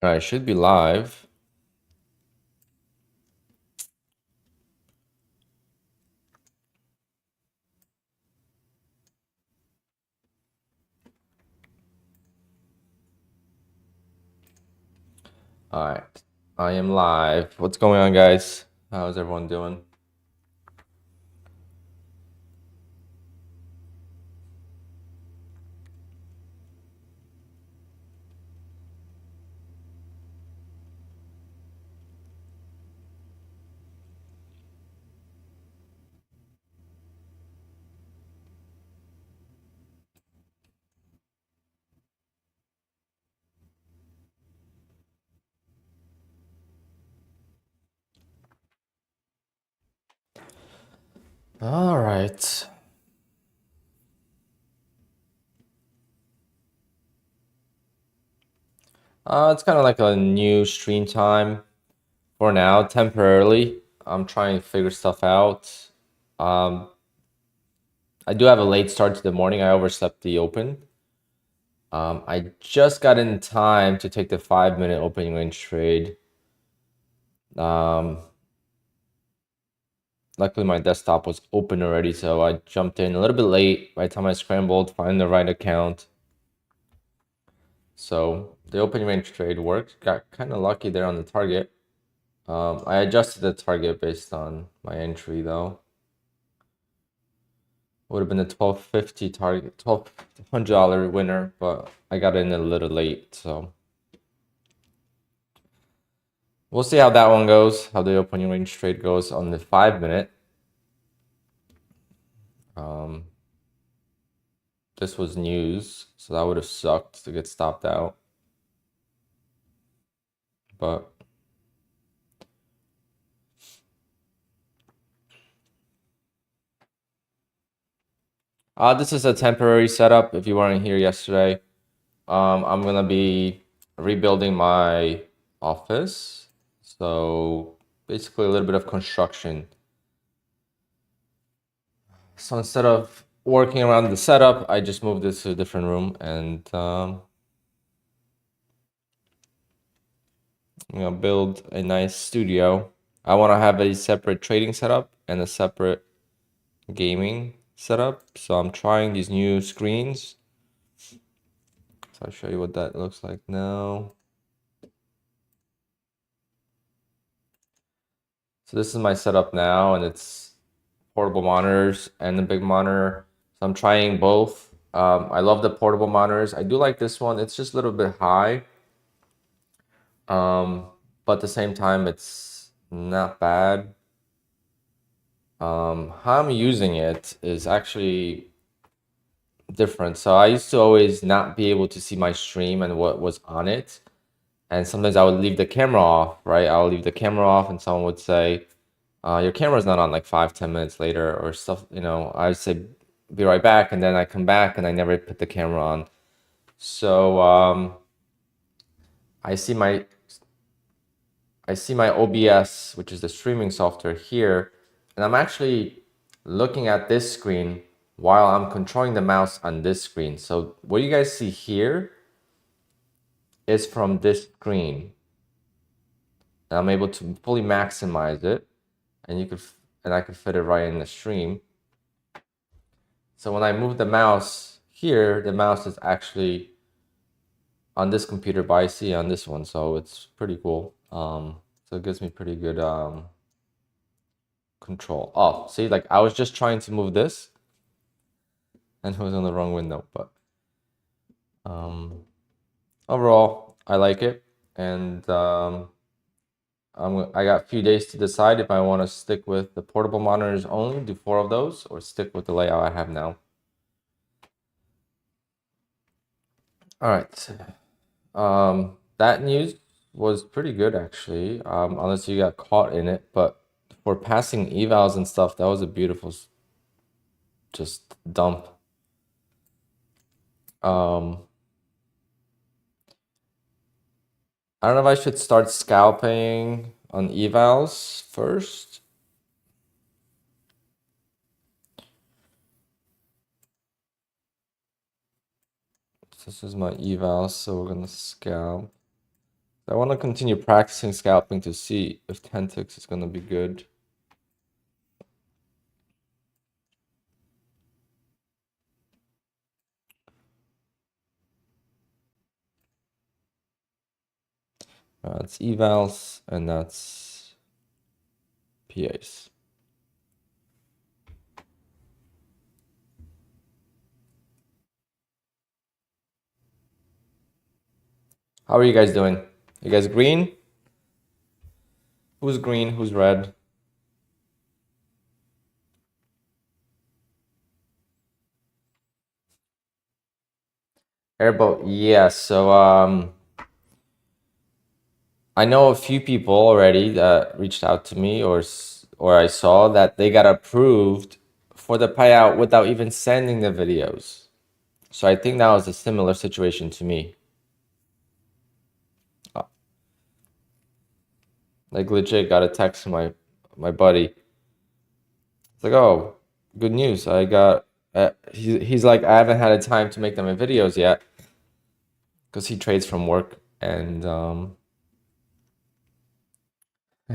All right, should be live. All right, I am live. What's going on, guys? How's everyone doing? All right. It's kind of like a new stream time for now, temporarily. I'm trying to figure stuff out. Um, I do have a late start to the morning. I overslept the open. I just got in time to take the 5-minute opening range trade. Um, Luckily, my desktop was open already, so I jumped in a little bit late by the time I scrambled, find the right account. So the opening range trade worked. Got kind of lucky there on the target. I adjusted the target based on my entry though. Would have been a 1250 target, $1,200 winner, but I got in a little late, so we'll see how that one goes, how the opening range trade goes on the 5-minute. This was news, so that would have sucked to get stopped out. But this is a temporary setup. If you weren't here yesterday, I'm gonna be rebuilding my office. So basically a little bit of construction. So instead of working around the setup, I just moved this to a different room and I'm gonna build a nice studio. I want to have a separate trading setup and a separate gaming setup. So I'm trying these new screens. So I'll show you what that looks like now. So this is my setup now, and it's portable monitors and the big monitor. So I'm trying both. I love the portable monitors. I do like this one. It's just a little bit high, but at the same time, it's not bad. How I'm using it is actually different. So I used to always not be able to see my stream and what was on it. And sometimes I would leave the camera off, right? I'll leave the camera off and someone would say, your camera's not on like 5-10 minutes later or stuff, I would say, be right back. And then I come back and I never put the camera on. So I see my OBS, which is the streaming software here, and I'm actually looking at this screen while I'm controlling the mouse on this screen. So what you guys see here is from this screen. And I'm able to fully maximize it, and I could fit it right in the stream. So when I move the mouse here, the mouse is actually on this computer, but I see on this one, so it's pretty cool. So it gives me pretty good control. Oh, see, like I was just trying to move this, and it was on the wrong window. But overall, I like it, and I got a few days to decide if I want to stick with the portable monitors only, do 4 of those, or stick with the layout I have now. All right. That news was pretty good actually, unless you got caught in it. But for passing evals and stuff, that was a beautiful just dump. I don't know if I should start scalping on evals first. This is my eval, so we're gonna scalp. I want to continue practicing scalping to see if 10 ticks is going to be good. That's evals, and that's PAs. How are you guys doing? You guys green? Who's green? Who's red? Airboat, yeah. So I know a few people already that reached out to me, or I saw that they got approved for the payout without even sending the videos. So I think that was a similar situation to me. Like legit got a text from my buddy. It's like, oh, good news. I got he's like, I haven't had a time to make them in videos yet because he trades from work, and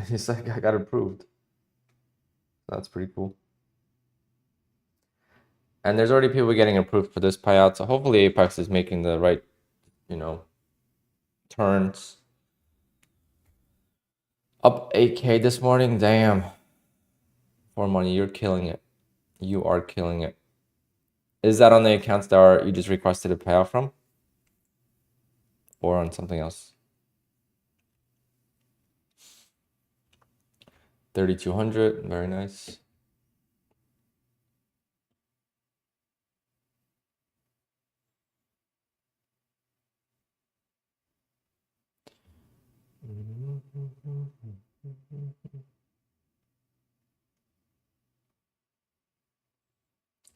he's like, I got approved. That's pretty cool. And there's already people getting approved for this payout, so hopefully Apex is making the right, turns. Up 8K this morning, damn. For money, you're killing it. You are killing it. Is that on the accounts that you just requested a payout from? Or on something else? 3,200, very nice.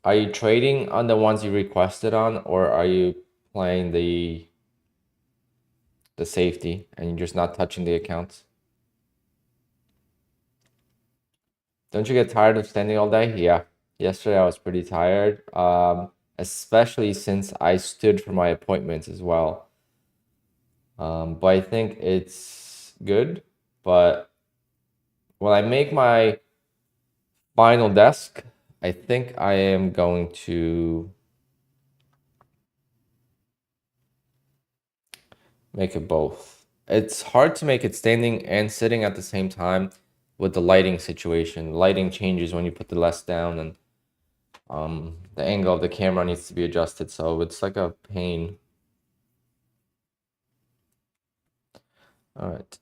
Are you trading on the ones you requested on, or are you playing the safety and you're just not touching the accounts? Don't you get tired of standing all day? Yeah. Yesterday I was pretty tired, especially since I stood for my appointments as well. But I think it's good. But when I make my final desk, I think I am going to make it both. It's hard to make it standing and sitting at the same time with the lighting situation. Lighting changes when you put the less down, and the angle of the camera needs to be adjusted, so it's like a pain. All right.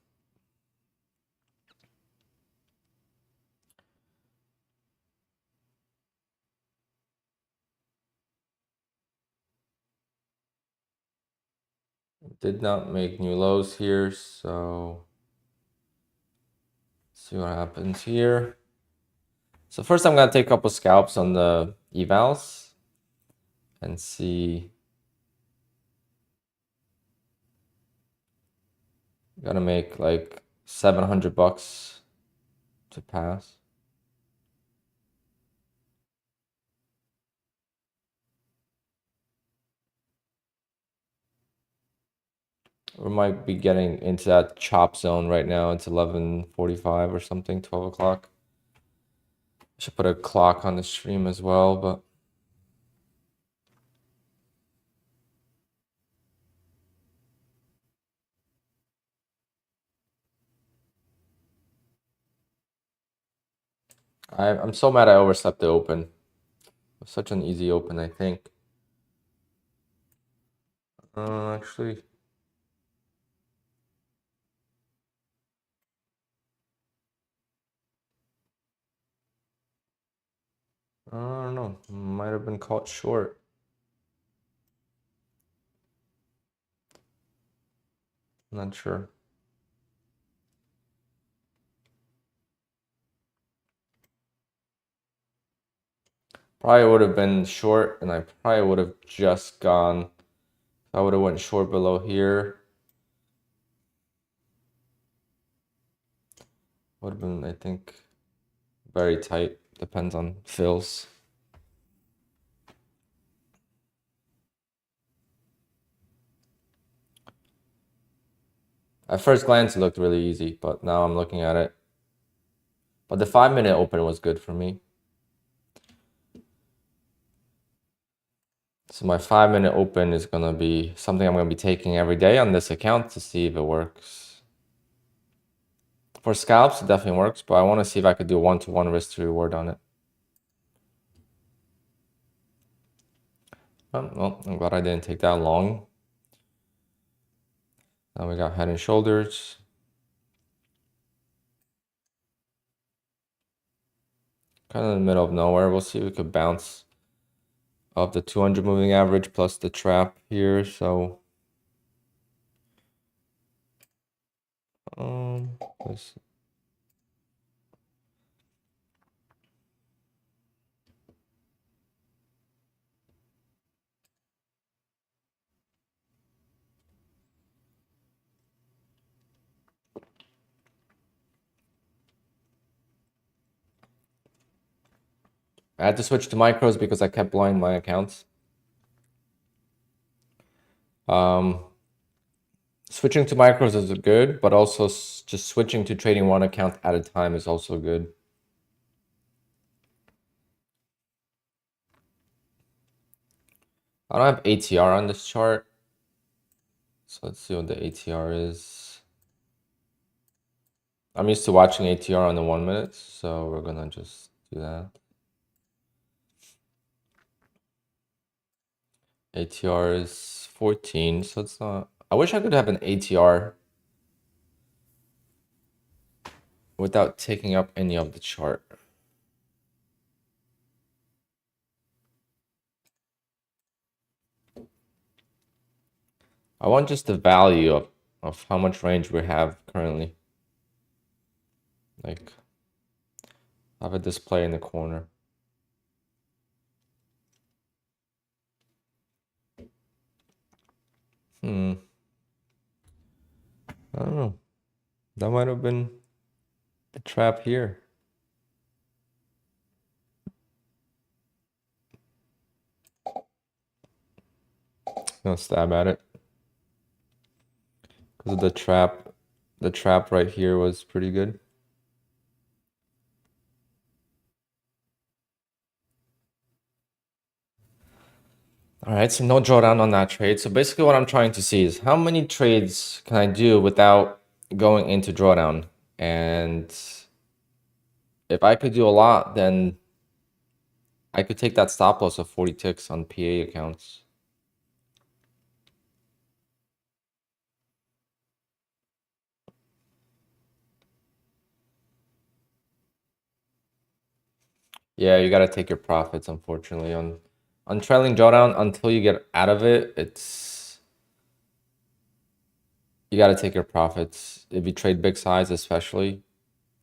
Did not make new lows here, so let's see what happens here. So first I'm gonna take a couple scalps on the evals and see. Gotta make like 700 bucks to pass. We might be getting into that chop zone right now. It's 11:45 or something, 12 o'clock. I should put a clock on the stream as well, but I'm so mad I overslept the open. It was such an easy open, I think. Actually, I don't know. Might have been caught short. Not sure. Probably would have been short, and I probably would have just gone. I would have went short below here. Would have been, I think, very tight. Depends on fills. At first glance, it looked really easy, but now I'm looking at it. But the 5-minute open was good for me. So my 5-minute open is going to be something I'm going to be taking every day on this account to see if it works. For scalps, it definitely works, but I want to see if I could do a 1-to-1 risk to reward on it. Well, I'm glad I didn't take that long. Now we got head and shoulders. Kind of in the middle of nowhere. We'll see if we could bounce up the 200 moving average plus the trap here. So let's I had to switch to micros because I kept blowing my accounts. Switching to micros is good, but also just switching to trading one account at a time is also good. I don't have ATR on this chart. So let's see what the ATR is. I'm used to watching ATR on the 1 minute, so we're gonna just do that. ATR is 14, so it's not. I wish I could have an ATR without taking up any of the chart. I want just the value of how much range we have currently. Like, have a display in the corner. I don't know. That might have been the trap here. Gonna stab at it. Because of the trap. The trap right here was pretty good. All right, so no drawdown on that trade. So basically what I'm trying to see is how many trades can I do without going into drawdown? And if I could do a lot, then I could take that stop loss of 40 ticks on PA accounts. Yeah, you got to take your profits, unfortunately. On trailing drawdown, until you get out of it, you got to take your profits. If you trade big size, especially.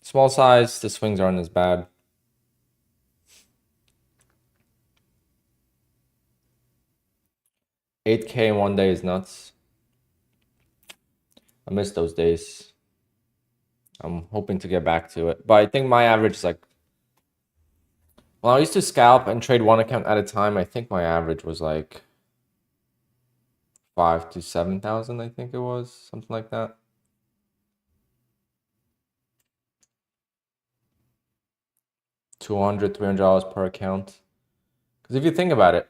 Small size, the swings aren't as bad. $8K in 1 day is nuts. I miss those days. I'm hoping to get back to it. But I think my average is like, well, I used to scalp and trade one account at a time. I think my average was like 5,000 to 7,000, I think it was, something like that. $200, $300 per account. Because if you think about it,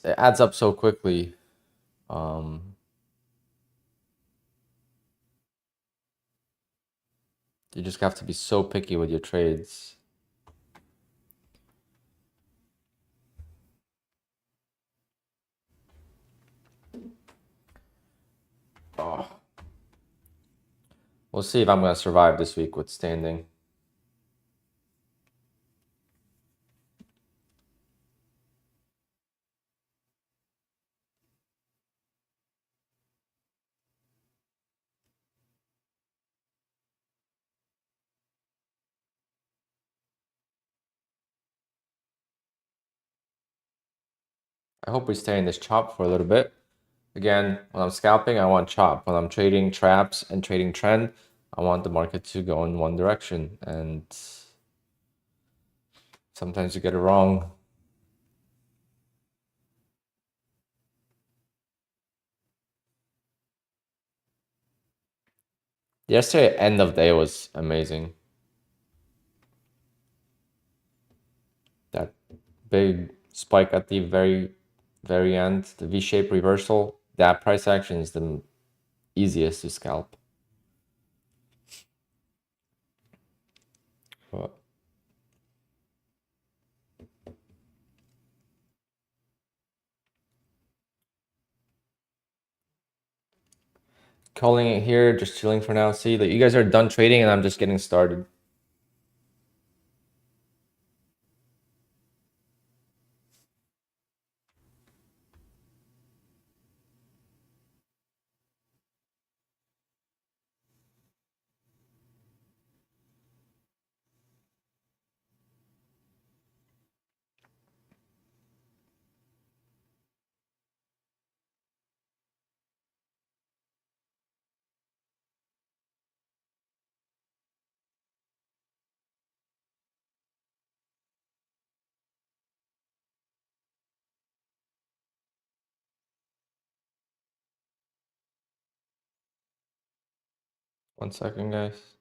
it adds up so quickly. You just have to be so picky with your trades. Oh. We'll see if I'm going to survive this week with standing. I hope we stay in this chop for a little bit. Again, when I'm scalping, I want chop. When I'm trading traps and trading trend, I want the market to go in one direction. And sometimes you get it wrong. Yesterday, end of day was amazing. That big spike at the very end, the V-shaped reversal, that price action is the easiest to scalp. But calling it here, just chilling for now. See that you guys are done trading and I'm just getting started. One second, guys.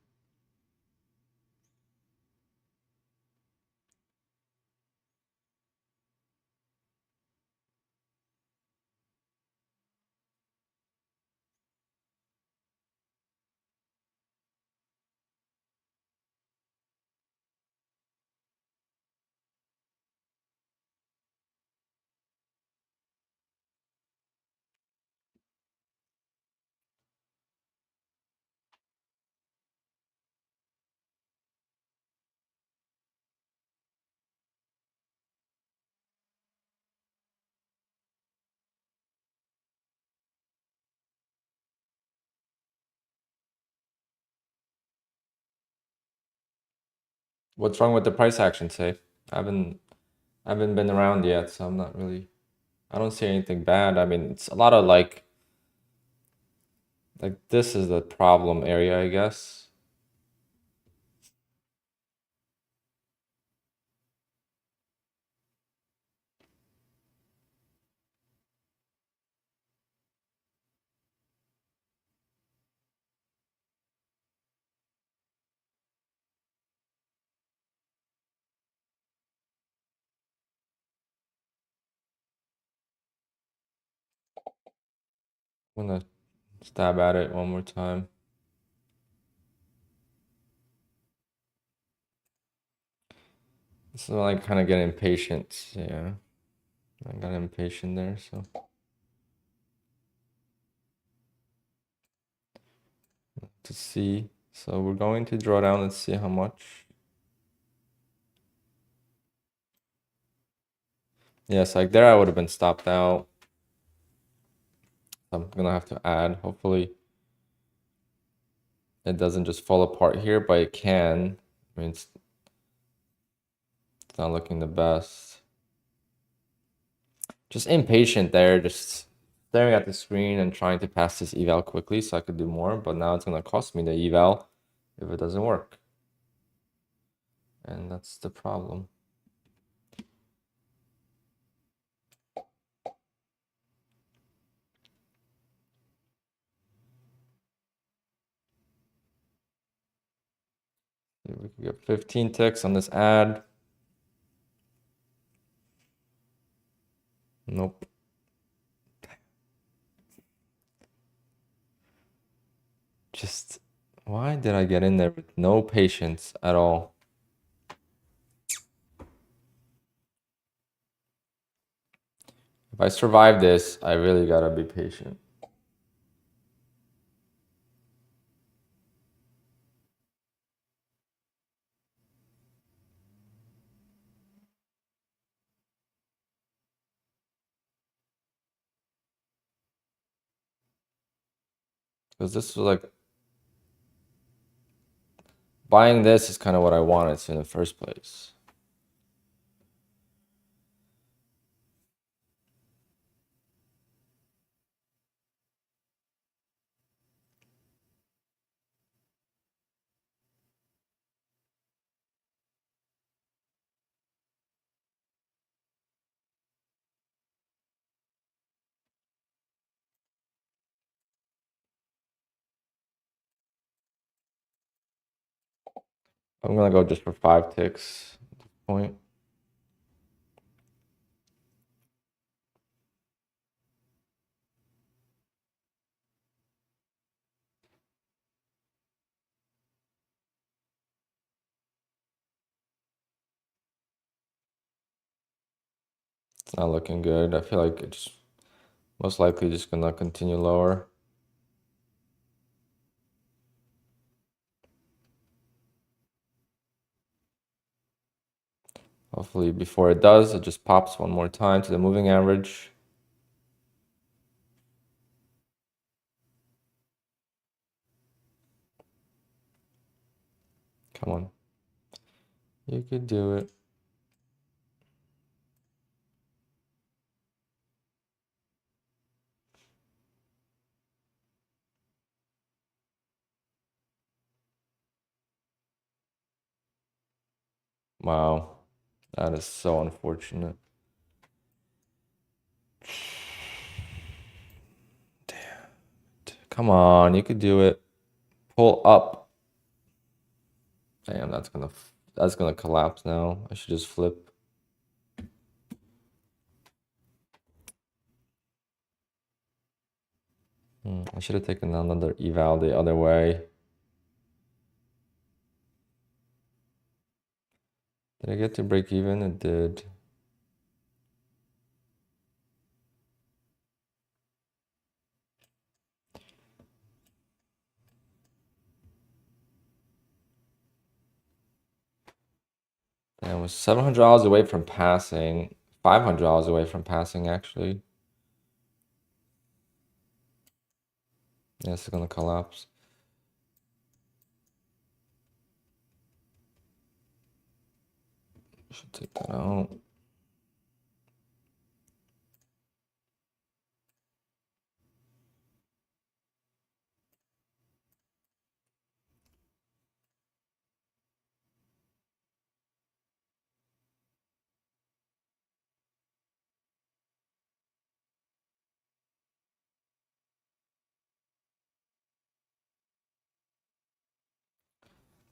What's wrong with the price action, say? I haven't been around yet, so I'm not really, I don't see anything bad. I mean, it's a lot of like this is the problem area, I guess. I'm gonna stab at it one more time. This is like kind of getting impatient. Yeah, I got impatient there, so to see. So we're going to draw down. Let's see how much. Yes, like there I would have been stopped out. I'm gonna have to add. Hopefully it doesn't just fall apart here, but it can. I mean, it's not looking the best. Just impatient there, just staring at the screen and trying to pass this eval quickly so I could do more, but now it's gonna cost me the eval if it doesn't work. And that's the problem. We could get 15 ticks on this ad. Nope. Just why did I get in there with no patience at all? If I survive this, I really gotta be patient. Because this was like buying this is kind of what I wanted in the first place. I'm gonna go just for 5 ticks at this point. It's not looking good. I feel like it's most likely just gonna continue lower. Hopefully before it does, it just pops one more time to the moving average. Come on. You could do it. Wow. That is so unfortunate. Damn. Come on, you could do it. Pull up. Damn, that's gonna collapse now. I should just flip. I should have taken another eval the other way. Did I get to break even? It did. And I was $700 away from passing. $500 away from passing, actually. Yeah, it's gonna collapse. Should take that out.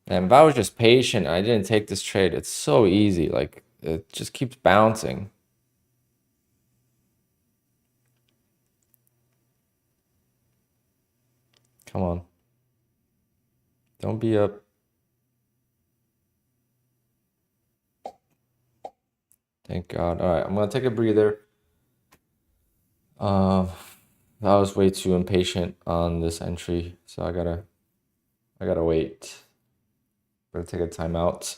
And if I was just patient, I didn't take this trade. It's so easy. Like, it just keeps bouncing. Come on. Don't be up. Thank God. All right, I'm gonna take a breather. I was way too impatient on this entry, so I gotta wait. Better take a timeout.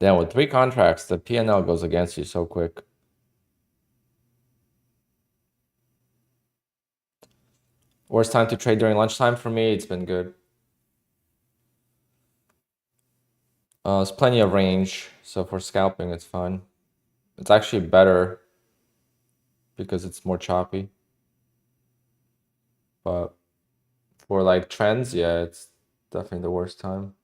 Then with 3 contracts, the P&L goes against you so quick. Worst time to trade during lunchtime for me, it's been good. There's plenty of range, so for scalping, it's fine. It's actually better because it's more choppy. But for like trends, yeah, it's definitely the worst time.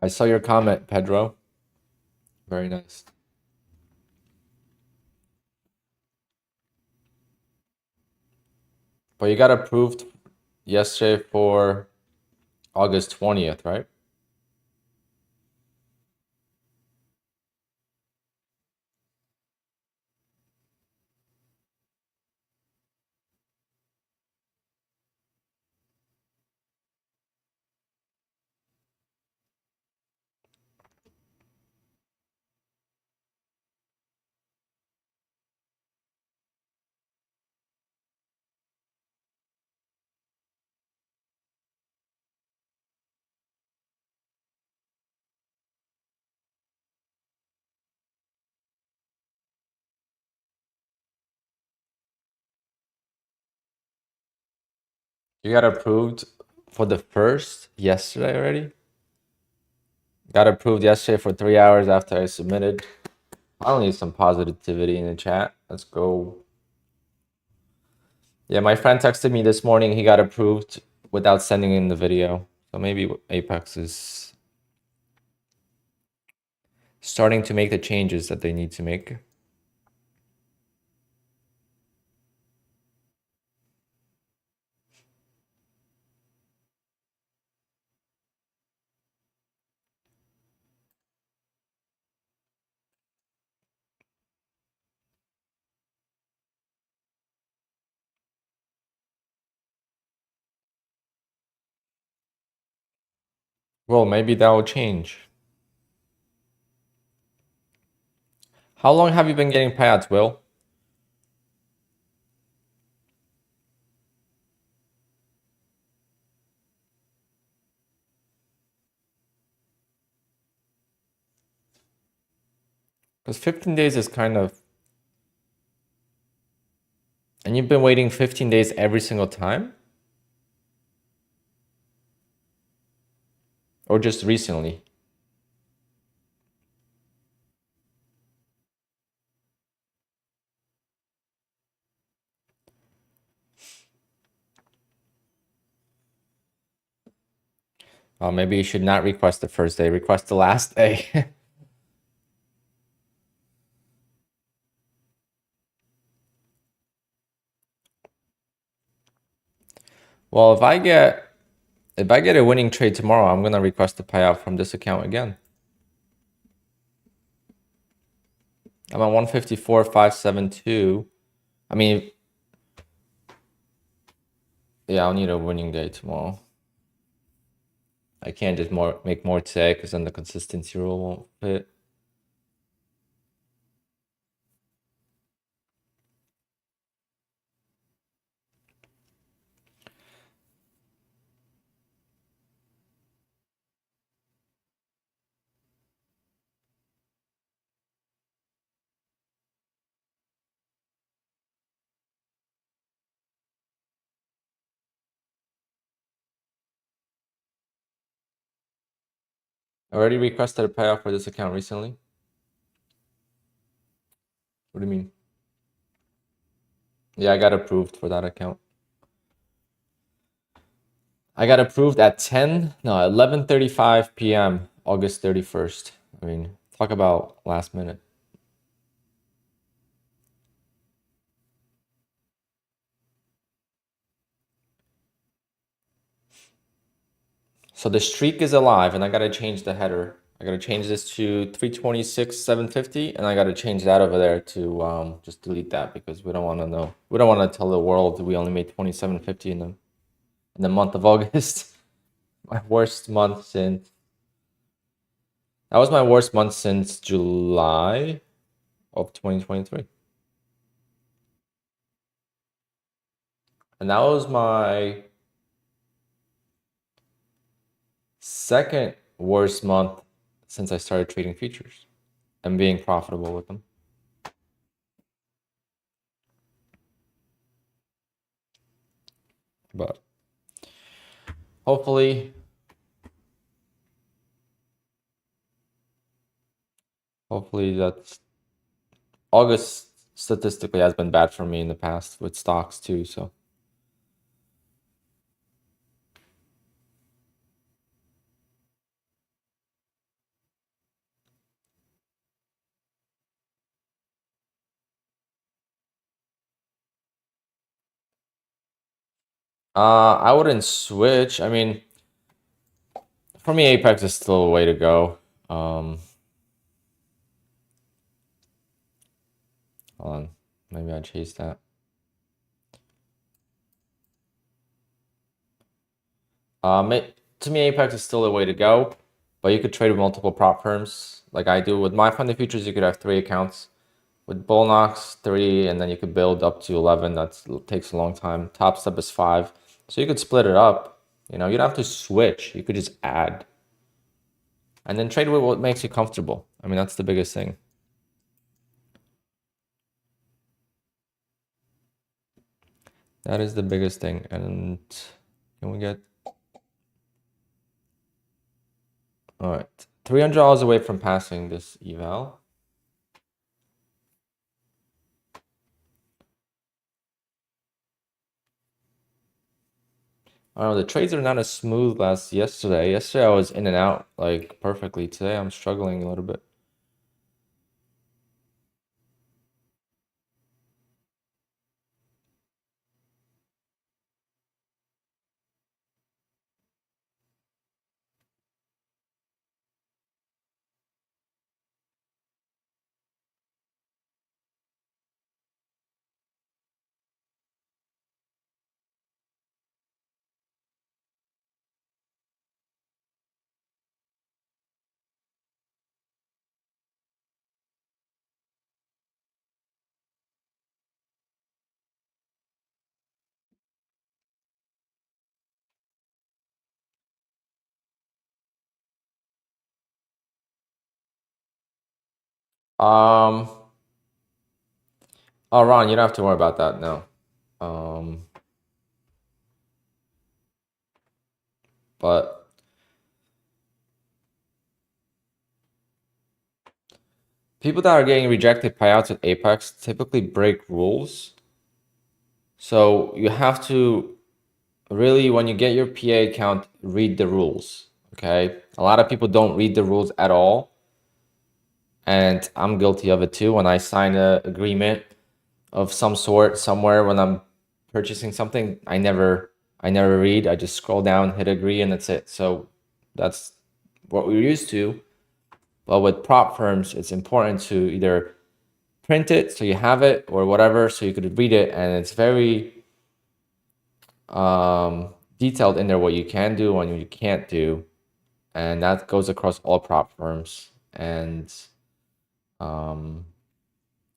I saw your comment, Pedro. Very nice. But you got approved yesterday for August 20th, right? You got approved for the first yesterday already? Got approved yesterday for 3 hours after I submitted. I'll need some positivity in the chat. Let's go. Yeah, my friend texted me this morning. He got approved without sending in the video. So maybe Apex is starting to make the changes that they need to make. Well, maybe that will change. How long have you been getting payouts, Will? Because 15 days is kind of... And you've been waiting 15 days every single time? Or just recently? Maybe you should not request the first day. Request the last day. Well, if I get a winning trade tomorrow, I'm gonna request a payout from this account again. I'm at 154,572. I mean, yeah, I'll need a winning day tomorrow. I can't just make more today because then the consistency rule won't fit. I already requested a payout for this account recently. What do you mean? Yeah, I got approved for that account. I got approved at 11:35 p.m. August 31st. I mean, talk about last minute. So the streak is alive, and I gotta change the header. I gotta change this to 326,750, and I gotta change that over there to just delete that because we don't want to know. We don't want to tell the world we only made 2750 in the month of August. My worst month since... That was my worst month since July of 2023. And that was my second worst month since I started trading futures and being profitable with them. But hopefully that's... August statistically has been bad for me in the past with stocks too, so. I wouldn't switch. I mean, for me, Apex is still a way to go. Hold on, maybe I chase that. To me, Apex is still a way to go, but you could trade with multiple prop firms like I do. With my funded futures, you could have 3 accounts. With Bullnox, 3, and then you could build up to 11. That takes a long time. Top step is 5. So you could split it up. You know, you don't have to switch. You could just add. And then trade with what makes you comfortable. I mean, that's the biggest thing. That is the biggest thing. And Can we get... All right, $300 away from passing this eval. I don't know, the trades are not as smooth as yesterday. Yesterday I was in and out like perfectly. Today I'm struggling a little bit. Um, oh, Ron, you don't have to worry about that. No. Um, but people that are getting rejected payouts at Apex typically break rules. So you have to really, when you get your PA account, read the rules. Okay. A lot of people don't read the rules at all. And I'm guilty of it too. When I sign an agreement of some sort somewhere when I'm purchasing something, I never read. I just scroll down, hit agree, and that's it. So that's what we're used to. But with prop firms, it's important to either print it so you have it or whatever so you could read it, and it's very detailed in there what you can do and what you can't do, and that goes across all prop firms. And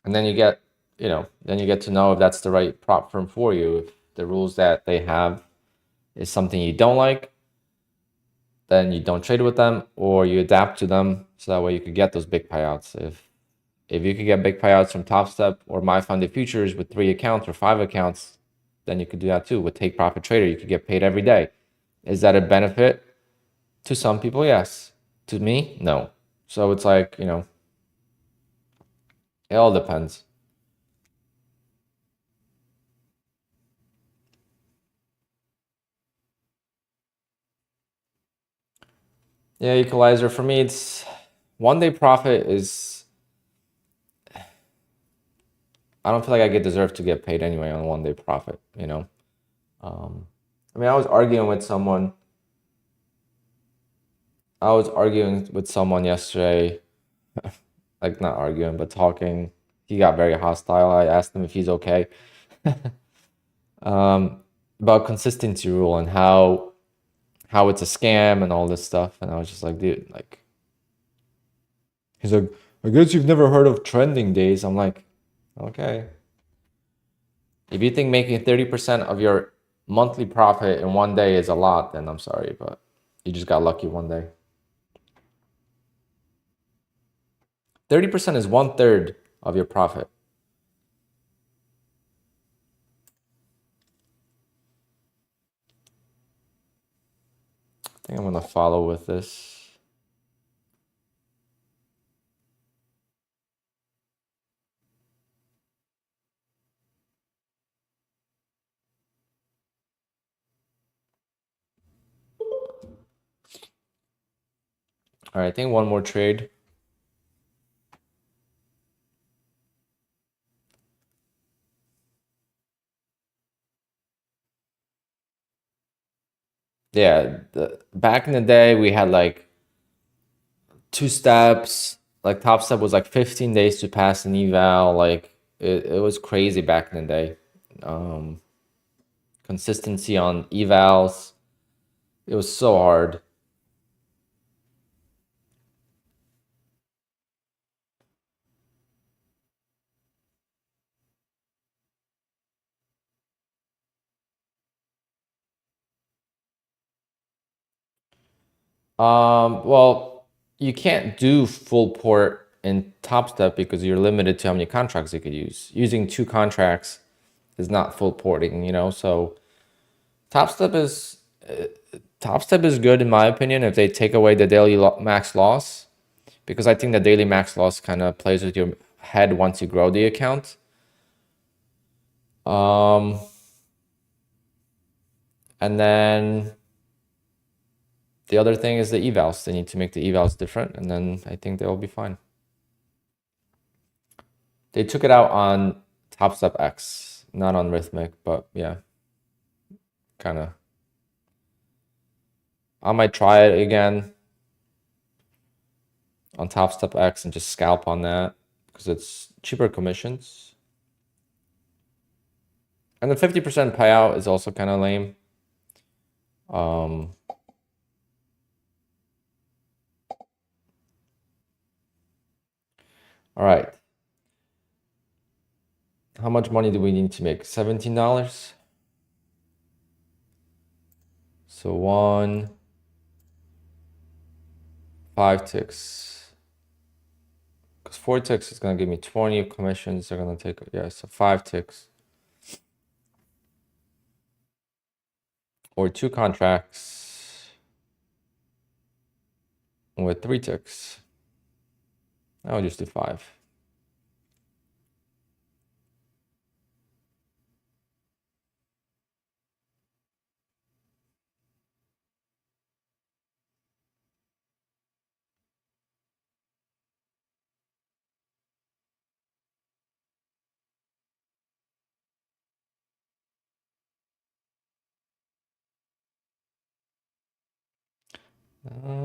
then you get, then you get to know if that's the right prop firm for you. If the rules that they have is something you don't like, then you don't trade with them or you adapt to them so that way you could get those big payouts. If you could get big payouts from Top Step or My Funded Futures with 3 accounts or 5 accounts, then you could do that too. With Take Profit Trader, you could get paid every day. Is that a benefit? To some people, yes. To me, no. So it's like, it all depends. Yeah, equalizer for me, it's 1-day profit is, I don't feel like I deserve to get paid anyway on 1-day profit, I mean, I was arguing with someone yesterday, like not arguing, but talking. He got very hostile. I asked him if he's okay. About consistency rule and how it's a scam and all this stuff. And I was just like, dude, like, he's like, I guess you've never heard of trending days. I'm like, okay. If you think making 30% of your monthly profit in 1 day is a lot, then I'm sorry, but you just got lucky 1 day. 30% is 1/3 of your profit. I think I'm gonna follow with this. All right, I think one more trade. Yeah, back in the day, we had like 2 steps. Like Top Step was like 15 days to pass an eval. Like it was crazy back in the day. Consistency on evals. It was so hard. Well, you can't do full port in Top Step because you're limited to how many contracts you could use. Using 2 contracts is not full porting, So Top Step is Top step is good in my opinion if they take away the daily max loss, because I think the daily max loss kind of plays with your head once you grow the account. And then the other thing is the evals. They need to make the evals different, and then I think they will be fine. They took it out on Top Step X, not on Rhythmic, but yeah, kind of. I might try it again on Top Step X and just scalp on that because it's cheaper commissions. And the 50% payout is also kind of lame. All right. How much money do we need to make? $17. So 5 ticks. Because 4 ticks is going to give me 20 commissions. They're going to take, yeah, so 5 ticks. Or 2 contracts with 3 ticks. I would just do 5.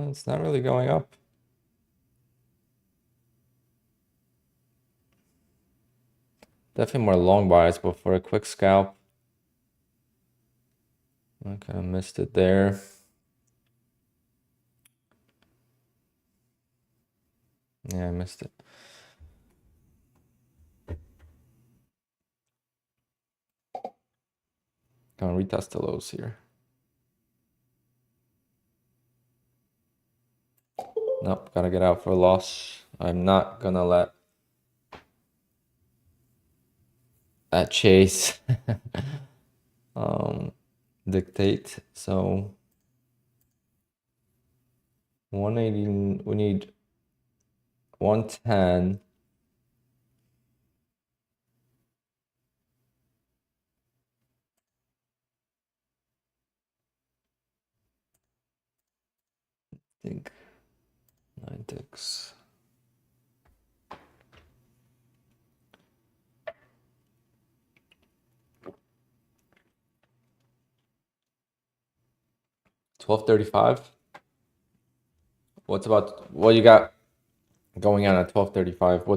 It's not really going up. Definitely more long buys, but for a quick scalp, I kind of missed it there. Yeah, I missed it. Gonna retest the lows here. Nope, gotta get out for a loss. I'm not gonna let that chase dictate. So 180, we need 110. I think 9 ticks. $12.35. What you got going on at 12.35?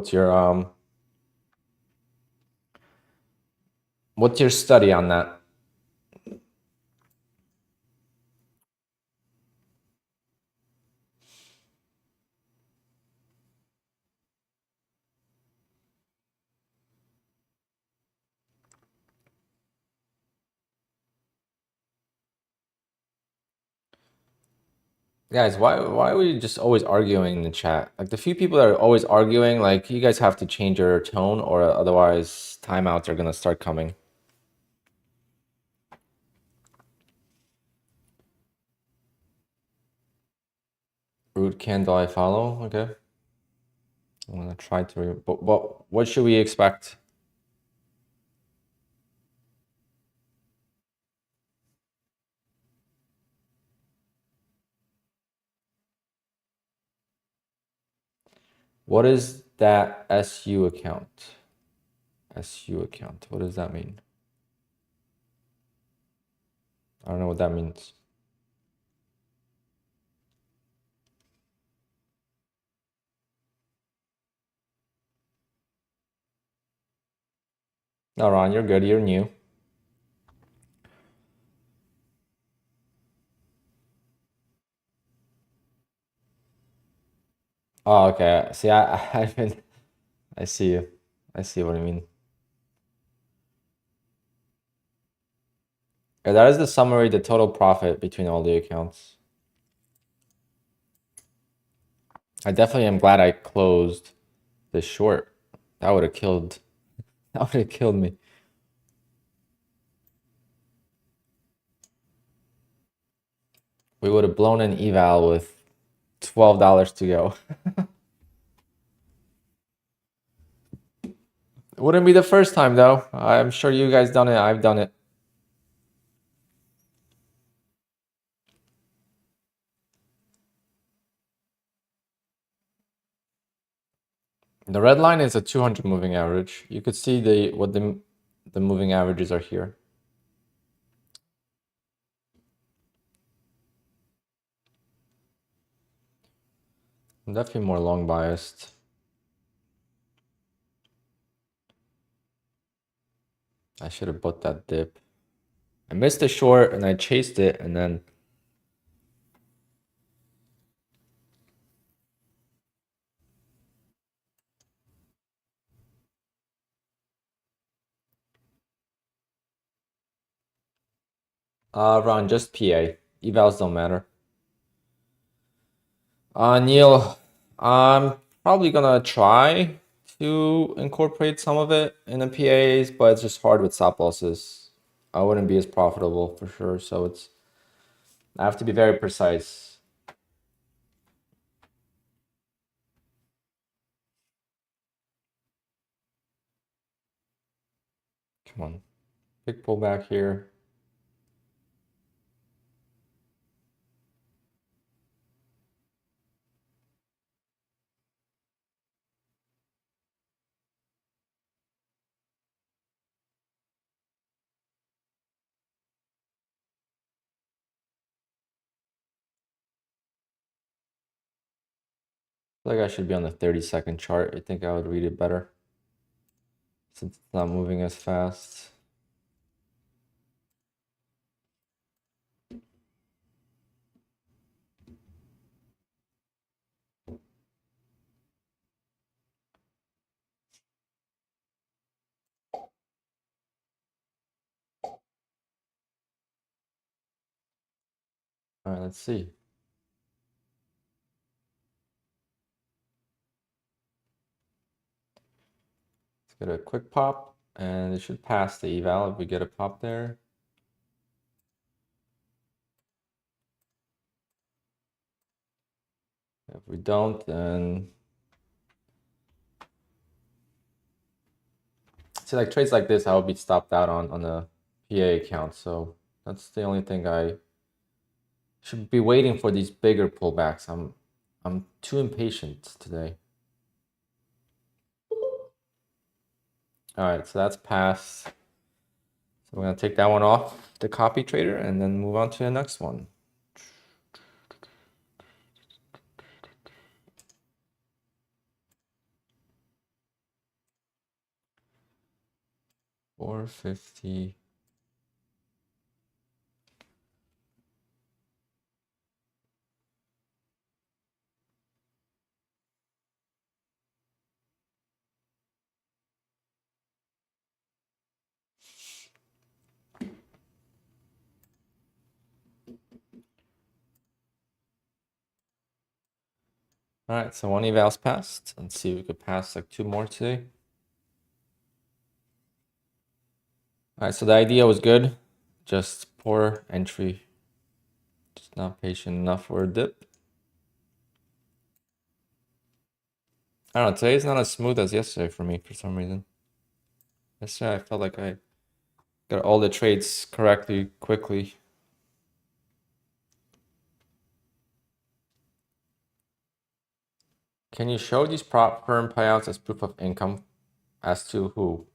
What's your study on that? Guys, why are we just always arguing in the chat? Like the few people that are always arguing, like you guys have to change your tone or otherwise timeouts are gonna start coming. Root candle I follow, okay. I'm gonna try to, but what should we expect? What is that SU account? SU account, what does that mean? I don't know what that means. No, Ron, you're good, you're new. Oh, okay. See, I've been, I see you. I see what I mean. Yeah, that is the summary, the total profit between all the accounts. I definitely am glad I closed this short. That would have killed, that would have killed me. we would have blown an eval with $12 to go. It wouldn't be the first time though. I'm sure you guys done it. I've done it. The red line is a 200 moving average. You could see what the moving averages are here. I'm definitely more long biased. I should have bought that dip. I missed the short and I chased it and then Ron, just PA. Evals don't matter. Neil, I'm probably gonna try to incorporate some of it in the PAs, but it's just hard with stop losses. I wouldn't be as profitable for sure, so I have to be very precise. Come on, big pullback here. I feel like I should be on the 30-second chart. I think I would read it better since it's not moving as fast. All right, let's see. Let's get a quick pop, and it should pass the eval if we get a pop there. If we don't, then see, like trades like this, I would be stopped out on the PA account. So that's the only thing I should be waiting for, these bigger pullbacks. I'm too impatient today. All right, so that's passed. So we're gonna take that one off the copy trader and then move on to the next one. $450. All right, so one eval's passed. Let's see if we could pass like two more today. All right, so the idea was good, just poor entry, just not patient enough for a dip. I don't know, today's not as smooth as yesterday for me for some reason. Yesterday I felt like I got all the trades correctly quickly. Can you show these prop firm payouts as proof of income? As to who?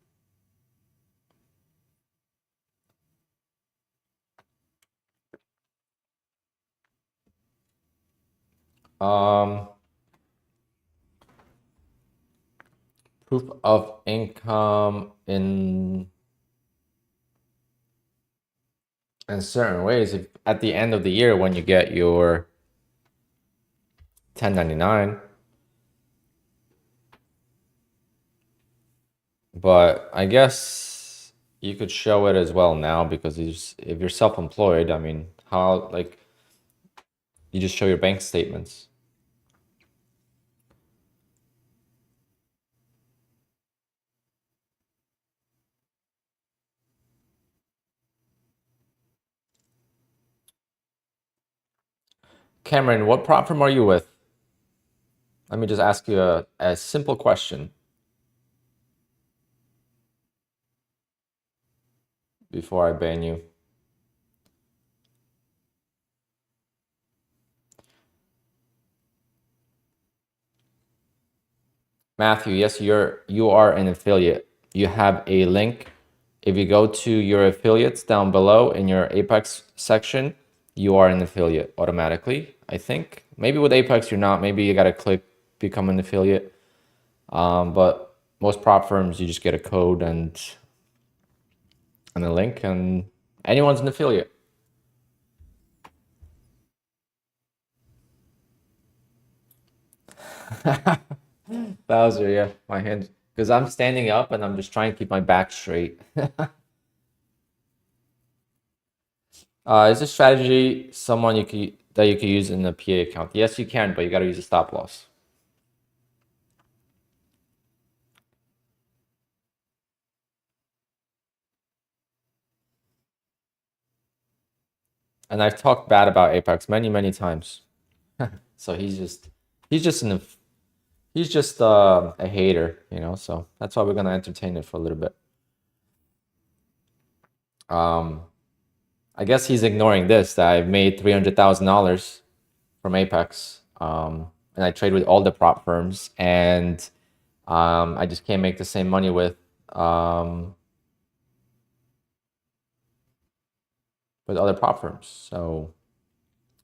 Proof of income in certain ways. If at the end of the year when you get your 1099, but I guess you could show it as well now because if you're self-employed, I mean, how, like, you just show your bank statements. Cameron, what prop firm are you with? Let me just ask you a simple question before I ban you. Matthew, yes, you are an affiliate. You have a link. If you go to your affiliates down below in your Apex section, you are an affiliate automatically, I think. Maybe with Apex you're not. Maybe you got to click become an affiliate. But most prop firms, you just get a code and a link, and anyone's an affiliate. Bowser, yeah, my hand, because I'm standing up and I'm just trying to keep my back straight. Is this strategy someone that you can use in a PA account? Yes, you can, but you got to use a stop loss. And I've talked bad about Apex many, many times. So he's just a hater, you know. So that's why we're gonna entertain it for a little bit. I guess he's ignoring this, that I've made $300,000 from Apex, and I trade with all the prop firms, and I just can't make the same money with other prop firms. So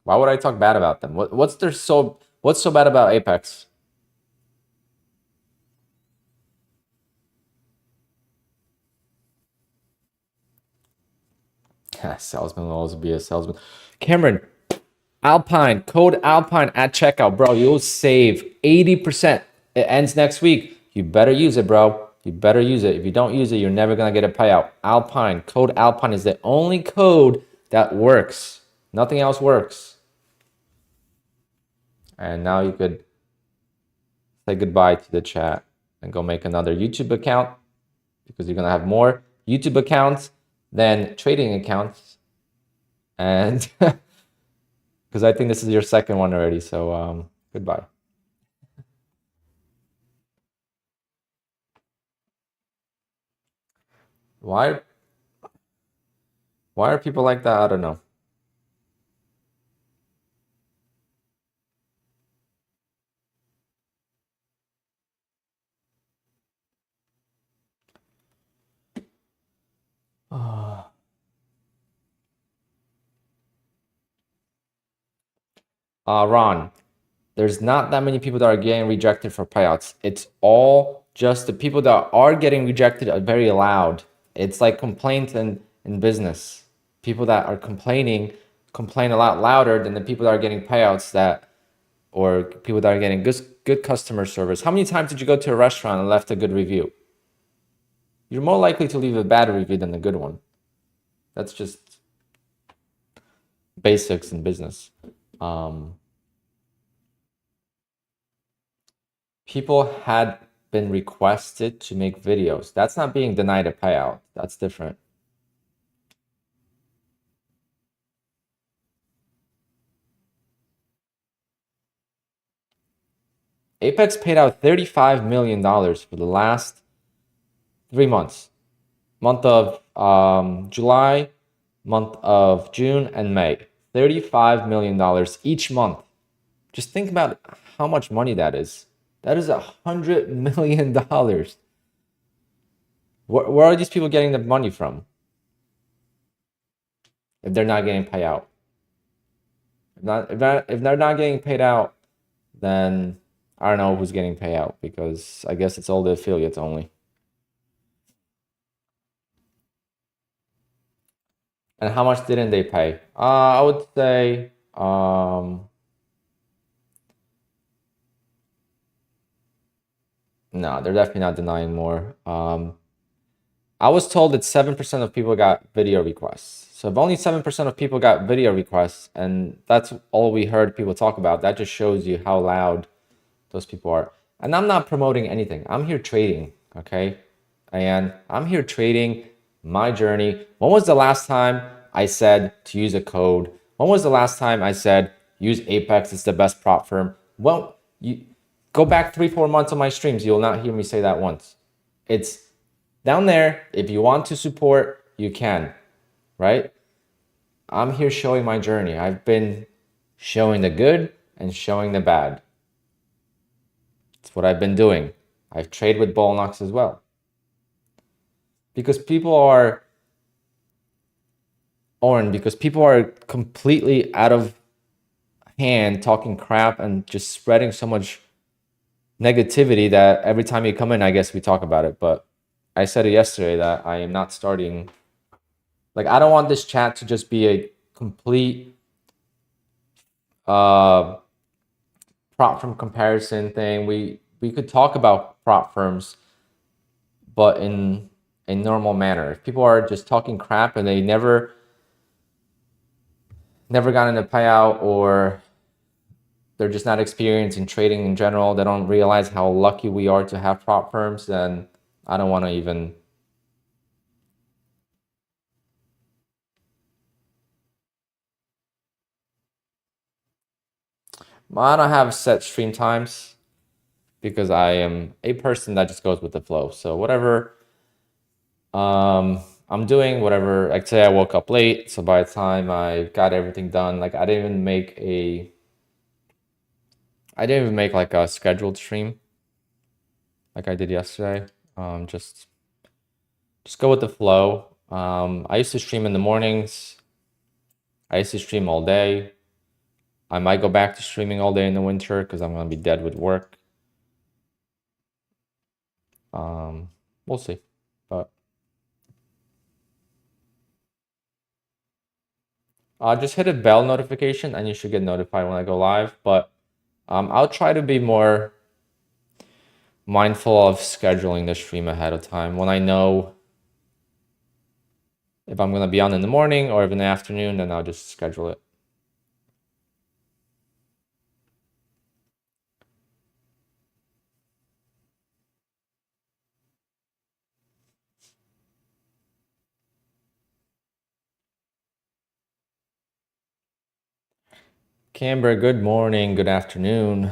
why would I talk bad about them? What's so bad about Apex? Salesman will always be a salesman. Cameron, Alpine, code Alpine at checkout, bro. You'll save 80%. It ends next week. You better use it, bro. You better use it. If you don't use it, you're never gonna get a payout. Alpine, code Alpine is the only code that works. Nothing else works. And now you could say goodbye to the chat and go make another YouTube account, because you're gonna have more YouTube accounts than trading accounts. And because I think this is your second one already, so goodbye. Why are people like that? I don't know. Ron, there's not that many people that are getting rejected for payouts. It's all just the people that are getting rejected are very loud. It's like complaints in business. People that are complaining complain a lot louder than the people that are getting payouts, or people that are getting good customer service. How many times did you go to a restaurant and left a good review? You're more likely to leave a bad review than a good one. That's just basics in business. People had been requested to make videos. That's not being denied a payout. That's different. Apex paid out $35 million for the last 3 months. Month of July, month of June, and May. $35 million each month. Just think about how much money that is. That is $100 million. Where are these people getting the money from if they're not getting paid out? If they're not getting paid out, then I don't know who's getting paid out, because I guess it's all the affiliates only. And how much didn't they pay? I would say no, they're definitely not denying more. I was told that 7% of people got video requests. So if only 7% of people got video requests, and that's all we heard people talk about, that just shows you how loud those people are. And I'm not promoting anything. I'm here trading, okay? And I'm here trading my journey. When was the last time I said to use a code? When was the last time I said use Apex, it's the best prop firm. Well, you go back 3-4 months of my streams, you'll not hear me say that once. It's down there. If you want to support, you can, right? I'm here showing my journey. I've been showing the good and showing the bad. It's what I've been doing. I've traded with Bolnox as well. Because people are, because people are completely out of hand talking crap and just spreading so much negativity that every time you come in, I guess we talk about it. But I said it yesterday that I am not starting. Like, I don't want this chat to just be a complete prop firm comparison thing. We could talk about prop firms, but in a normal manner. If people are just talking crap and they never got in a payout, or they're just not experienced in trading in general, they don't realize how lucky we are to have prop firms, then I don't want to even. I don't have set stream times because I am a person that just goes with the flow. So whatever I'm doing, whatever, like today I woke up late, so by the time I got everything done, like I didn't even make like a scheduled stream like I did yesterday. Just go with the flow. I used to stream in the mornings. I used to stream all day. I might go back to streaming all day in the winter because I'm gonna be dead with work. We'll see, but just hit a bell notification and you should get notified when I go live. But I'll try to be more mindful of scheduling the stream ahead of time when I know if I'm gonna be on in the morning or if in the afternoon, then I'll just schedule it. Canberra, good morning, good afternoon.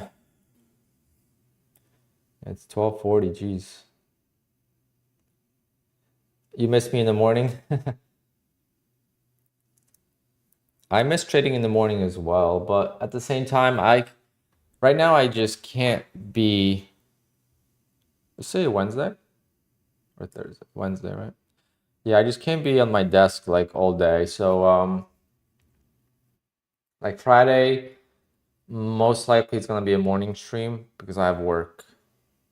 It's 12:40, geez. You miss me in the morning? I miss trading in the morning as well, but at the same time, right now I just can't be, let's say Wednesday or Thursday, Wednesday, right? Yeah, I just can't be on my desk like all day. So like Friday, most likely it's gonna be a morning stream because I have work.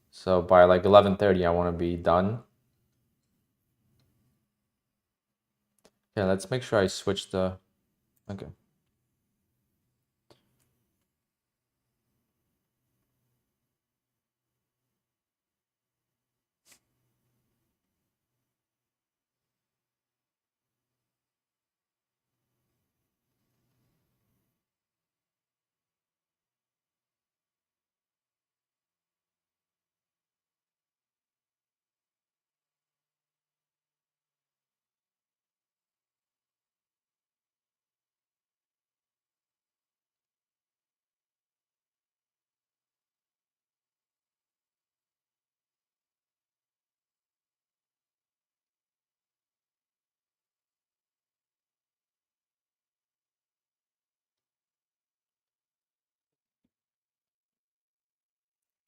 So by like 11:30, I want to be done. Yeah, let's make sure I switch the, okay.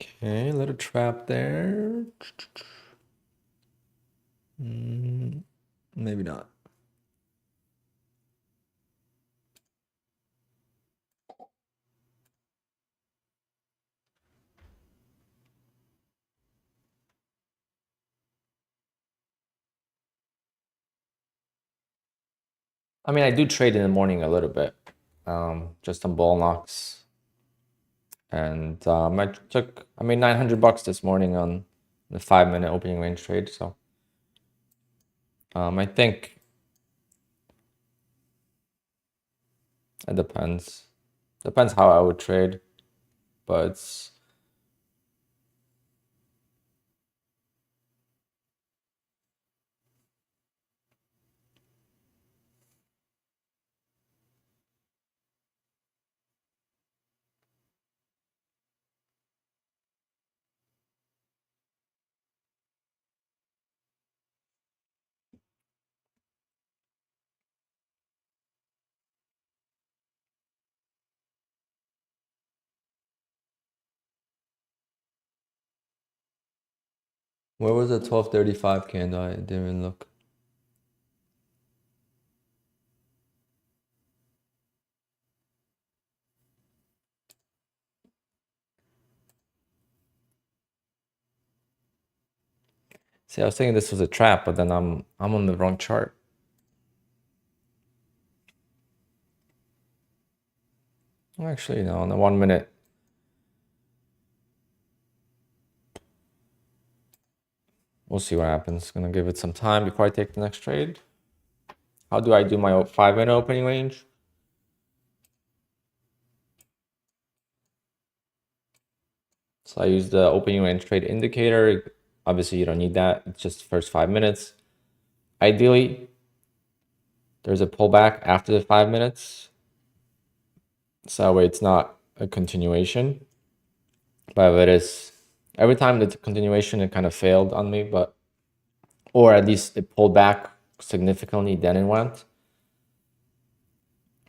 Okay, little trap there. Maybe not. I mean, I do trade in the morning a little bit, just on ball knocks. And I made $900 this morning on the 5-minute opening range trade. So I think it depends. Depends how I would trade, but it's, Where was the 1235 candle? I didn't even look. See, I was thinking this was a trap, but then I'm on the wrong chart. Actually, no, on the 1 minute. We'll see what happens. Gonna give it some time before I take the next trade. How do I do my 5-minute opening range? So I use the opening range trade indicator. Obviously, you don't need that. It's just the first 5 minutes. Ideally, there's a pullback after the 5 minutes. So that way it's not a continuation. But if it is, every time it's a continuation, it kind of failed on me, but, or at least it pulled back significantly, then it went.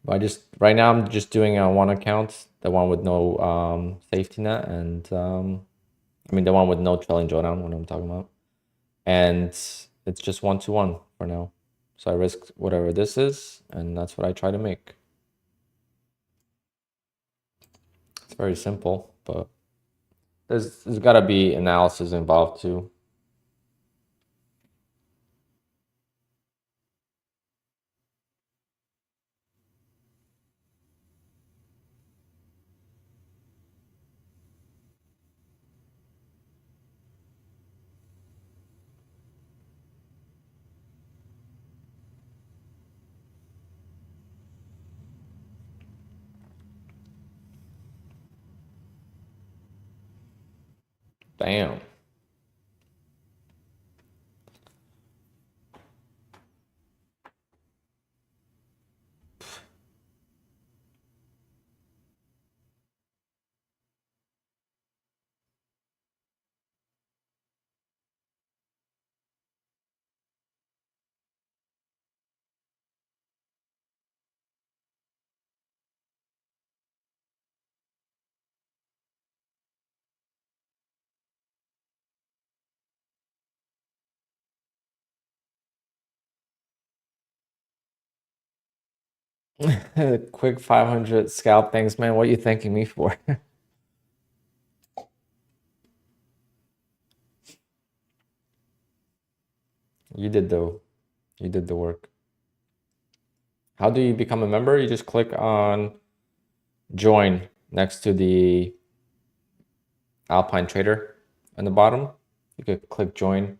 But right now I'm just doing one account, the one with no safety net, and I mean the one with no trailing drawdown, what I'm talking about. And it's just 1-to-1 for now. So I risk whatever this is, and that's what I try to make. It's very simple, but there's got to be analysis involved too. Damn. Quick 500 scalp things, man. What are you thanking me for? You did the work. How do you become a member? You just click on join next to the Alpine trader in the bottom. You could click join.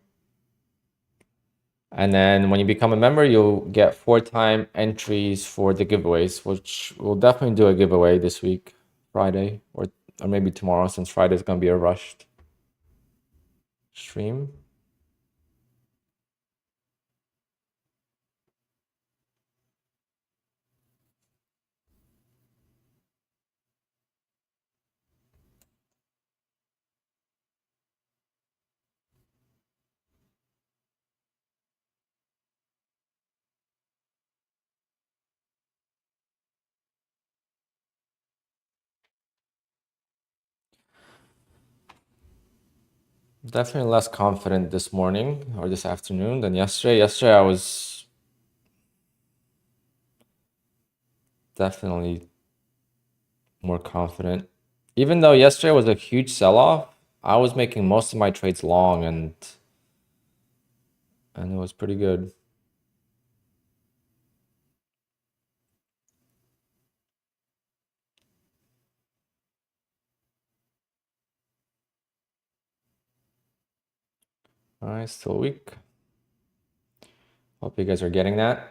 And then when you become a member, you'll get 4-time entries for the giveaways, which we'll definitely do a giveaway this week, Friday, or maybe tomorrow, since Friday is going to be a rushed stream. Definitely less confident this morning or this afternoon than yesterday. Yesterday I was definitely more confident. Even though yesterday was a huge sell-off, I was making most of my trades long and it was pretty good. All right, still weak. Hope you guys are getting that.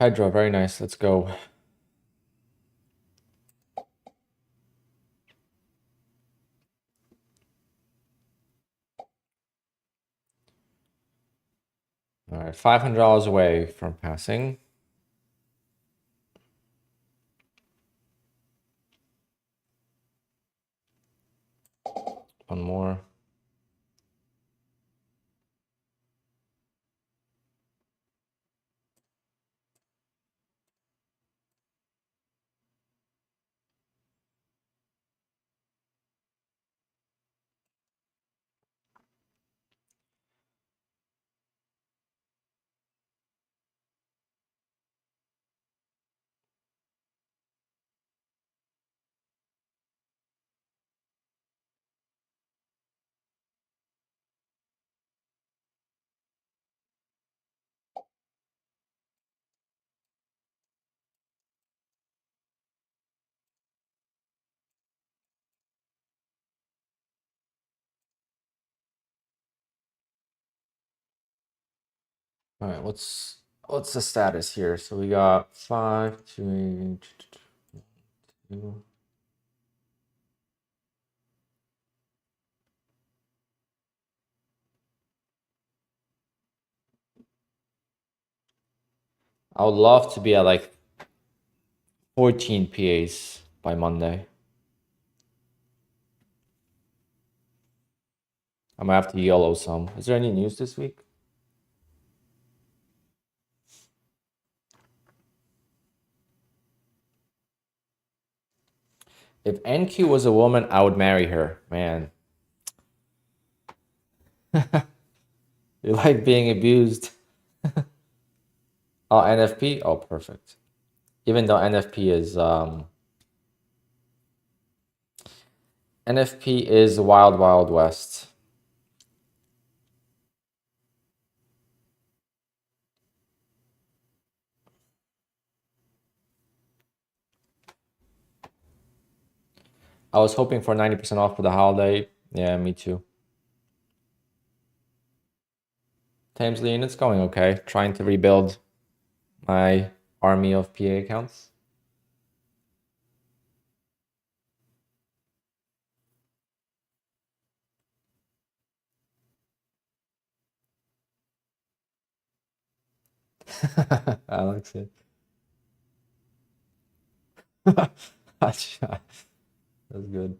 Hydra, very nice. Let's go. All right, $500 away from passing. One more. All right, what's the status here? So we got 5, 2, 2. I would love to be at like 14 PAs by Monday. I might have to YOLO some. Is there any news this week? If NQ was a woman, I would marry her. Man. You like being abused. Oh, NFP? Oh, perfect. Even though NFP is Wild Wild West. I was hoping for 90% off for the holiday. Yeah, me too. Tamsley, and it's going okay. Trying to rebuild my army of PA accounts. Alex. That's good.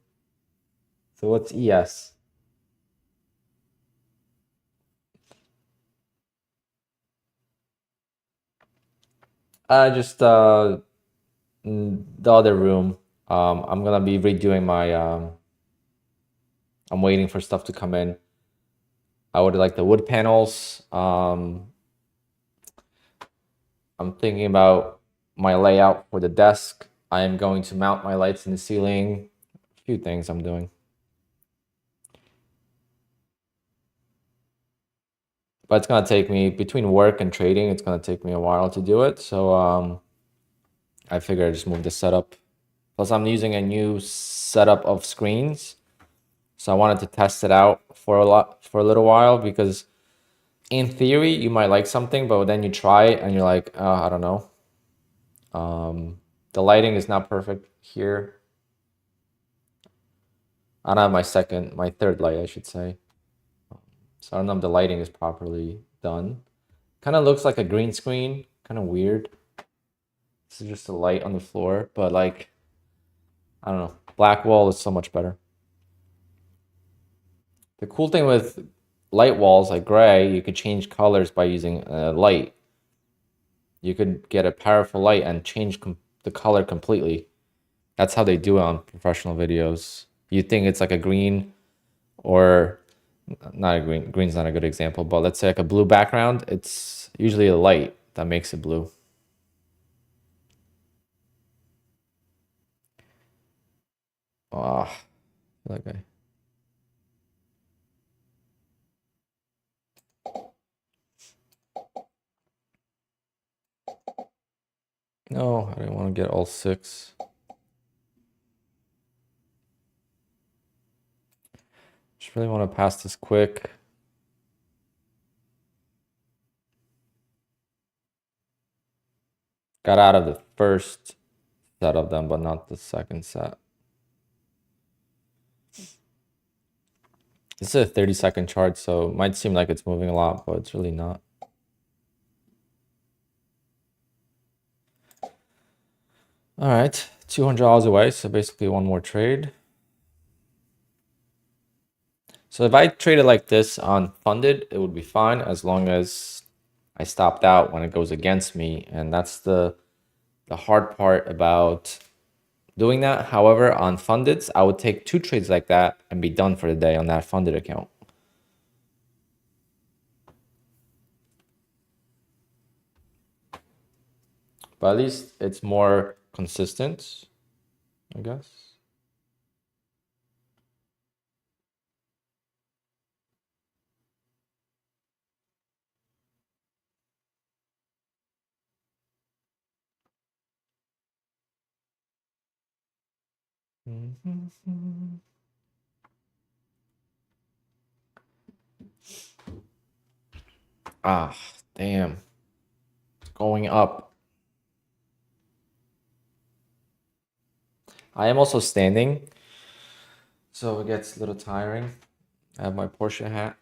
So what's ES? Just the other room. I'm gonna be redoing my I'm waiting for stuff to come in. I would like the wood panels. I'm thinking about my layout for the desk. I am going to mount my lights in the ceiling. A few things I'm doing. But it's gonna take me, between work and trading, it's gonna take me a while to do it. So I figure I just move the setup. Plus I'm using a new setup of screens. So I wanted to test it out for a little while, because in theory you might like something, but then you try it and you're like, I don't know. The lighting is not perfect here. I don't have my third light, I should say. So I don't know if the lighting is properly done. Kind of looks like a green screen, kind of weird. This is just a light on the floor, but like, I don't know. Black wall is so much better. The cool thing with light walls like gray, you could change colors by using a light. You could get a powerful light and change the color completely. That's how they do it on professional videos. You think it's like a green, or not a green. Green's not a good example, but let's say like a blue background. It's usually a light that makes it blue. Ah, okay. No, I didn't want to get all 6. Just really want to pass this quick. Got out of the first set of them, but not the second set. This is a 30-second chart, so it might seem like it's moving a lot, but it's really not. All right, $200 away, so basically one more trade. So if I traded like this on funded, it would be fine as long as I stopped out when it goes against me. And that's the hard part about doing that. However, on fundeds, I would take 2 trades like that and be done for the day on that funded account. But at least it's more consistent, I guess. Ah, damn. It's going up. I am also standing, so it gets a little tiring. I have my Porsche hat.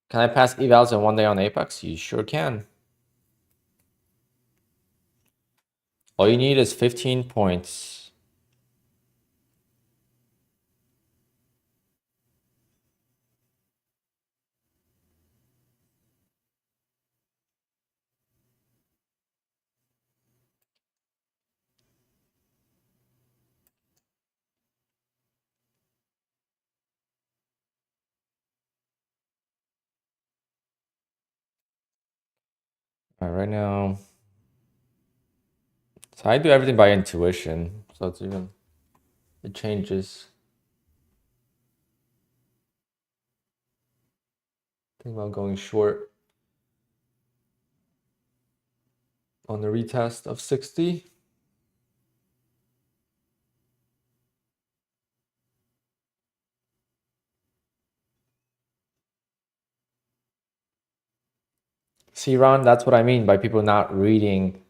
Can I pass evals in one day on Apex? You sure can. All you need is 15 points. All right, right now. So I do everything by intuition. So it changes. Think about going short on the retest of 60. See, Ron, that's what I mean by people not reading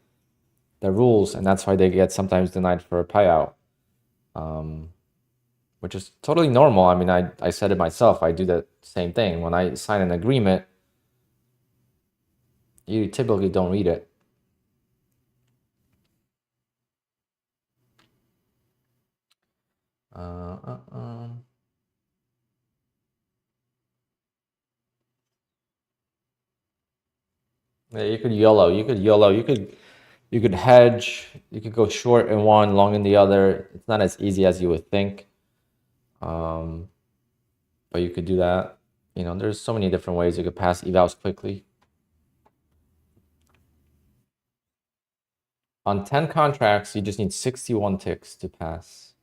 the rules, and that's why they get sometimes denied for a payout, which is totally normal. I mean, I said it myself. I do the same thing. When I sign an agreement, you typically don't read it. Yeah, you could YOLO. You could YOLO. You could hedge. You could go short in one, long in the other. It's not as easy as you would think. But you could do that. You know, there's so many different ways you could pass evals quickly. On 10 contracts, you just need 61 ticks to pass.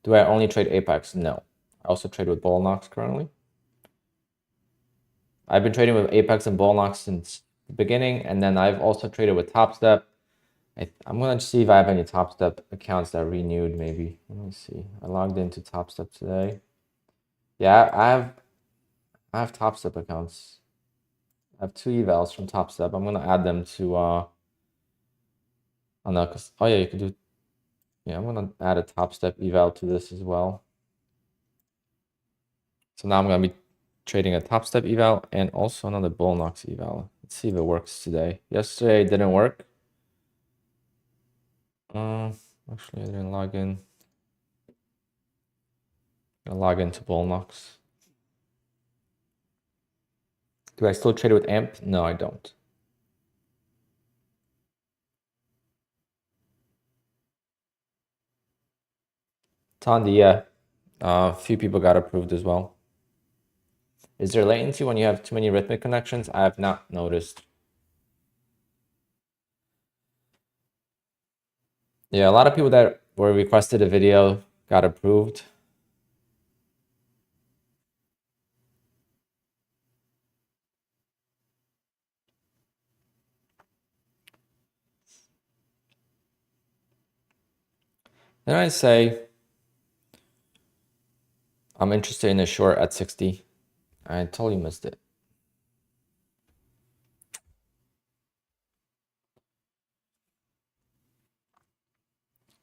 Do I only trade Apex? No. I also trade with Bullnox currently. I've been trading with Apex and Bullnox since the beginning, and then I've also traded with Topstep. I'm going to see if I have any Topstep accounts that renewed, maybe. Let me see. I logged into Topstep today. Yeah, I have Topstep accounts. I have 2 evals from Topstep. I'm going to add them to... oh, no, because... Oh, yeah, you could do... Yeah, I'm going to add a Topstep eval to this as well. So now I'm going to be trading a Topstep eval and also another Bullnox eval. Let's see if it works today. Yesterday it didn't work. Actually, I didn't log in. I'm gonna log into Bullnox. Do I still trade with AMP? No, I don't. Tondi, yeah. A few people got approved as well. Is there latency when you have too many rhythmic connections? I have not noticed. Yeah, a lot of people that were requested a video got approved. Then I say I'm interested in a short at 60. I totally missed it.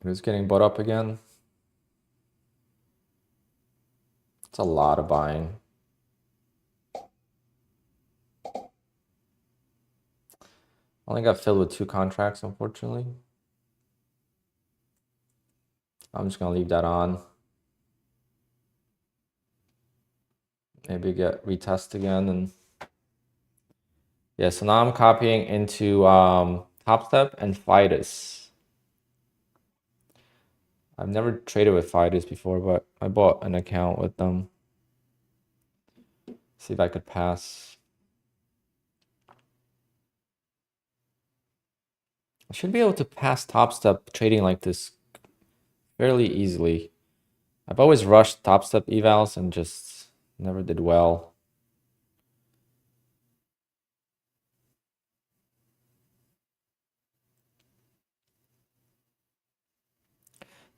Who's getting bought up again? It's a lot of buying. Only got filled with 2 contracts, unfortunately. I'm just gonna leave that on. Maybe get retest again. And yeah, so now I'm copying into Top Step and Fidus. I've never traded with Fidus before, but I bought an account with them. See if I could pass. I should be able to pass Top Step trading like this fairly easily. I've always rushed Top Step evals and just never did well.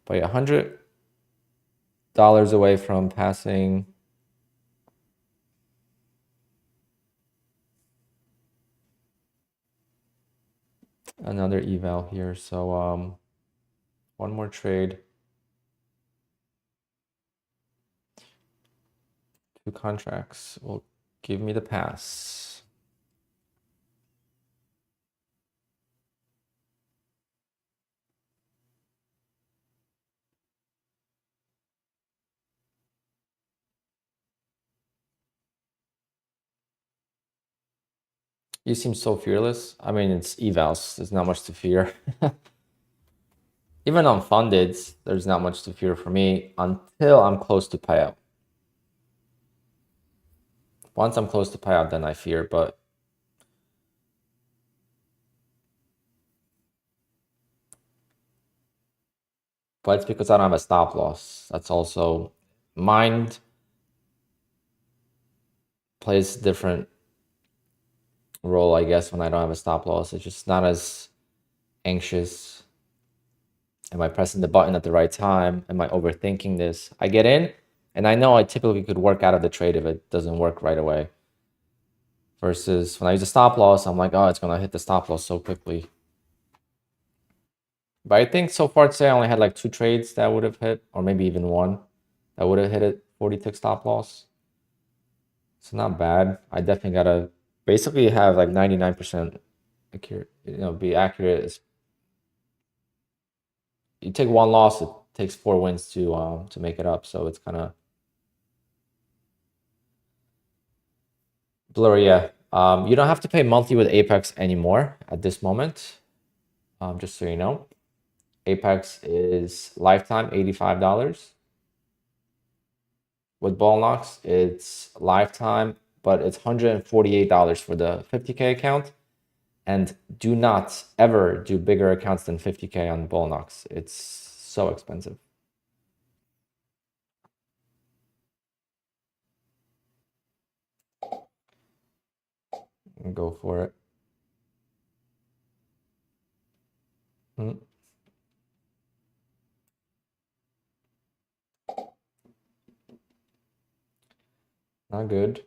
But yeah, $100 away from passing another eval here. So one more trade. 2 contracts will give me the pass. You seem so fearless. I mean, it's evals. There's not much to fear. Even on funded, there's not much to fear for me until I'm close to payout. Once I'm close to payout, then I fear, but it's because I don't have a stop loss. That's also mind plays different role, I guess, when I don't have a stop loss. It's just not as anxious. Am I pressing the button at the right time? Am I overthinking this? I get in, and I know I typically could work out of the trade if it doesn't work right away. Versus when I use a stop loss, I'm like, oh, it's going to hit the stop loss so quickly. But I think so far today I only had like 2 trades that would have hit, or maybe even 1 that would have hit a 40-tick stop loss. So not bad. I definitely got to basically have like 99% accurate, be accurate. You take 1 loss, it takes 4 wins to make it up. So it's kind of blurry. Yeah. You don't have to pay monthly with Apex anymore at this moment. Just so you know, Apex is lifetime $85. With Ball Knocks, it's lifetime, but it's $148 for the 50K account. And do not ever do bigger accounts than 50K on Ball Knocks. It's so expensive. Go for it. Not good.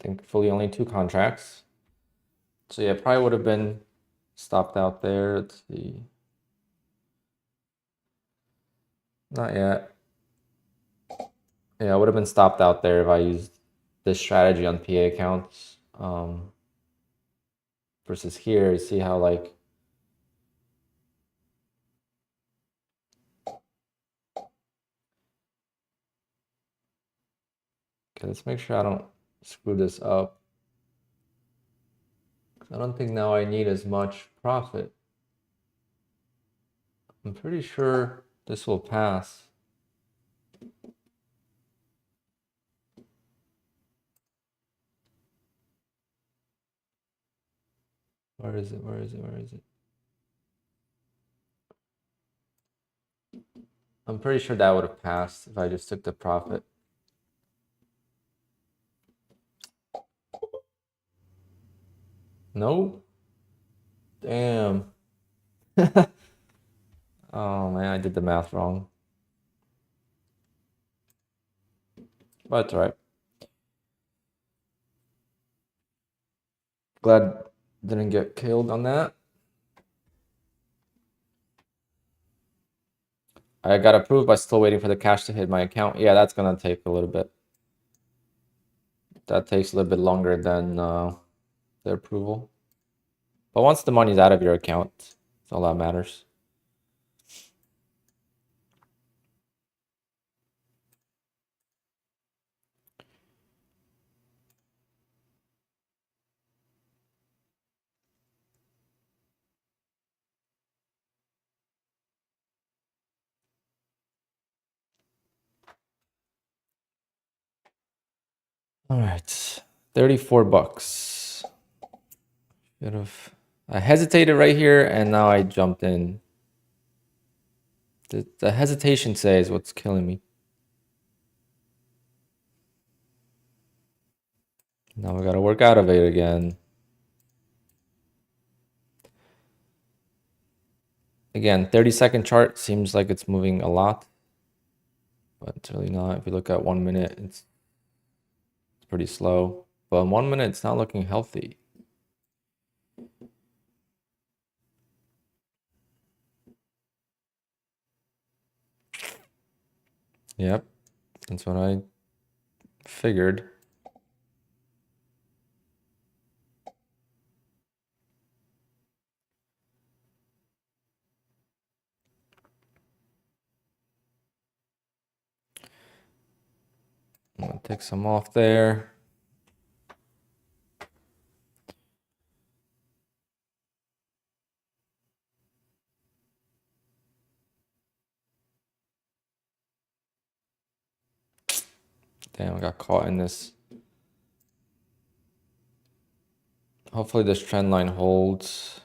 Thankfully, only 2 contracts. So yeah, probably would have been stopped out there. Let's see. Not yet. Yeah, I would have been stopped out there if I used this strategy on PA accounts. Versus here, see how like okay, let's make sure I don't screw this up. I don't think now I need as much profit. I'm pretty sure this will pass. Where is it? Where is it? Where is it? I'm pretty sure that would have passed if I just took the profit. No? Damn. Oh man, I did the math wrong. but it's all right. Glad didn't get killed on that. I got approved, but still waiting for the cash to hit my account. Yeah, that's gonna take a little bit. That takes a little bit longer than the approval. But once the money's out of your account, that's all that matters. All right, 34 bucks. Should have. I hesitated right here, and now I jumped in. The hesitation says what's killing me. Now we gotta work out of it again. Again, 30-second chart seems like it's moving a lot, but it's really not. If you look at 1 minute, it's pretty slow. But in 1 minute, it's not looking healthy. Yep, that's what I figured. I'm gonna take some off there. Damn, I got caught in this. Hopefully this trend line holds.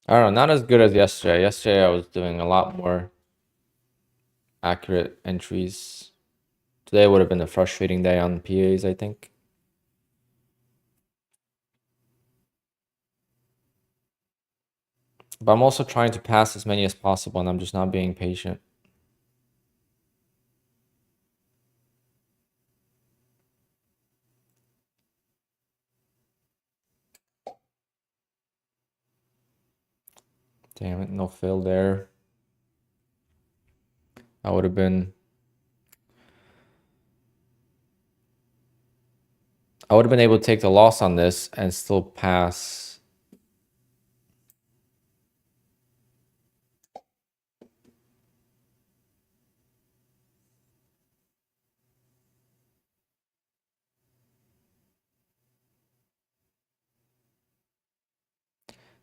I don't know, not as good as yesterday. Yesterday I was doing a lot more accurate entries. Today would have been a frustrating day on PAs, I think. But I'm also trying to pass as many as possible, and I'm just not being patient. Damn it, no fill there. I would have been able to take the loss on this and still pass.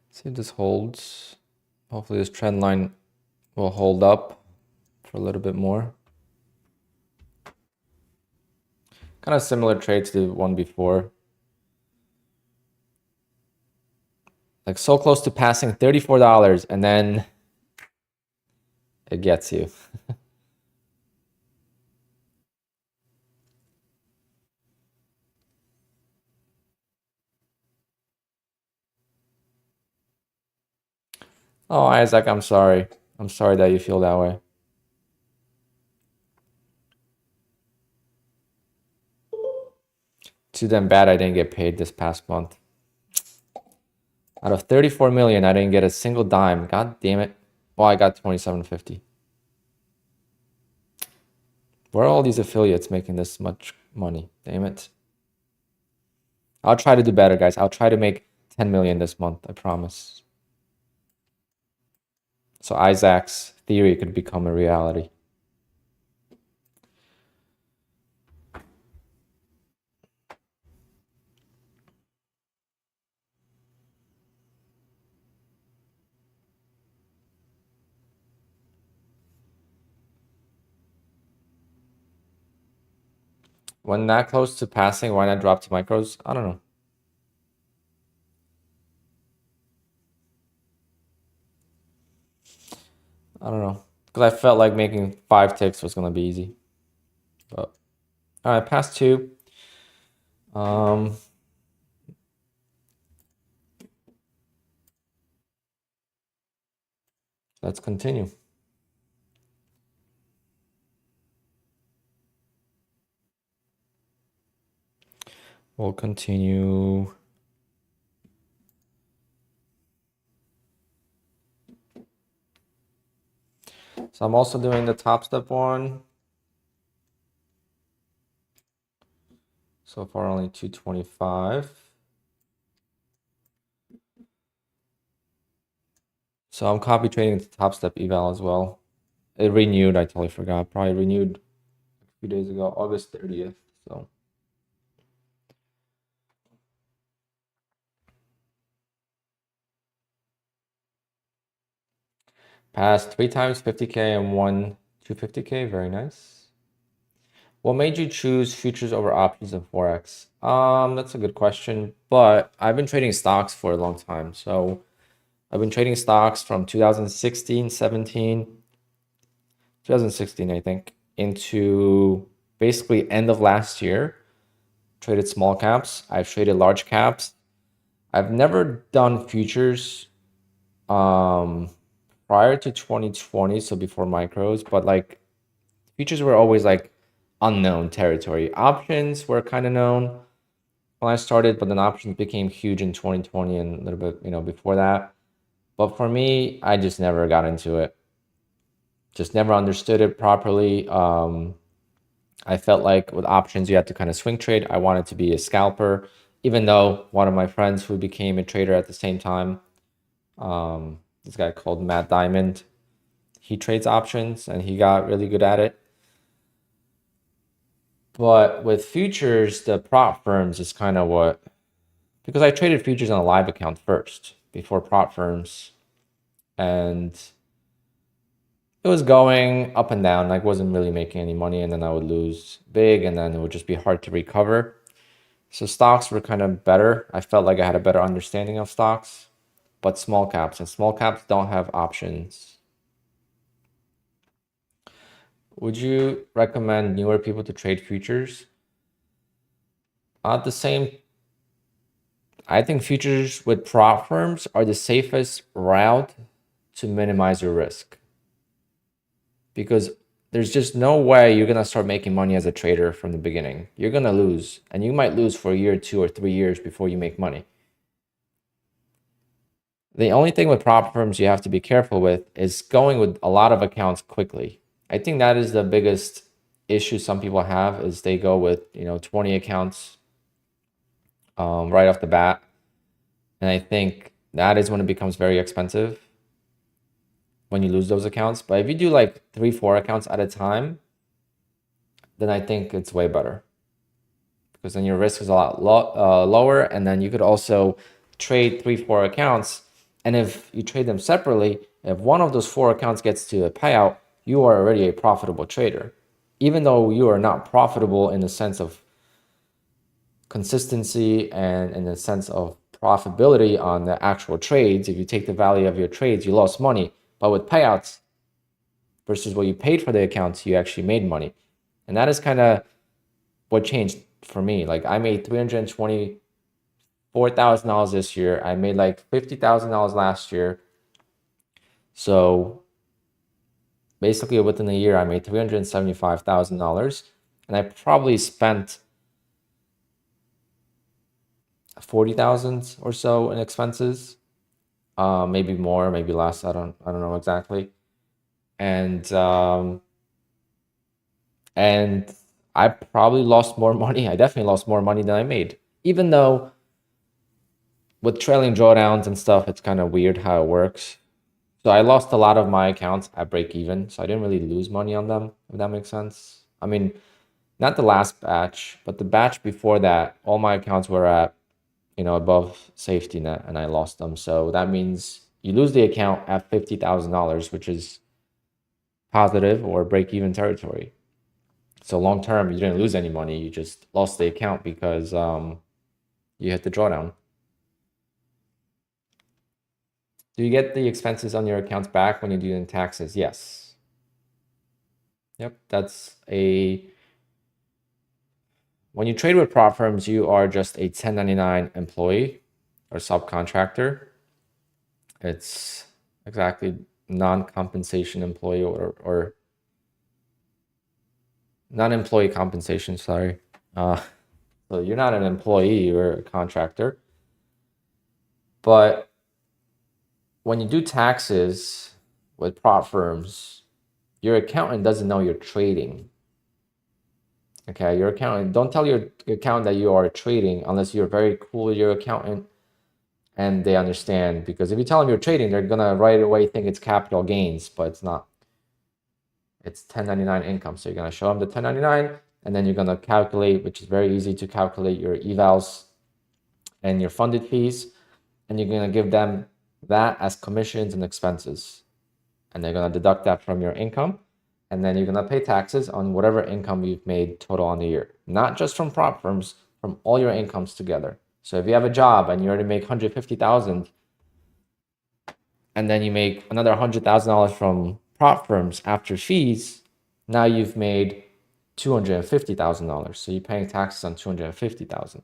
See if this holds. Hopefully this trend line will hold up for a little bit more. Kind of similar trade to the one before. Like so close to passing $34, and then it gets you. Oh, Isaac, I'm sorry. I'm sorry that you feel that way. Too damn bad I didn't get paid this past month. Out of 34 million, I didn't get a single dime. God damn it. Well, I got 27.50. Where are all these affiliates making this much money? Damn it. I'll try to do better, guys. I'll try to make 10 million this month, I promise. So Isaac's theory could become a reality. When that close to passing, why not drop to micros? I don't know. I don't know. Because I felt like making 5 ticks was going to be easy. But, all right, past 2. Let's continue. We'll continue. So I'm also doing the top step one. So far only 225. So I'm copy trading the top step eval as well. It renewed, I totally forgot. Probably renewed a few days ago, August 30th. So passed 3 times 50K and 1 250K. Very nice. What made you choose futures over options in Forex? That's a good question, but I've been trading stocks for a long time. So I've been trading stocks from 2016, 17, 2016, I think, into basically end of last year. Traded small caps. I've traded large caps. I've never done futures prior to 2020, so before micros, but like futures were always like unknown territory. Options were kind of known when I started, but then options became huge in 2020 and a little bit, before that. But for me, I just never got into it. Just never understood it properly. I felt like with options, you had to kind of swing trade. I wanted to be a scalper, even though one of my friends who became a trader at the same time, this guy called Matt Diamond, he trades options and he got really good at it. But with futures, the prop firms is kind of what, because I traded futures on a live account first before prop firms, and it was going up and down. Like wasn't really making any money, and then I would lose big, and then it would just be hard to recover. So stocks were kind of better. I felt like I had a better understanding of stocks, but small caps, and small caps don't have options. Would you recommend newer people to trade futures? At the same, I think futures with prop firms are the safest route to minimize your risk, because there's just no way you're going to start making money as a trader from the beginning. You're going to lose, and you might lose for a year, 2 or 3 years before you make money. The only thing with prop firms you have to be careful with is going with a lot of accounts quickly. I think that is the biggest issue some people have, is they go with 20 accounts right off the bat, and I think that is when it becomes very expensive, when you lose those accounts. But if you do like 3, 4 accounts at a time, then I think it's way better, because then your risk is a lot lower, and then you could also trade 3, 4 accounts. And if you trade them separately, if one of those 4 accounts gets to a payout, you are already a profitable trader. Even though you are not profitable in the sense of consistency and in the sense of profitability on the actual trades, if you take the value of your trades, you lost money. But with payouts versus what you paid for the accounts, you actually made money. And that is kind of what changed for me. Like I made $324,000 this year. I made like $50,000 last year. So basically within a year, I made $375,000, and I probably spent 40,000 or so in expenses, maybe more, maybe less. I don't know exactly. And I probably lost more money. I definitely lost more money than I made, even though with trailing drawdowns and stuff, it's kind of weird how it works. So I lost a lot of my accounts at break even, so I didn't really lose money on them, if that makes sense. I mean, not the last batch, but the batch before that, all my accounts were at, above safety net, and I lost them. So that means you lose the account at $50,000, which is positive or break even territory. So long term, you didn't lose any money. You just lost the account because you hit the drawdown. Do you get the expenses on your accounts back when you do in taxes? Yes. Yep, that's a... When you trade with prop firms, you are just a 1099 employee or subcontractor. It's exactly non-compensation employee or non-employee compensation, sorry. So you're not an employee, you're a contractor. But when you do taxes with prop firms, your accountant doesn't know you're trading. Okay, your accountant, don't tell your accountant that you are trading unless you're very cool with your accountant and they understand. Because if you tell them you're trading, they're gonna right away think it's capital gains, but it's not. It's 1099 income. So you're gonna show them the 1099 and then you're gonna calculate, which is very easy to calculate, your evals and your funded fees. And you're gonna give them that as commissions and expenses. And they're gonna deduct that from your income. And then you're gonna pay taxes on whatever income you've made total on the year. Not just from prop firms, from all your incomes together. So if you have a job and you already make 150,000 and then you make another $100,000 from prop firms after fees, now you've made $250,000. So you're paying taxes on 250,000.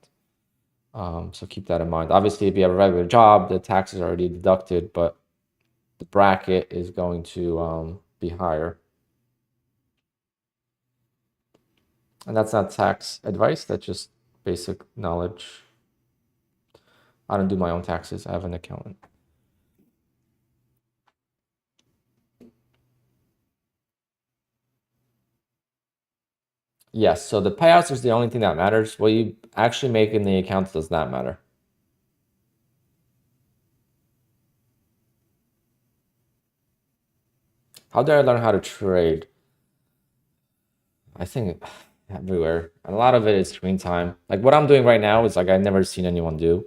So keep that in mind. Obviously, if you have a regular job, the taxes are already deducted, but the bracket is going to be higher. And that's not tax advice, that's just basic knowledge. I don't do my own taxes, I have an accountant. Yes, so the payouts is the only thing that matters. What you actually make in the accounts does not matter. How did I learn how to trade? I think everywhere. A lot of it is screen time. Like what I'm doing right now is like I've never seen anyone do,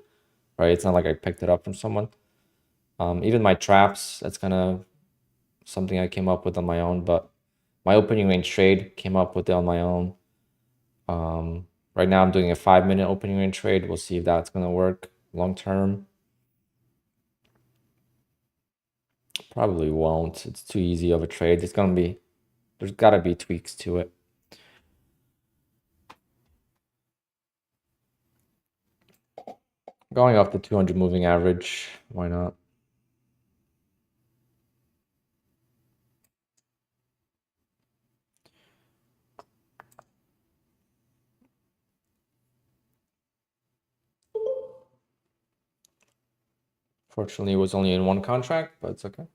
right? It's not like I picked it up from someone. Even my traps, that's kind of something I came up with on my own, but my opening range trade came up with it on my own. Right now I'm doing a 5-minute opening range trade. We'll see if that's going to work long term. Probably won't. It's too easy of a trade. There's got to be tweaks to it. Going off the 200 moving average, why not? Fortunately, it was only in one contract, but it's okay.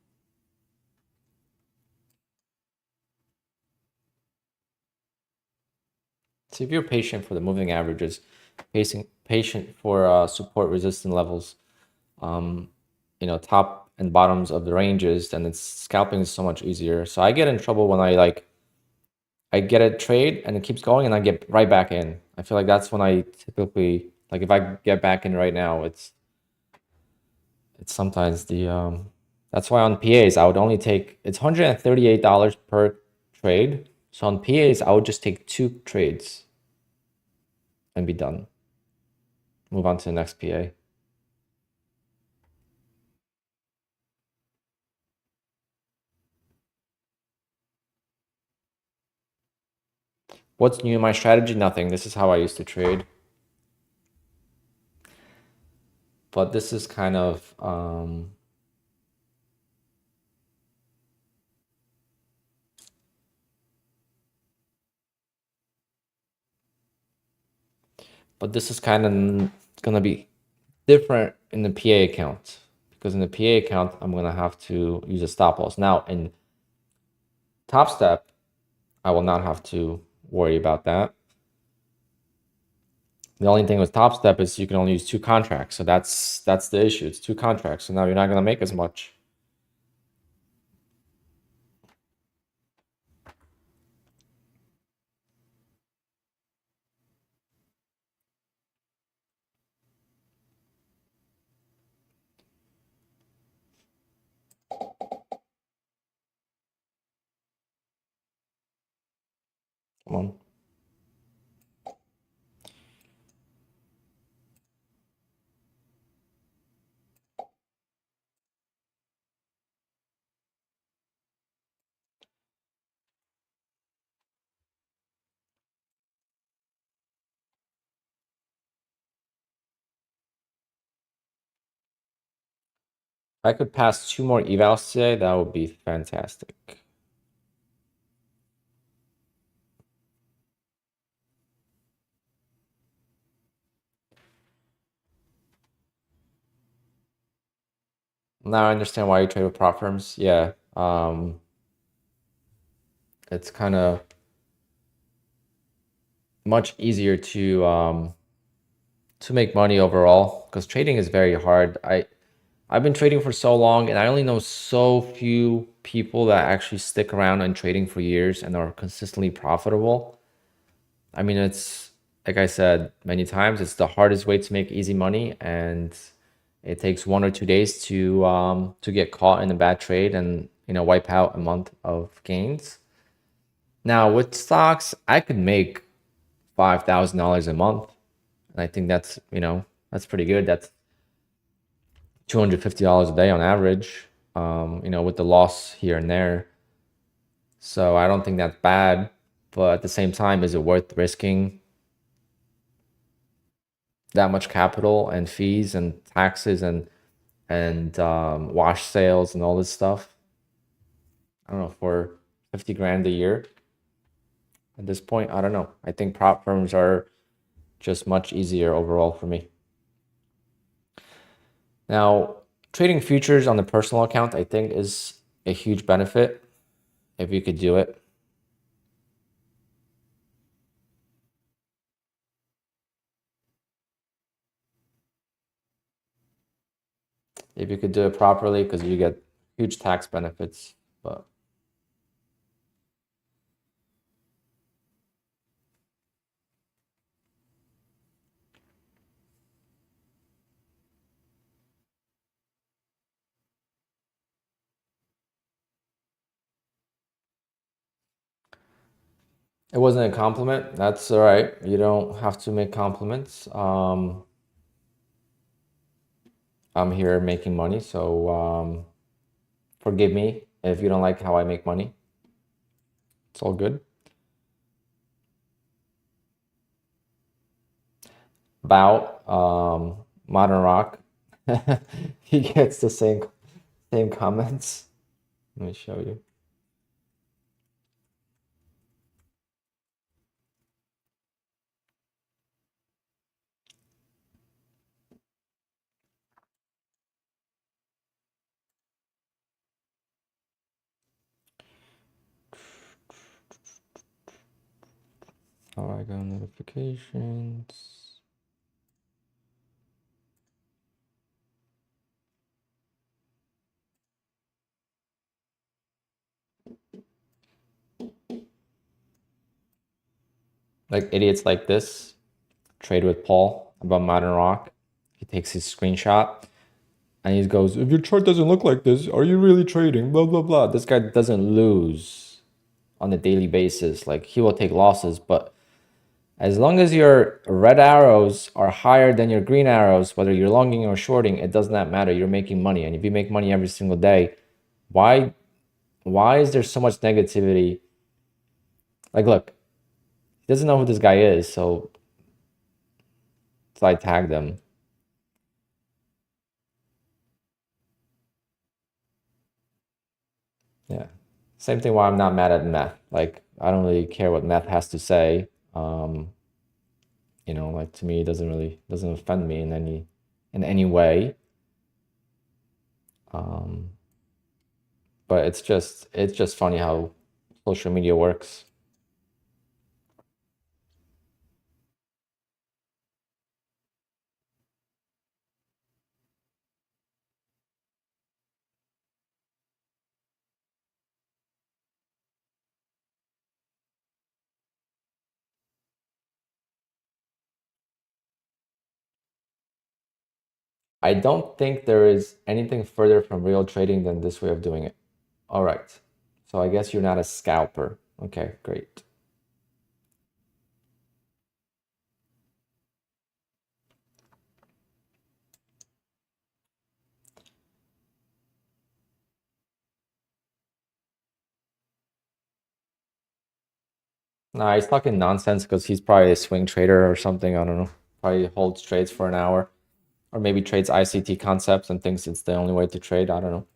So if you're patient for the moving averages, patient for support resistance levels, top and bottoms of the ranges, then it's scalping is so much easier. So I get in trouble when I get a trade and it keeps going and I get right back in. I feel like that's when I typically, like if I get back in right now, it's sometimes that's why on PAs I would only take, it's $138 per trade. So on PAs I would just take 2 trades and be done. Move on to the next PA. What's new in my strategy? Nothing. This is how I used to trade. But this is kind of gonna be different in the PA account, because in the PA account I'm gonna have to use a stop loss. Now in Top Step, I will not have to worry about that. The only thing with Top Step is you can only use 2 contracts, so that's the issue. It's 2 contracts, so now you're not gonna make as much. Come on. I could pass 2 more evals today, that would be fantastic. Now I understand why you trade with prop firms. Yeah, it's kind of much easier to make money overall because trading is very hard. I've been trading for so long and I only know so few people that actually stick around and trading for years and are consistently profitable. I mean, it's like I said many times, it's the hardest way to make easy money, and it takes 1 or 2 days to get caught in a bad trade and wipe out a month of gains. Now with stocks, I could make $5,000 a month, and I think that's pretty good. That's $250 a day on average. With the loss here and there. So I don't think that's bad, but at the same time, is it worth risking that much capital and fees and taxes and wash sales and all this stuff? I don't know, for 50 grand a year at this point. I don't know. I think prop firms are just much easier overall for me. Now, trading futures on the personal account, I think, is a huge benefit if you could do it. If you could do it properly, because you get huge tax benefits. But it wasn't a compliment. That's all right. You don't have to make compliments. I'm here making money, so forgive me if you don't like how I make money. It's all good. About Modern Rock, he gets the same comments. Let me show you. How I got notifications. Like idiots like this trade with Paul about Modern Rock. He takes his screenshot and he goes, "If your chart doesn't look like this, are you really trading? Blah blah blah." This guy doesn't lose on a daily basis. Like, he will take losses, but as long as your red arrows are higher than your green arrows, whether you're longing or shorting, it does not matter. You're making money, and if you make money every single day, why is there so much negativity? Like, look, he doesn't know who this guy is, so I tagged him. Yeah. Same thing why I'm not mad at meth. Like, I don't really care what meth has to say. Like, to me, it doesn't offend me in any way. But it's just funny how social media works. I don't think there is anything further from real trading than this way of doing it. All right. So I guess you're not a scalper. Okay, great. Nah, he's talking nonsense because he's probably a swing trader or something. I don't know. Probably holds trades for an hour. Or maybe trades ICT concepts and thinks it's the only way to trade. I don't know.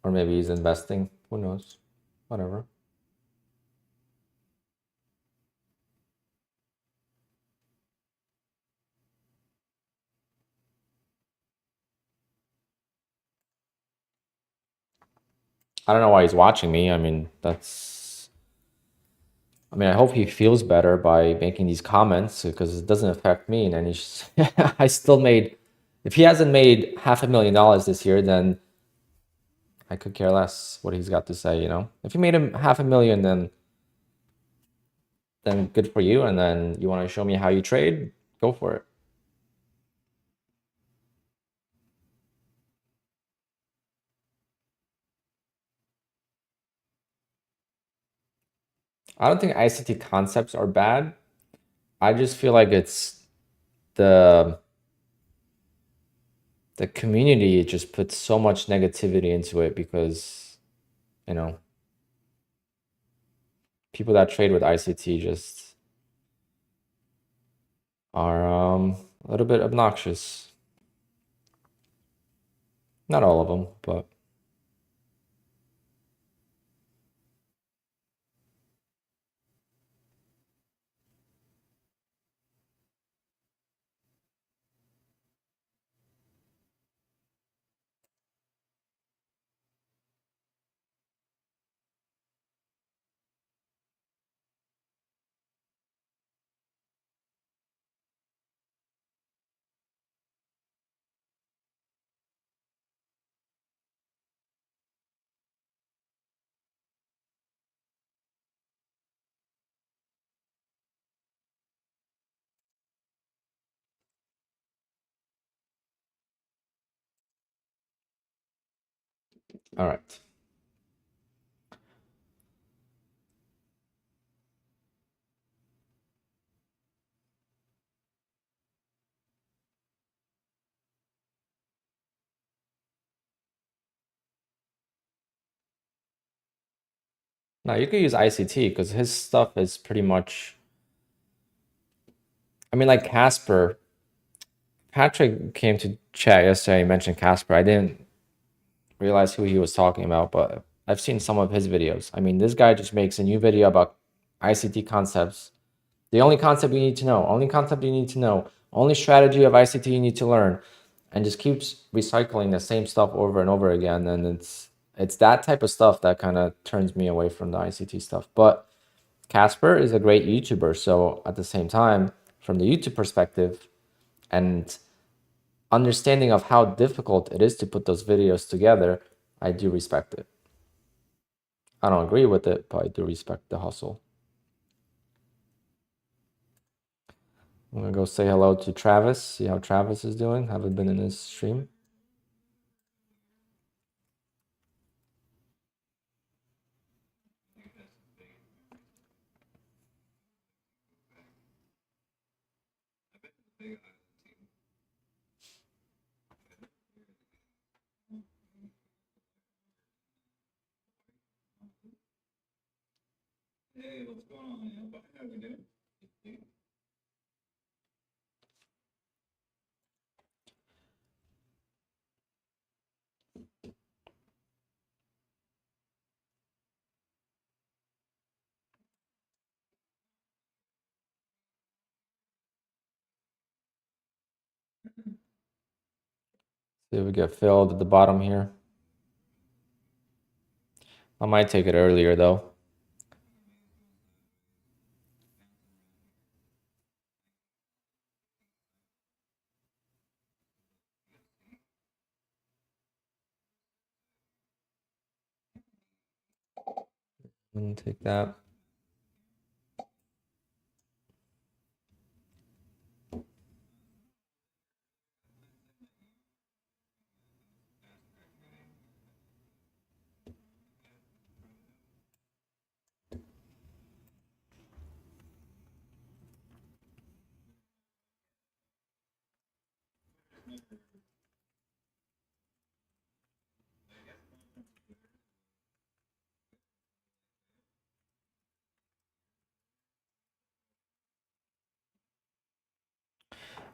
Or maybe he's investing. Who knows? Whatever. I don't know why he's watching me. I mean, I hope he feels better by making these comments because it doesn't affect me. And he's, I still made, if he hasn't made $500,000 this year, then I could care less what he's got to say, you know? If you made him $500,000, then good for you. And then you want to show me how you trade, go for it. I don't think ICT concepts are bad. I just feel like it's the the community just puts so much negativity into it because, you know, people that trade with ICT just are a little bit obnoxious. Not all of them, but all right. Now you could use ICT because his stuff is pretty much, I mean, like Casper. Patrick came to chat yesterday, he mentioned Casper. I didn't realize who he was talking about, but I've seen some of his videos. I mean, this guy just makes a new video about ICT concepts. The only concept you need to know, only concept you need to know, only strategy of ICT you need to learn, and just keeps recycling the same stuff over and over again. And it's that type of stuff that kind of turns me away from the ICT stuff. But Casper is a great YouTuber, so at the same time, from the YouTube perspective and understanding of how difficult it is to put those videos together, I do respect it. I don't agree with it, but I do respect the hustle. I'm gonna go say hello to Travis, see how Travis is doing. Haven't been in his stream. See if we get filled at the bottom here. I might take it earlier though. I'm gonna take that.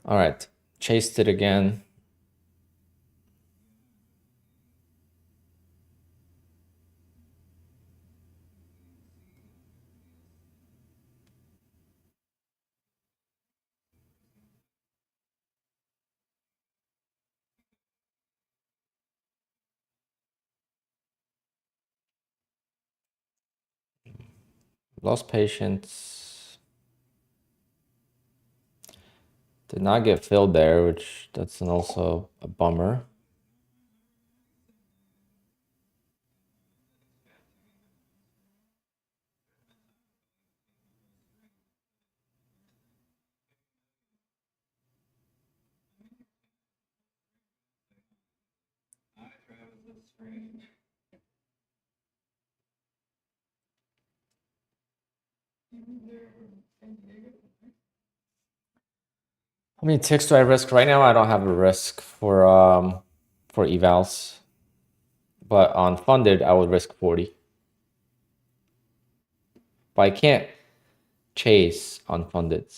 All right, chased it again. Lost patience. Did not get filled there, which that's also a bummer. How many ticks do I risk right now? I don't have a risk for evals, but on funded I would risk 40. But I can't chase on funded.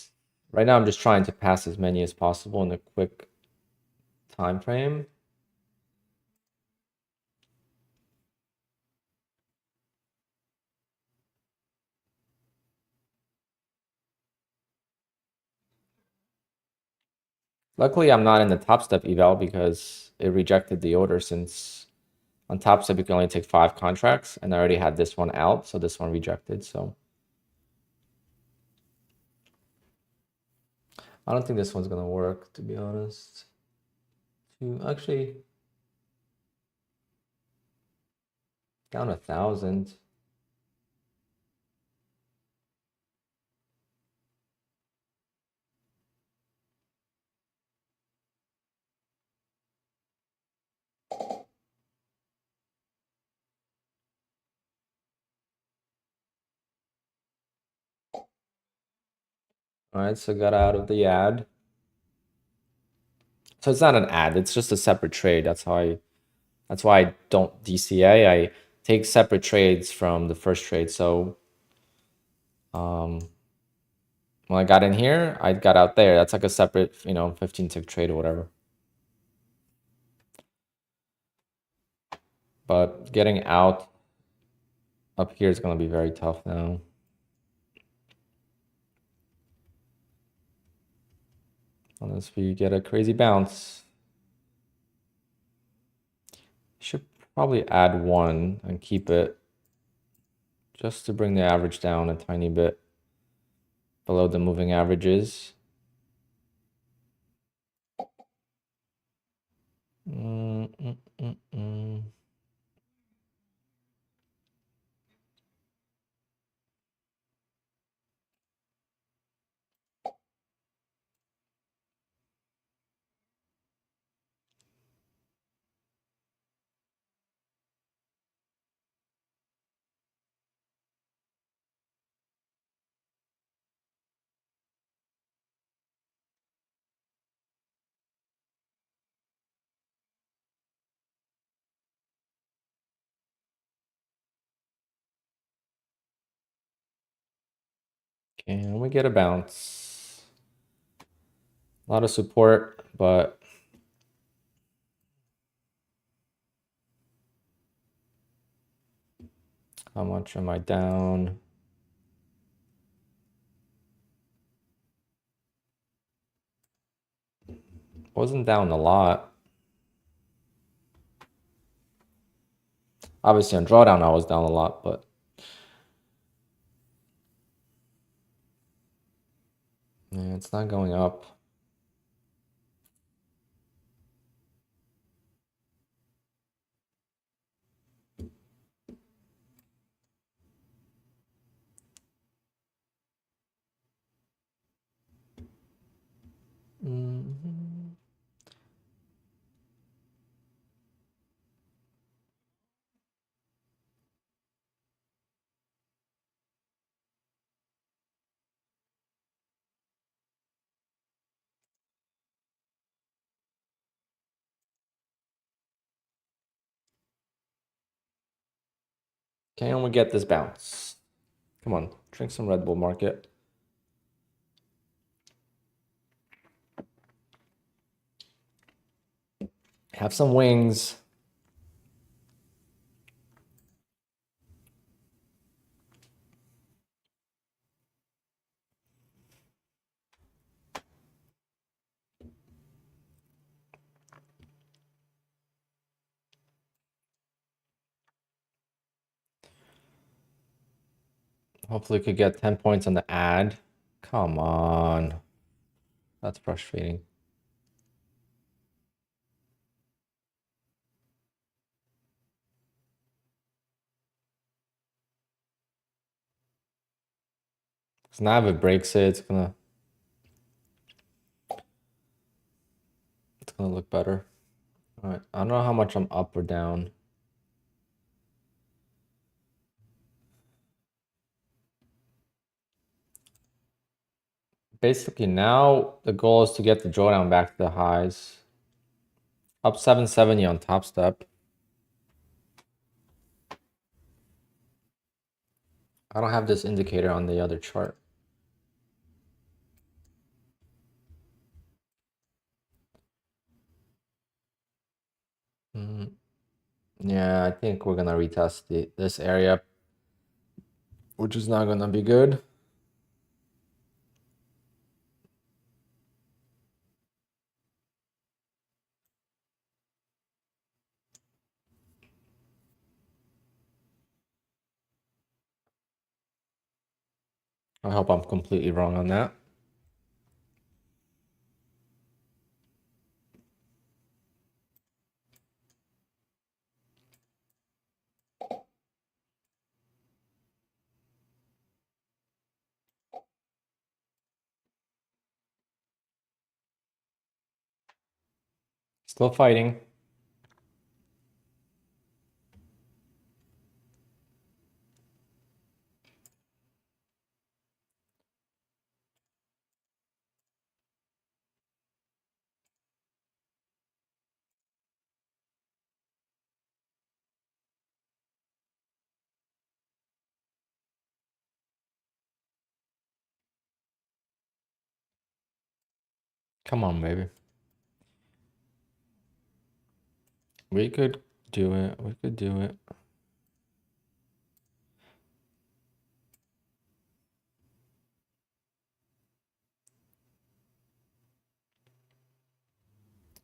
Right now I'm just trying to pass as many as possible in a quick time frame. Luckily, I'm not in the top step eval because it rejected the order, since on top step you can only take 5 contracts, and I already had this one out, so this one rejected. So I don't think this one's gonna work, to be honest. Actually, down 1,000. All right, so got out of the ad. So it's not an ad; it's just a separate trade. That's why I don't DCA. I take separate trades from the first trade. So when I got in here, I got out there. That's like a separate, 15 tick trade or whatever. But getting out up here is going to be very tough now. Unless we get a crazy bounce. Should probably add 1 and keep it just to bring the average down a tiny bit below the moving averages. Okay, and we get a bounce. A lot of support, but how much am I down? Wasn't down a lot. Obviously on drawdown I was down a lot, but yeah, it's not going up. Can we get this bounce? Come on, drink some Red Bull, market. Have some wings. Hopefully we could get 10 points on the ad. Come on. That's frustrating. Because now if it breaks it, it's gonna look better. All right, I don't know how much I'm up or down. Basically now the goal is to get the drawdown back to the highs. Up 770 on top step. I don't have this indicator on the other chart. Yeah, I think we're gonna retest this area, which is not gonna be good. I hope I'm completely wrong on that. Still fighting. Come on, baby. We could do it. We could do it.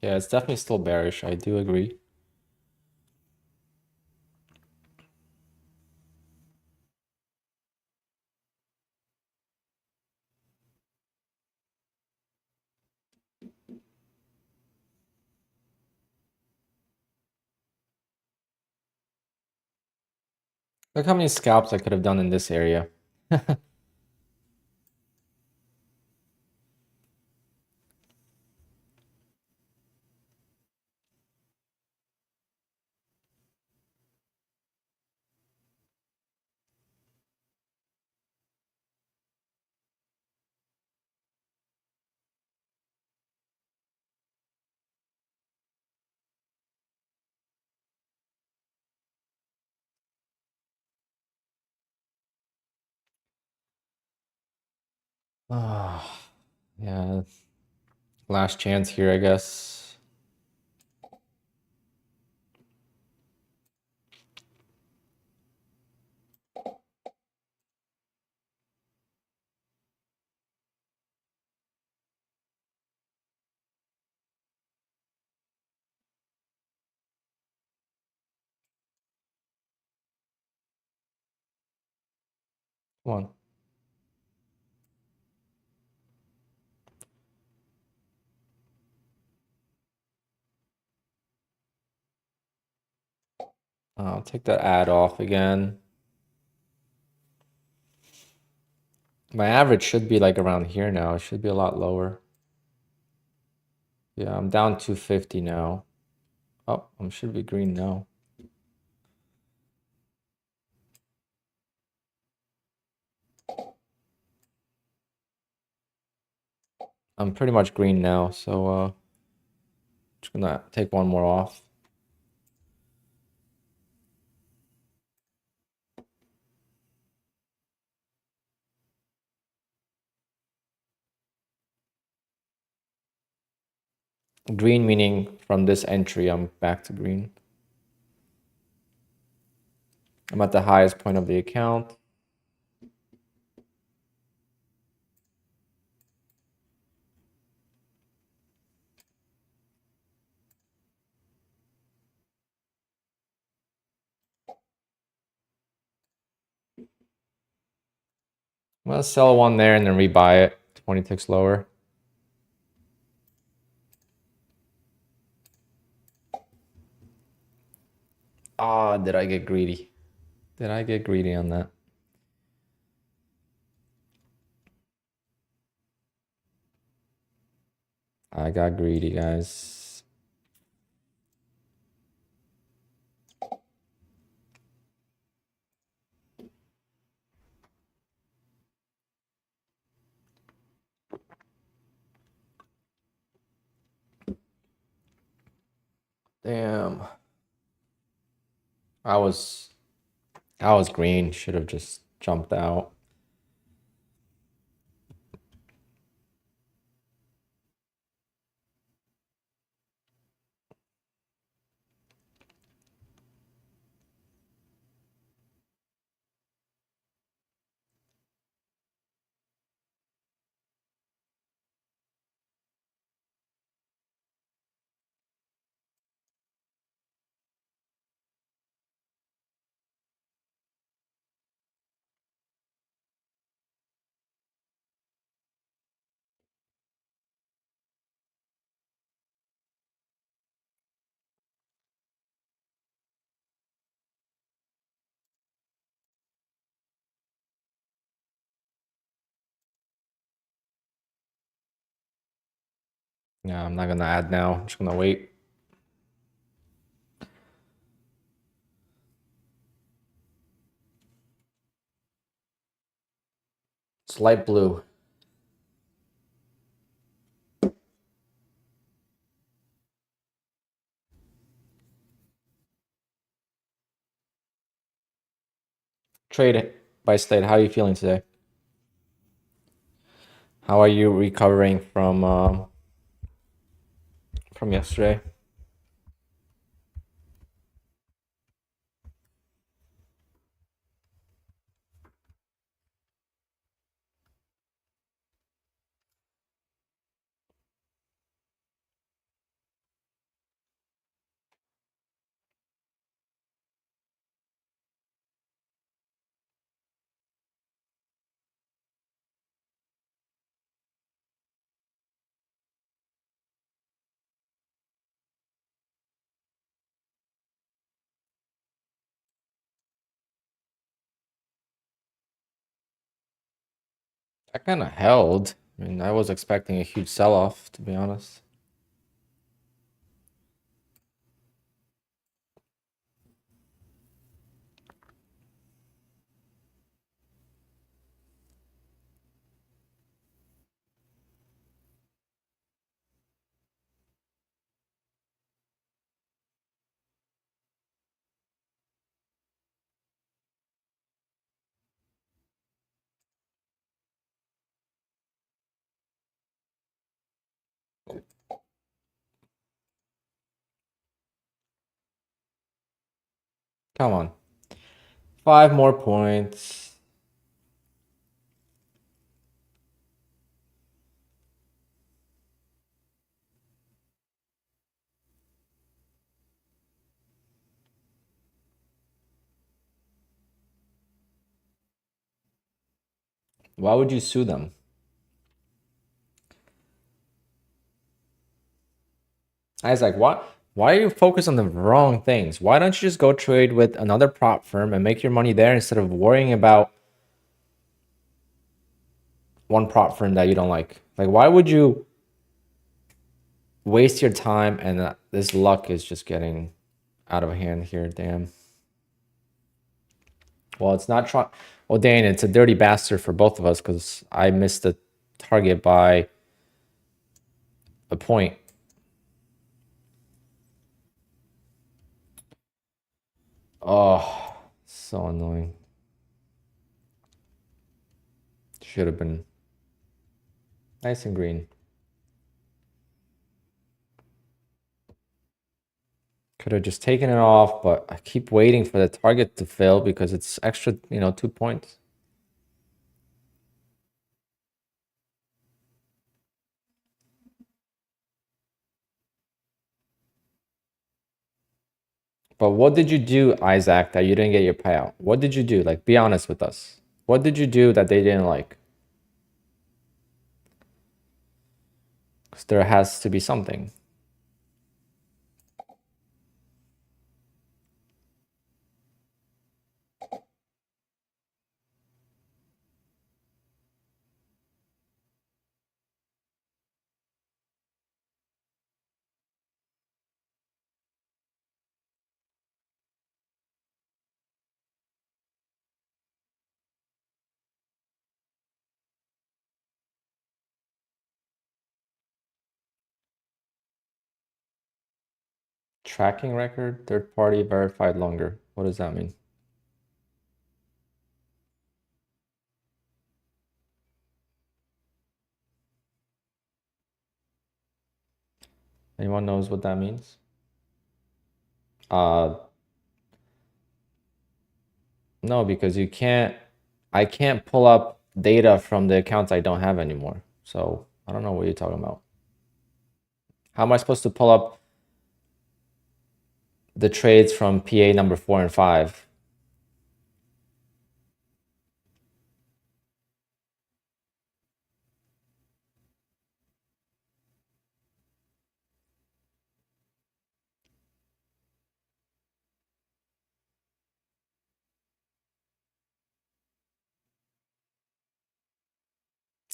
Yeah, it's definitely still bearish. I do agree. Look how many scalps I could have done in this area. Yeah. Last chance here, I guess. Come on. I'll take that ad off again. My average should be like around here now. It should be a lot lower. Yeah, I'm down 250 now. Oh, I should be green now. I'm pretty much green now, so just gonna take one more off. Green meaning from this entry, I'm back to green. I'm at the highest point of the account. I'm gonna sell one there and then rebuy it. 20 ticks lower. Ah, did I get greedy? Did I get greedy on that? I got greedy, guys. Damn. I was green. Should have just jumped out. Yeah, I'm not gonna add now. I'm just gonna wait. It's light blue. Trade it by state. How are you feeling today? How are you recovering from yesterday? I kind of held. I mean, I was expecting a huge sell-off, to be honest. Come on. 5 more points. Why would you sue them? Isaac, why are you focused on the wrong things? Why don't you just go trade with another prop firm and make your money there instead of worrying about one prop firm that you don't like? Like, why would you waste your time? And this luck is just getting out of hand here. Damn. Well, it's not trying. Well, Dane, it's a dirty bastard for both of us because I missed the target by a point. Oh, so annoying. Should have been nice and green. Could have just taken it off, but I keep waiting for the target to fail because it's extra, 2 points. But what did you do, Isaac, that you didn't get your payout? What did you do? Like, be honest with us. What did you do that they didn't like? Because there has to be something. Tracking record, third party verified longer. What does that mean? Anyone knows what that means? No, because I can't pull up data from the accounts I don't have anymore. So I don't know what you're talking about. How am I supposed to pull up the trades from PA number 4 and 5?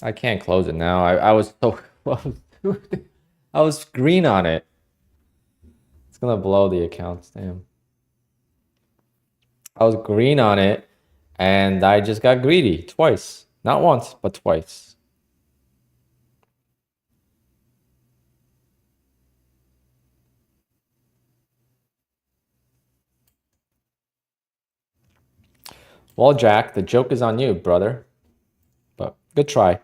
I can't close it now. I was so close. I was green on it. It's gonna blow the accounts, damn. I was green on it and I just got greedy twice. Not once, but twice. Well, Jack, the joke is on you, brother. But good try.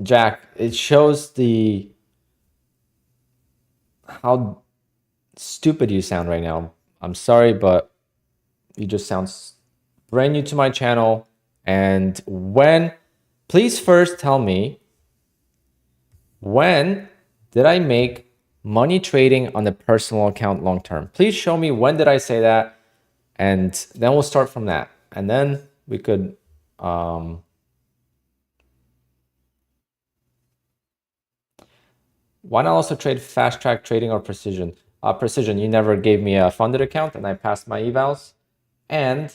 Jack, it shows how stupid you sound right now. I'm sorry, but you just sound brand new to my channel. And please first tell me, when did I make money trading on the personal account long term? Please show me when did I say that, and then we'll start from that. And then we could why not also trade fast track trading or precision? Precision, you never gave me a funded account and I passed my evals. And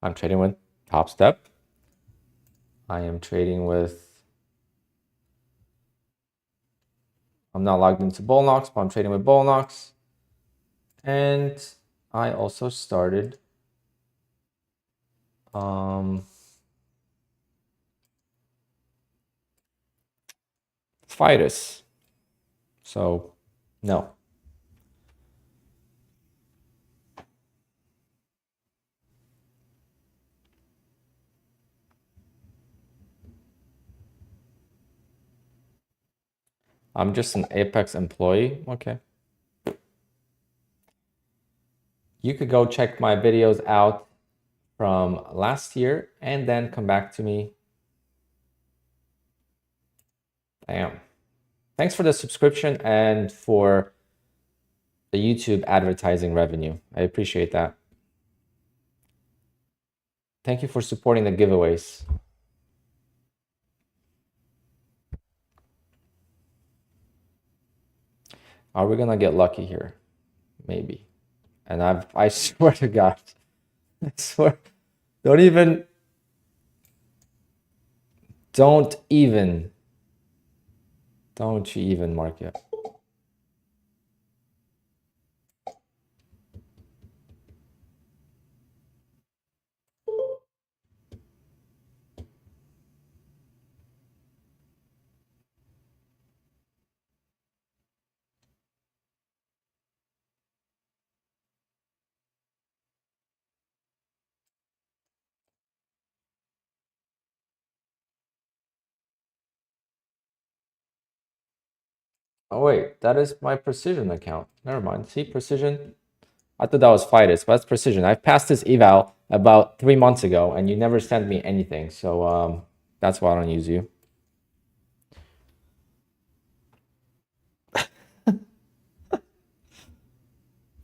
I'm trading with Top Step. I am trading with, I'm not logged into Bullnox, but I'm trading with Bullnox. And I also started Fidus. So no. I'm just an Apex employee. Okay. You could go check my videos out from last year and then come back to me. Damn. Thanks for the subscription and for the YouTube advertising revenue. I appreciate that. Thank you for supporting the giveaways. Are we gonna get lucky here? Maybe. And I swear to God, I swear, don't even you even mark it. Oh wait, that is my precision account. Never mind. See, precision. I thought that was Fidus, but that's precision. I've passed this eval about 3 months ago, and you never sent me anything. So that's why I don't use you.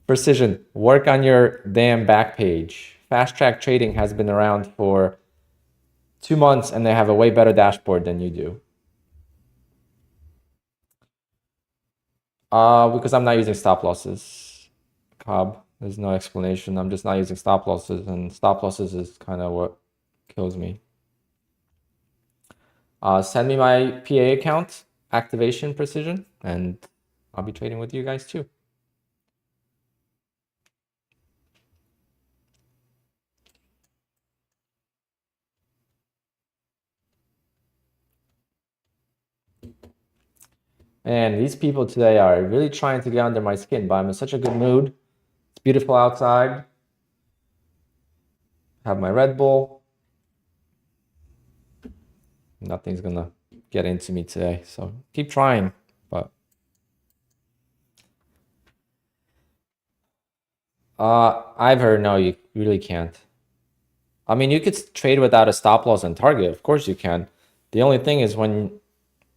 Precision, work on your damn back page. Fast Track Trading has been around for 2 months, and they have a way better dashboard than you do. Because I'm not using stop losses, Cobb. There's no explanation. I'm just not using stop losses, and stop losses is kind of what kills me. Send me my PA account, activation precision, and I'll be trading with you guys too. And these people today are really trying to get under my skin, but I'm in such a good mood. It's beautiful outside. Have my Red Bull. Nothing's gonna get into me today, so keep trying. But I've heard no, you really can't. I mean, you could trade without a stop loss and target. Of course you can. The only thing is when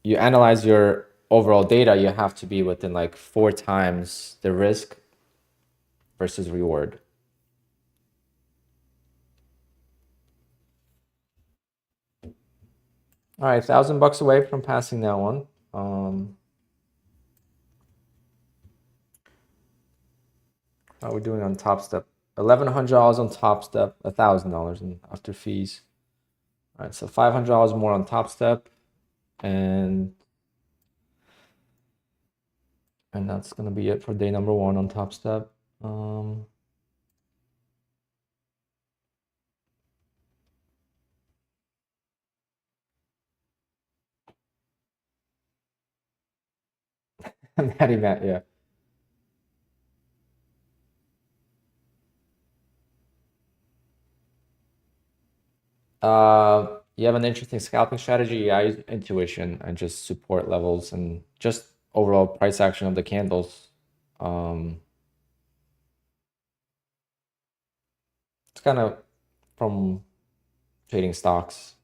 you analyze your overall data, you have to be within like 4 times the risk versus reward. All right, $1,000 away from passing that one. How are we doing on Top Step? $1,100 on Top Step, $1,000 after fees. All right, so $500 more on Top Step, and that's gonna be it for day number 1 on Top Step. Matty Matt, yeah. You have an interesting scalping strategy. Yeah, I use intuition and just support levels and just overall price action of the candles. It's kind of from trading stocks.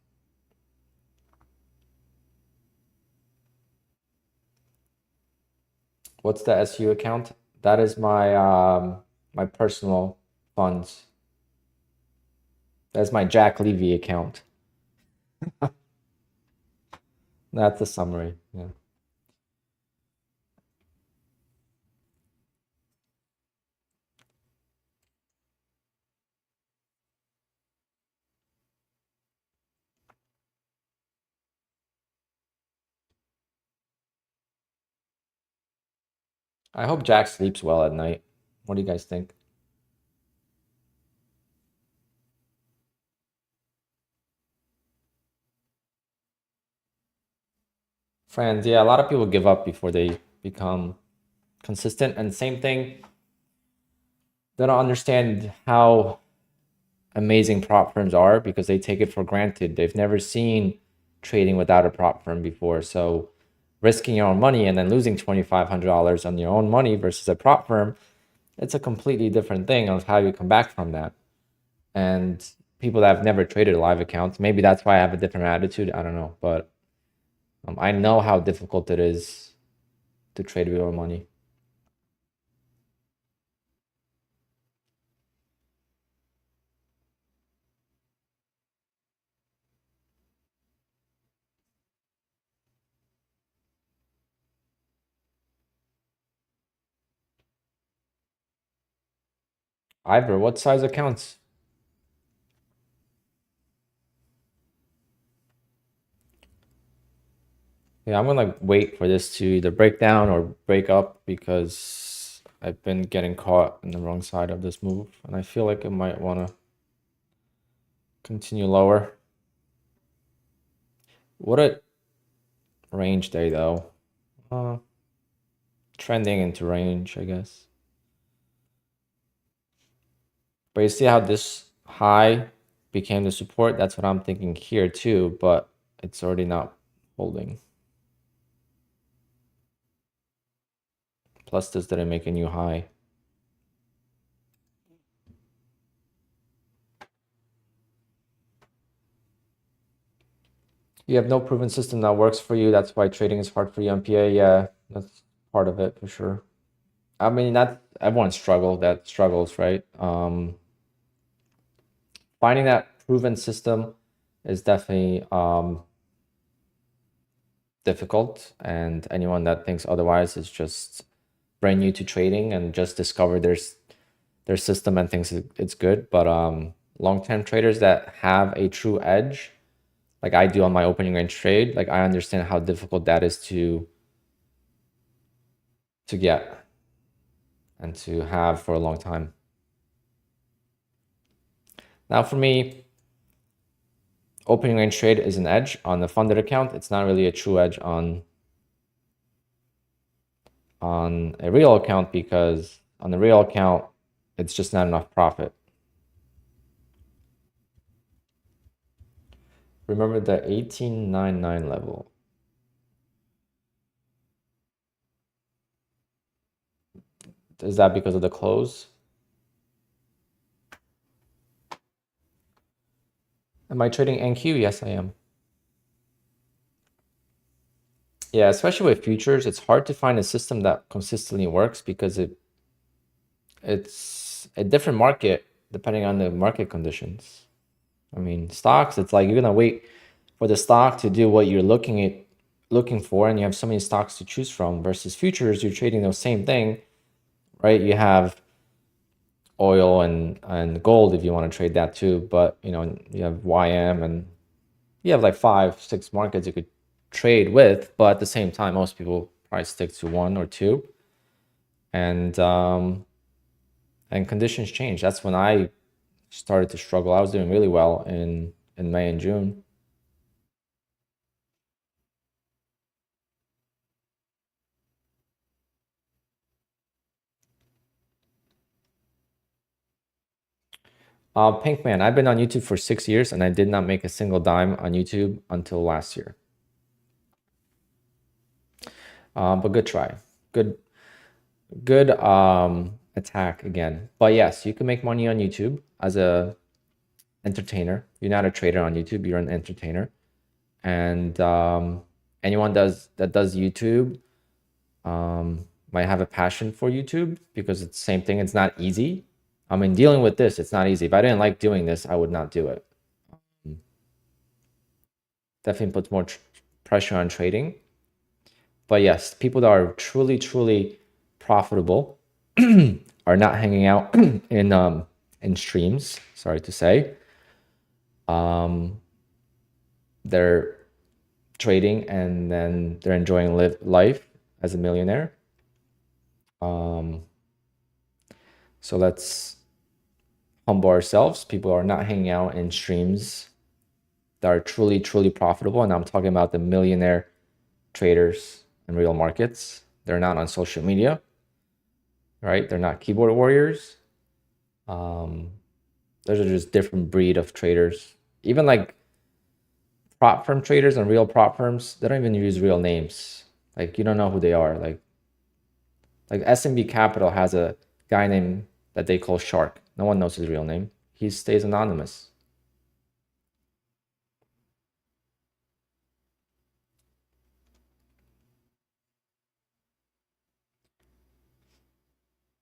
What's the SU account? That is my my personal funds. That's my Jack Levy account. That's the summary. Yeah. I hope Jack sleeps well at night. What do you guys think? Friends, yeah, a lot of people give up before they become consistent. And same thing, they don't understand how amazing prop firms are because they take it for granted. They've never seen trading without a prop firm before. So risking your own money and then losing $2,500 on your own money versus a prop firm, it's a completely different thing on how you come back from that. And people that have never traded live accounts, maybe that's why I have a different attitude. I don't know, but I know how difficult it is to trade with your money. Ivor, what size accounts? Yeah, I'm gonna wait for this to either break down or break up because I've been getting caught in the wrong side of this move, and I feel like it might want to continue lower. What a range day though. Trending into range, I guess. But you see how this high became the support? That's what I'm thinking here too, but it's already not holding. plus this didn't make a new high. You have no proven system that works for you. That's why trading is hard for you on PA. Yeah, that's part of it for sure. I mean, not everyone struggles, right? Finding that proven system is definitely difficult, and anyone that thinks otherwise is just brand new to trading and just discovered their system and thinks it's good. But long-term traders that have a true edge, like I do on my opening range trade, like I understand how difficult that is to get and to have for a long time. Now for me, opening range trade is an edge on the funded account. It's not really a true edge on a real account, because on the real account, it's just not enough profit. Remember the 1899 level. Is that because of the close? Am I trading NQ? Yes, I am. Yeah, especially with futures, it's hard to find a system that consistently works because it's a different market depending on the market conditions. I mean, stocks, it's like you're gonna wait for the stock to do what you're looking for, and you have so many stocks to choose from. Versus futures, you're trading the same thing, right? You have oil and gold if you want to trade that too, but you know, you have YM, and you have like 5-6 markets you could trade with, but at the same time, most people probably stick to one or two, and conditions change. That's when I started to struggle. I was doing really well in May and June. Pinkman, I've been on YouTube for 6 years and I did not make a single dime on YouTube until last year. But good try. Good attack again. But yes, you can make money on YouTube as a entertainer. You're not a trader on YouTube, you're an entertainer. And anyone that does YouTube might have a passion for YouTube, because it's the same thing. It's not easy. I mean, dealing with this, it's not easy. If I didn't like doing this, I would not do it. Definitely puts more pressure on trading. But yes, people that are truly profitable are not hanging out in streams, sorry to say. They're trading and then they're enjoying life as a millionaire. So let's humble ourselves. People are not hanging out in streams that are truly profitable, and I'm talking about the millionaire traders in real markets. They're not on social media, right? They're not keyboard warriors. Those are just different breed of traders. Even like prop firm traders and real prop firms, they don't even use real names. Like you don't know who they are. Like SMB Capital has a guy named that they call Shark. No one knows his real name. He stays anonymous.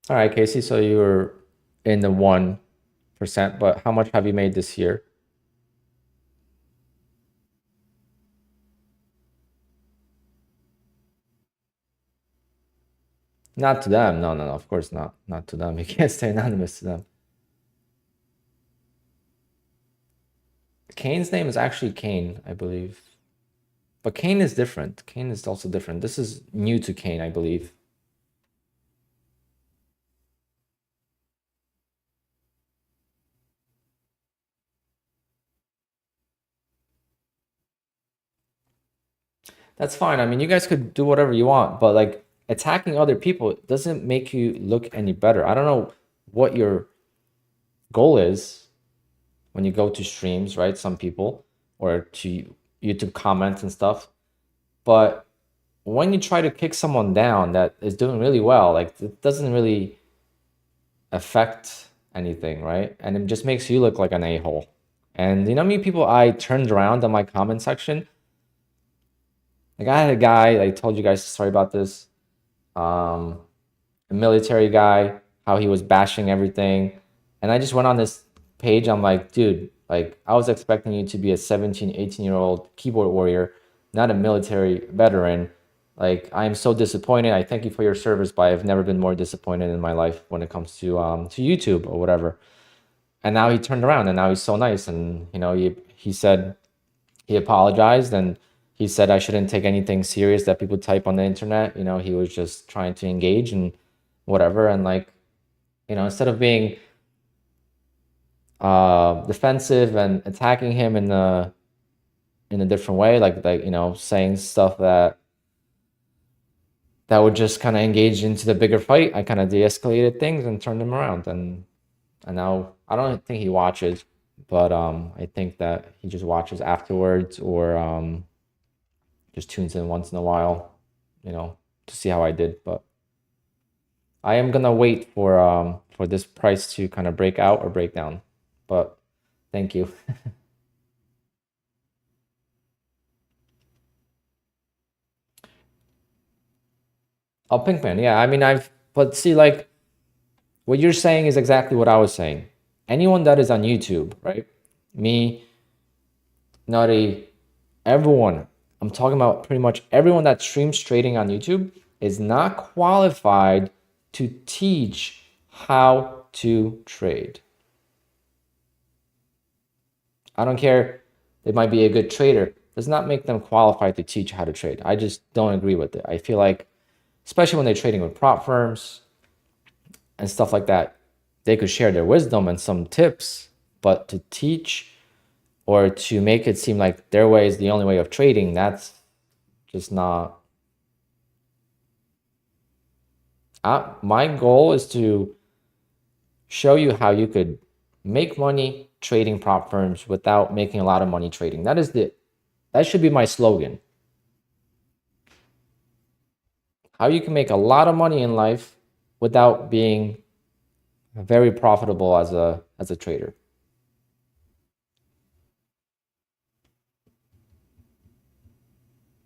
All right, Casey, so you're in the 1%, but how much have you made this year? Not to them. No, of course not. Not to them. You can't stay anonymous to them. Kane's name is actually Kane, I believe. But Kane is different. Kane is also different. This is new to Kane, I believe. That's fine. I mean, you guys could do whatever you want, but like attacking other people doesn't make you look any better. I don't know what your goal is when you go to streams, right? Some people, or to YouTube comments and stuff. But when you try to kick someone down that is doing really well, like it doesn't really affect anything, right? And it just makes you look like an a-hole. And you know how many people I turned around on my comment section? Like I had a guy, I told you guys, sorry about this, a military guy, how he was bashing everything. And I just went on this page. I'm like, dude, like I was expecting you to be a 17, 18-year-old keyboard warrior, not a military veteran. Like I am so disappointed. I thank you for your service, but I've never been more disappointed in my life when it comes to YouTube or whatever. And now he turned around and now he's so nice. And you know, he said he apologized and he said I shouldn't take anything serious that people type on the internet. You know, he was just trying to engage and whatever. And like, you know, instead of being defensive and attacking him in a different way, like you know, saying stuff that would just kind of engage into the bigger fight, I kind of de-escalated things and turned him around. And now I don't think he watches, but I think that he just watches afterwards or just tunes in once in a while, you know, to see how I did. But I am gonna wait for this price to kind of break out or break down. But thank you. Oh, Pinkman, yeah. I mean, but see, like, what you're saying is exactly what I was saying. Anyone that is on YouTube, right? Me, Nutty, everyone. I'm talking about pretty much everyone that streams trading on YouTube is not qualified to teach how to trade. I don't care. They might be a good trader. Does not make them qualified to teach how to trade. I just don't agree with it. I feel like, especially when they're trading with prop firms and stuff like that, they could share their wisdom and some tips, but to teach or to make it seem like their way is the only way of trading, that's just not. My goal is to show you how you could make money trading prop firms without making a lot of money trading. That should be my slogan. How you can make a lot of money in life without being very profitable as a trader.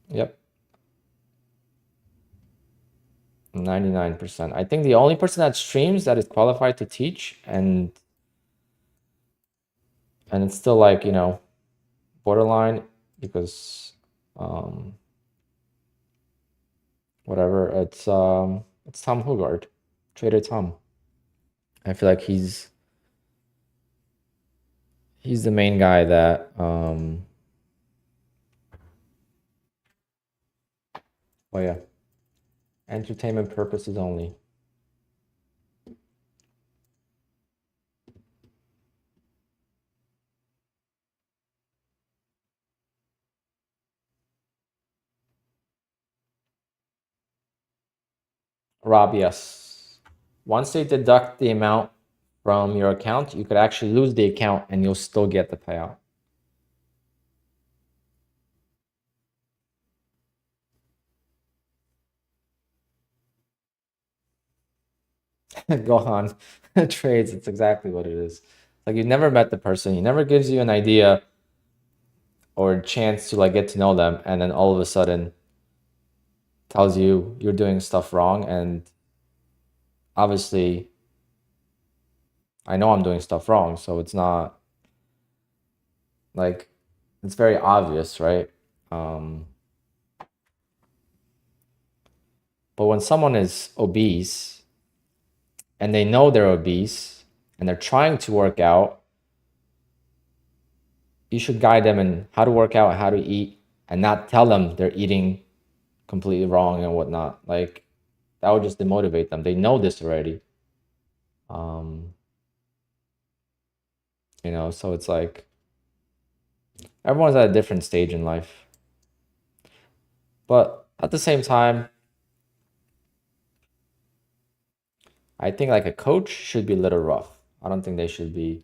Yep. 99%. I think the only person that streams that is qualified to teach and it's still like, you know, borderline because whatever, it's Tom Hugard, Trader Tom. I feel like he's the main guy that oh yeah, entertainment purposes only. Rob, yes. Once they deduct the amount from your account, you could actually lose the account and you'll still get the payout. Go on. Trades, it's exactly what it is. Like you never met the person, he never gives you an idea or a chance to like get to know them, and then all of a sudden tells you you're doing stuff wrong. And obviously I know I'm doing stuff wrong, so it's not like it's very obvious, right? um but when someone is obese and they know they're obese and they're trying to work out, you should guide them in how to work out, how to eat, and not tell them they're eating completely wrong and whatnot. Like that would just demotivate them. They know this already. Um, you know, so it's like everyone's at a different stage in life. But at the same time, I think like a coach should be a little rough. I don't think they should be.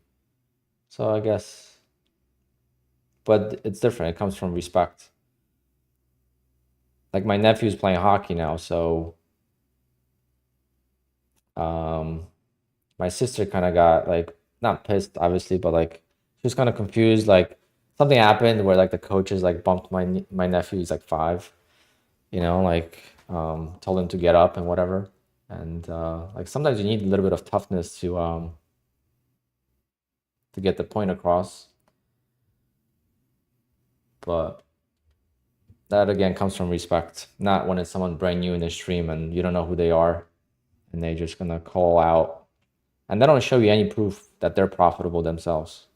So I guess, but it's different. It comes from respect. like my nephew's playing hockey now, so my sister kind of got like not pissed obviously, but like she was kind of confused. Like something happened where like the coaches like bumped my nephew. He's like 5, like told him to get up and whatever. And like sometimes you need a little bit of toughness to get the point across. But that again comes from respect, not when it's someone brand new in the stream and you don't know who they are and they're just gonna call out and they don't show you any proof that they're profitable themselves.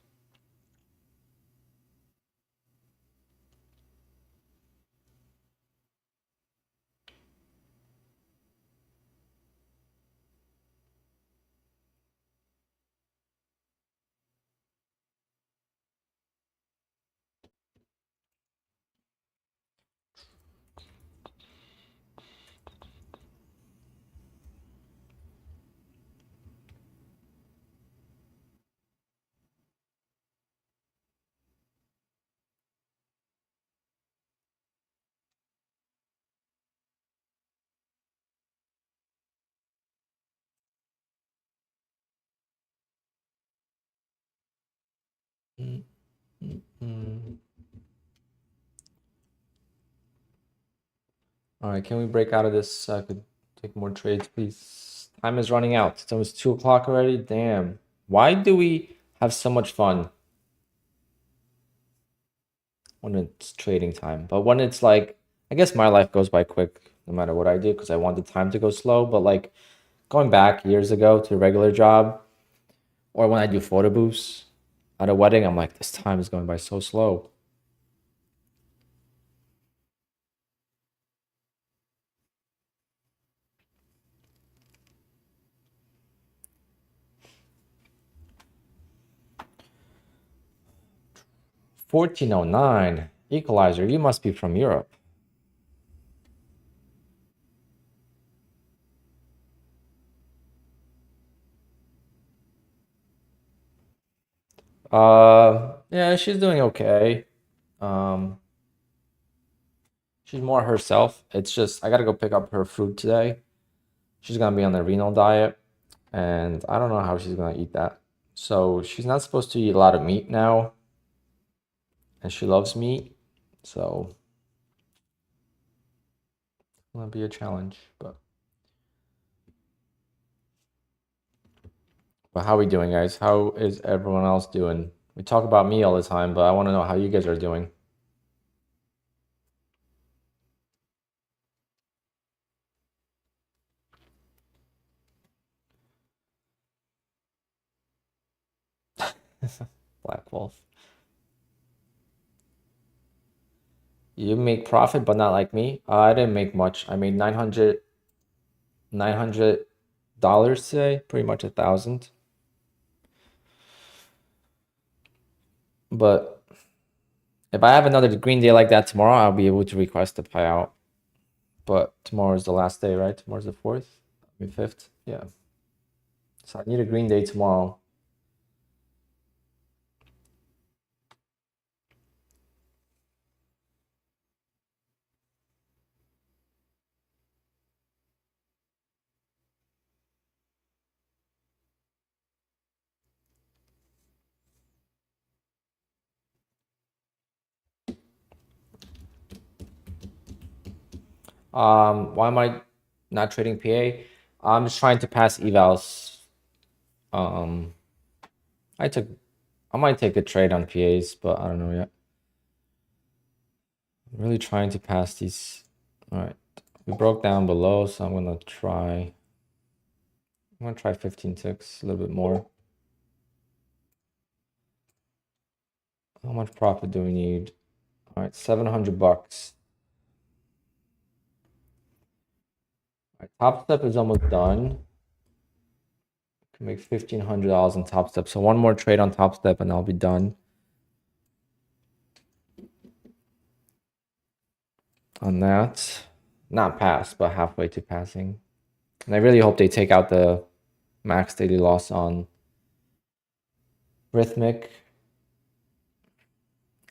All right, can we break out of this so I could take more trades, please? Time is running out. It's almost 2 o'clock already. Damn. Why do we have so much fun when it's trading time? But when it's like, I guess my life goes by quick no matter what I do because I want the time to go slow. But like going back years ago to a regular job or when I do photo booths at a wedding, I'm like, this time is going by so slow. $14.09 equalizer. You must be from Europe. Yeah, she's doing okay. She's more herself. It's just I gotta go pick up her food today. She's gonna be on the renal diet, and I don't know how she's gonna eat that. So she's not supposed to eat a lot of meat now, and she loves meat, so it's gonna be a challenge. But how are we doing, guys? How is everyone else doing? We talk about me all the time, but I want to know how you guys are doing. Black Wolf. You make profit, but not like me. I didn't make much. I made $900 today, pretty much 1,000. But if I have another green day like that tomorrow, I'll be able to request a payout. But tomorrow is the last day, right? Tomorrow's the 4th, I mean 5th. Yeah. So I need a green day tomorrow. Why am I not trading PA? I'm just trying to pass evals. Um, I took, I might take a trade on PAs, but I don't know yet. I'm really trying to pass these. All right, we broke down below, so I'm gonna try. I'm gonna try 15 ticks, a little bit more. How much profit do we need? All right, $700. All right, top step is almost done. Can make $1,500 on top step. So one more trade on top step and I'll be done. On that, not pass, but halfway to passing. And I really hope they take out the max daily loss on Rhythmic.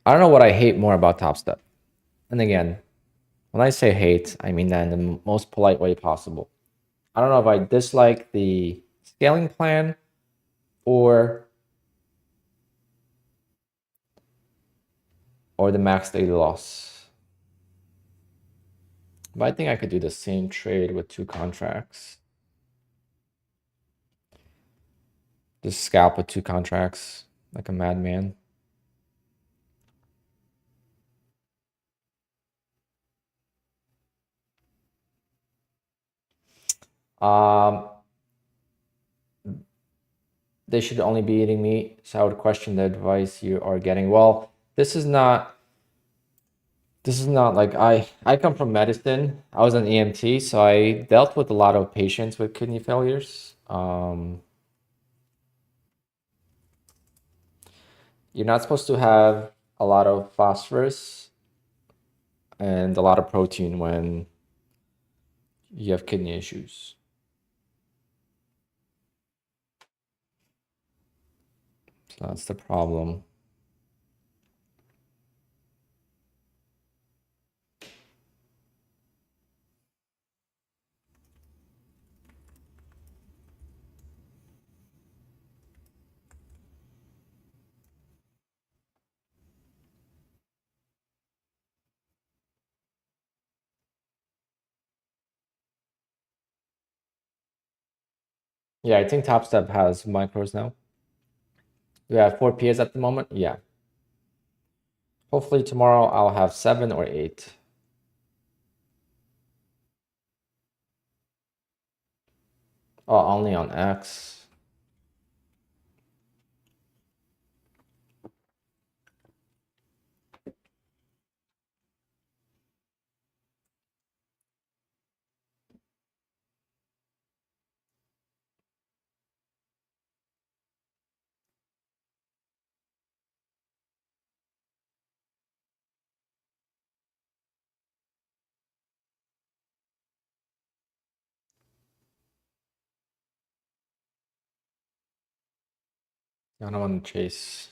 I don't know what I hate more about top step. And again, When I say hate, I mean that in the most polite way possible. I don't know if I dislike the scaling plan or the max daily loss. But I think I could do the same trade with 2 contracts. Just scalp with 2 contracts like a madman. Um, they should only be eating meat, so I would question the advice you are getting. Well, this is not like I come from medicine. I was an EMT, so I dealt with a lot of patients with kidney failures. You're not supposed to have a lot of phosphorus and a lot of protein when you have kidney issues. So that's the problem. Yeah, I think Top Step has micros now. We have 4 PS at the moment. Yeah. Hopefully tomorrow I'll have 7 or 8. Oh, only on X. I don't want to chase.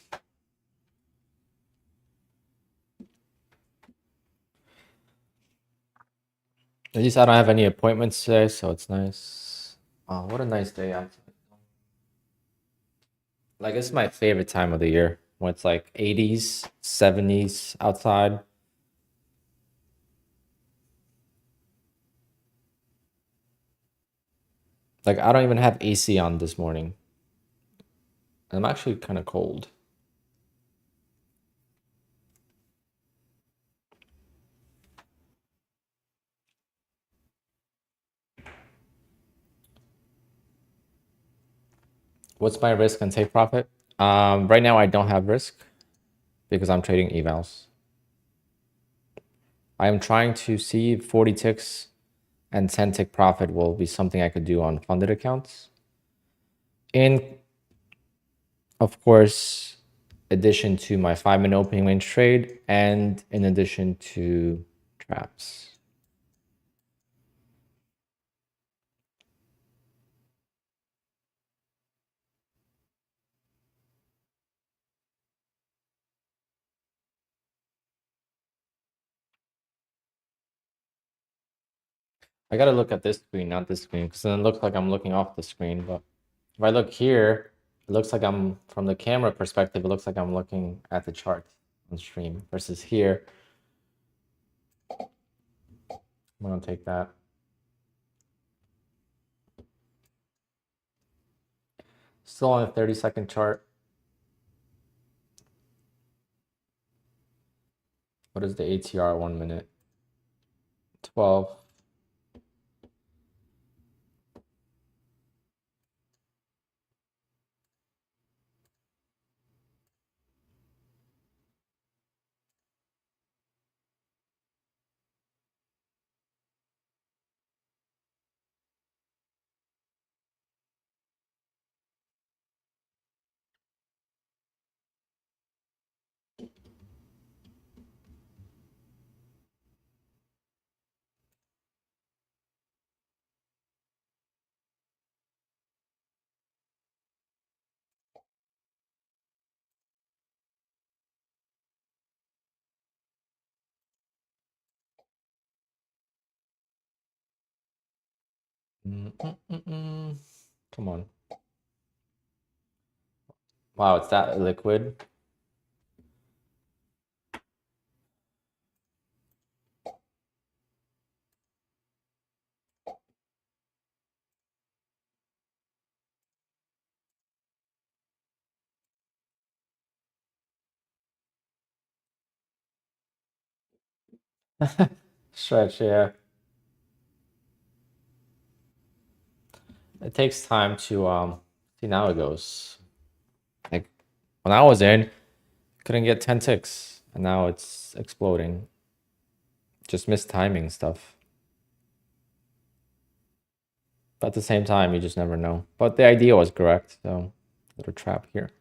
At least I don't have any appointments today, so it's nice. Oh, what a nice day outside. Like, it's my favorite time of the year when it's like 80s, 70s outside. Like, I don't even have AC on this morning. I'm actually kind of cold. What's my risk and take profit? Right now I don't have risk because I'm trading evals. I am trying to see if 40 ticks and 10 tick profit will be something I could do on funded accounts. In, of course, addition to my 5-minute opening range trade and in addition to traps. I gotta look at this screen, not this screen, because then it looks like I'm looking off the screen. But if I look here, it looks like I'm, from the camera perspective, it looks like I'm looking at the chart on stream versus here. I'm gonna take that. Still on a 30-second chart. What is the ATR 1 minute? 12. Come on. Wow, it's that liquid. Stretch, yeah. It takes time to see. Now it goes. Like when I was in, couldn't get 10 ticks, and now it's exploding. Just missed timing stuff. But at the same time, you just never know. But the idea was correct, so little trap here.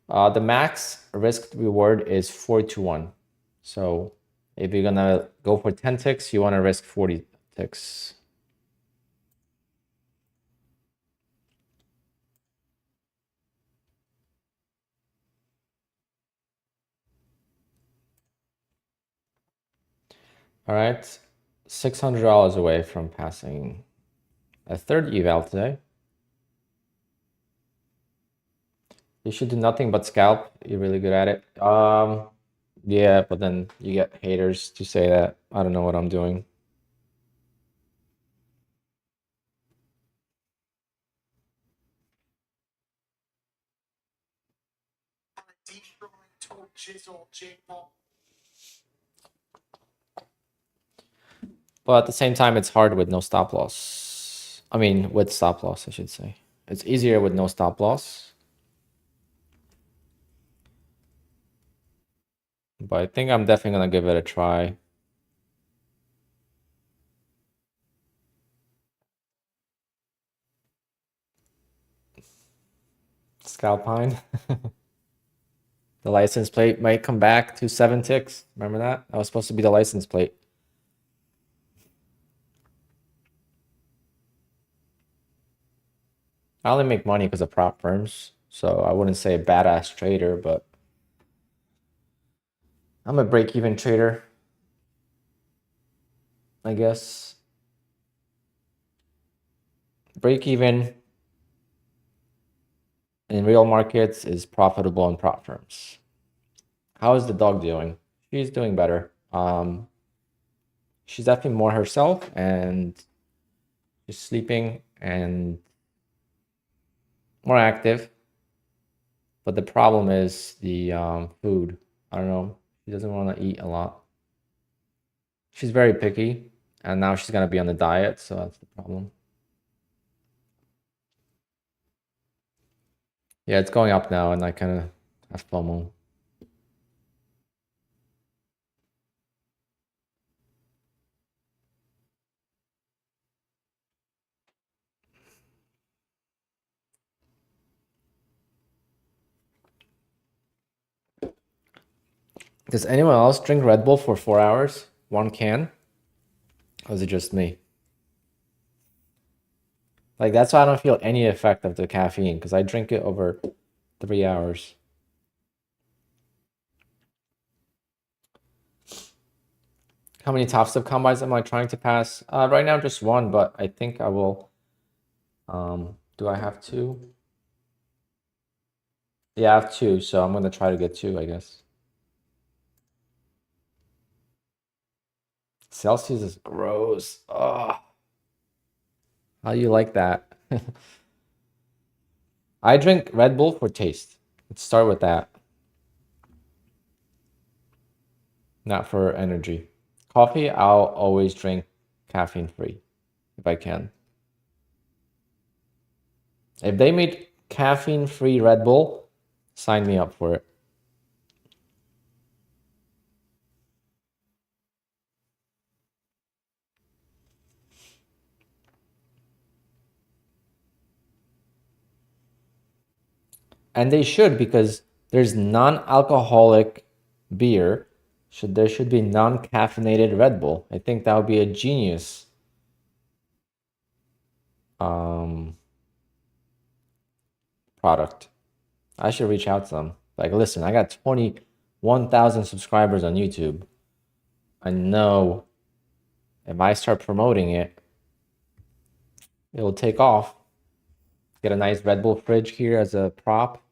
The max risk reward is 4 to 1. So if you're gonna go for 10 ticks, you want to risk 40 ticks. All right, $600 away from passing a third eval today. You should do nothing but scalp. You're really good at it. Yeah, but then you get haters to say that I don't know what I'm doing. But at the same time, it's hard with no stop loss. I mean, with stop loss, I should say. It's easier with no stop loss. But I think I'm definitely gonna give it a try. Scalpine. The license plate might come back to 7 ticks. Remember that? That was supposed to be the license plate. I only make money because of prop firms, so I wouldn't say a badass trader, but I'm a break-even trader, I guess. Break-even in real markets is profitable in prop firms. How is the dog doing? She's doing better. She's definitely more herself and she's sleeping and more active. But the problem is the food. I don't know. She doesn't want to eat a lot. She's very picky, and now she's gonna be on the diet, so that's the problem. Yeah, it's going up now, and I kind of have FOMO. Does anyone else drink Red Bull for 4 hours? One can? Or is it just me? Like, that's why I don't feel any effect of the caffeine, because I drink it over 3 hours. How many top step combines am I trying to pass? Right now, just one, but I think I will. Do I have two? Yeah, I have two, so I'm gonna try to get two, I guess. Celsius is gross. Oh, how do you like that? I drink Red Bull for taste. Let's start with that, not for energy. Coffee, I'll always drink caffeine free if I can. If they made caffeine free Red Bull, sign me up for it. And they should, because there's non-alcoholic beer. There should be non-caffeinated Red Bull. I think that would be a genius product. I should reach out to them. Like, listen, I got 21,000 subscribers on YouTube. I know if I start promoting it, it'll take off. Get a nice Red Bull fridge here as a prop.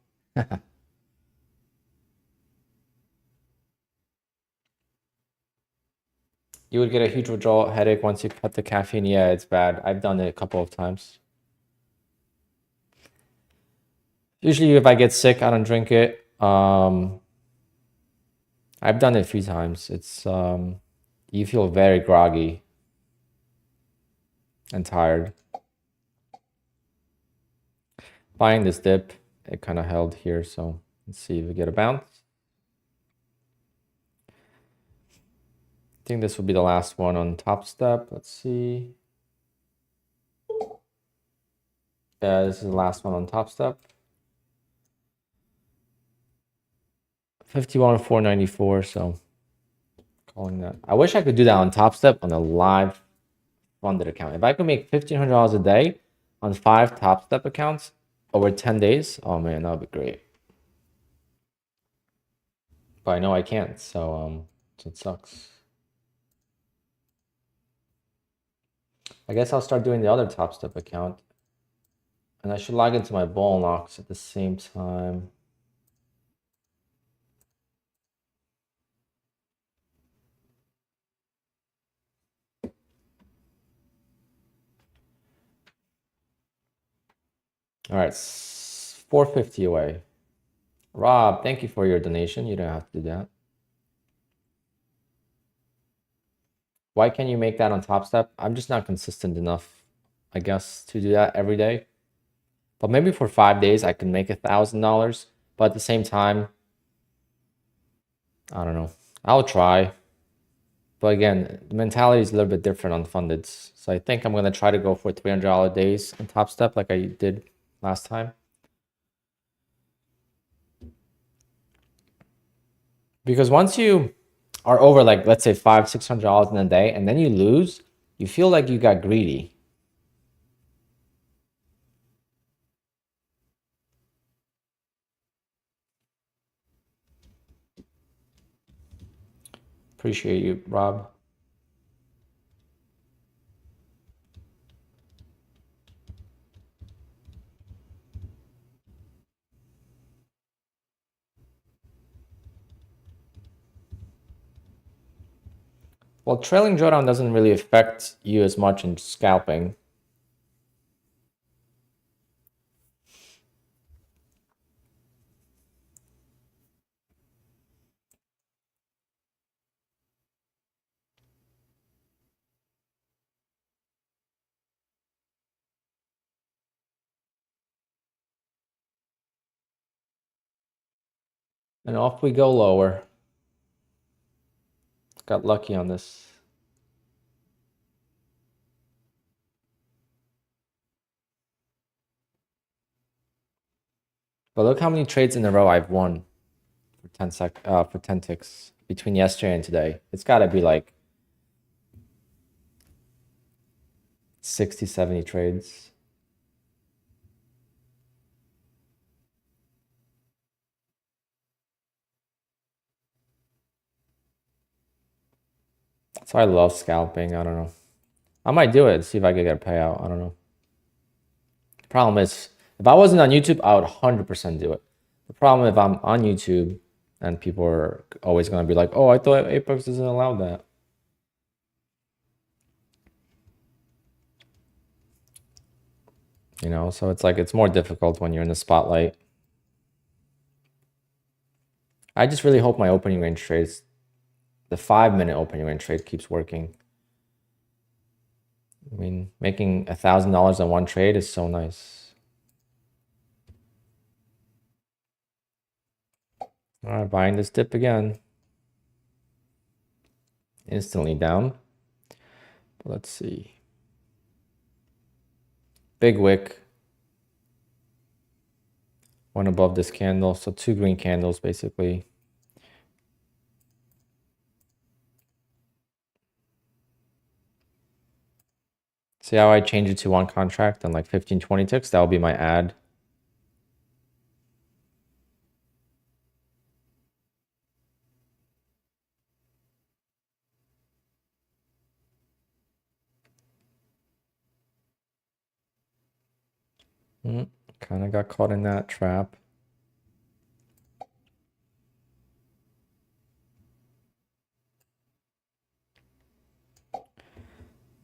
You would get a huge withdrawal headache once you cut the caffeine. Yeah, it's bad. I've done it a couple of times. Usually if I get sick, I don't drink it. I've done it a few times. It's you feel very groggy and tired. Buying this dip, it kind of held here, so let's see if we get a bounce. I think this will be the last one on top step. Let's see. Yeah, this is the last one on top step. 51,494, so calling that. I wish I could do that on top step on a live funded account. If I could make $1,500 a day on 5 top step accounts over 10 days, oh man, that would be great. But I know I can't, so it sucks. I guess I'll start doing the other top step account. And I should log into my ball locks at the same time. All right, 450 away. Rob, thank you for your donation. You don't have to do that. Why can't you make that on Top Step? I'm just not consistent enough, I guess, to do that every day. But maybe for 5 days, I can make $1,000. But at the same time, I don't know. I'll try. But again, the mentality is a little bit different on funded. So I think I'm going to try to go for $300 days on Top Step like I did last time. Because once you are over, like, let's say $500-$600 in a day, and then you lose, you feel like you got greedy. Appreciate you, Rob. Well, trailing drawdown doesn't really affect you as much in scalping. And off we go lower. Got lucky on this. But look how many trades in a row I've won for 10 ticks between yesterday and today. It's got to be like 60, 70 trades. So I love scalping. I don't know. I might do it, see if I could get a payout. I don't know. The problem is, if I wasn't on YouTube, I would 100% do it. The problem if I'm on YouTube and people are always going to be like, oh, I thought Apex doesn't allow that. You know, so it's like, it's more difficult when you're in the spotlight. I just really hope my opening range trades, the 5-minute opening range trade keeps working. I mean, making $1,000 on one trade is so nice. All right, buying this dip again. Instantly down. Let's see. Big wick. One above this candle. So 2 green candles, basically. See how I change it to one contract on like 15, 20 ticks? That will be my ad. Kind of got caught in that trap.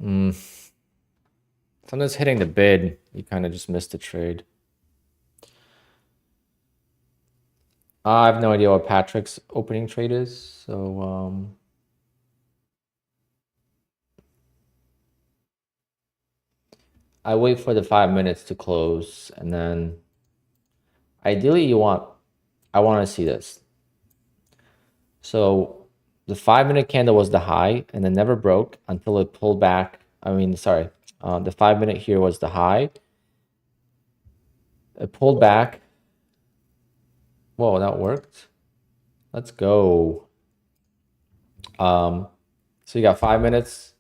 Sometimes hitting the bid, you kind of just missed the trade. I have no idea what Patrick's opening trade is, so I wait for the 5 minutes to close, and then ideally I want to see this. So the 5 minute candle was the high, and then never broke until it pulled back. I mean, sorry, the 5 minute here was the high. It pulled back. Whoa, that worked. Let's go. So you got 5 minutes.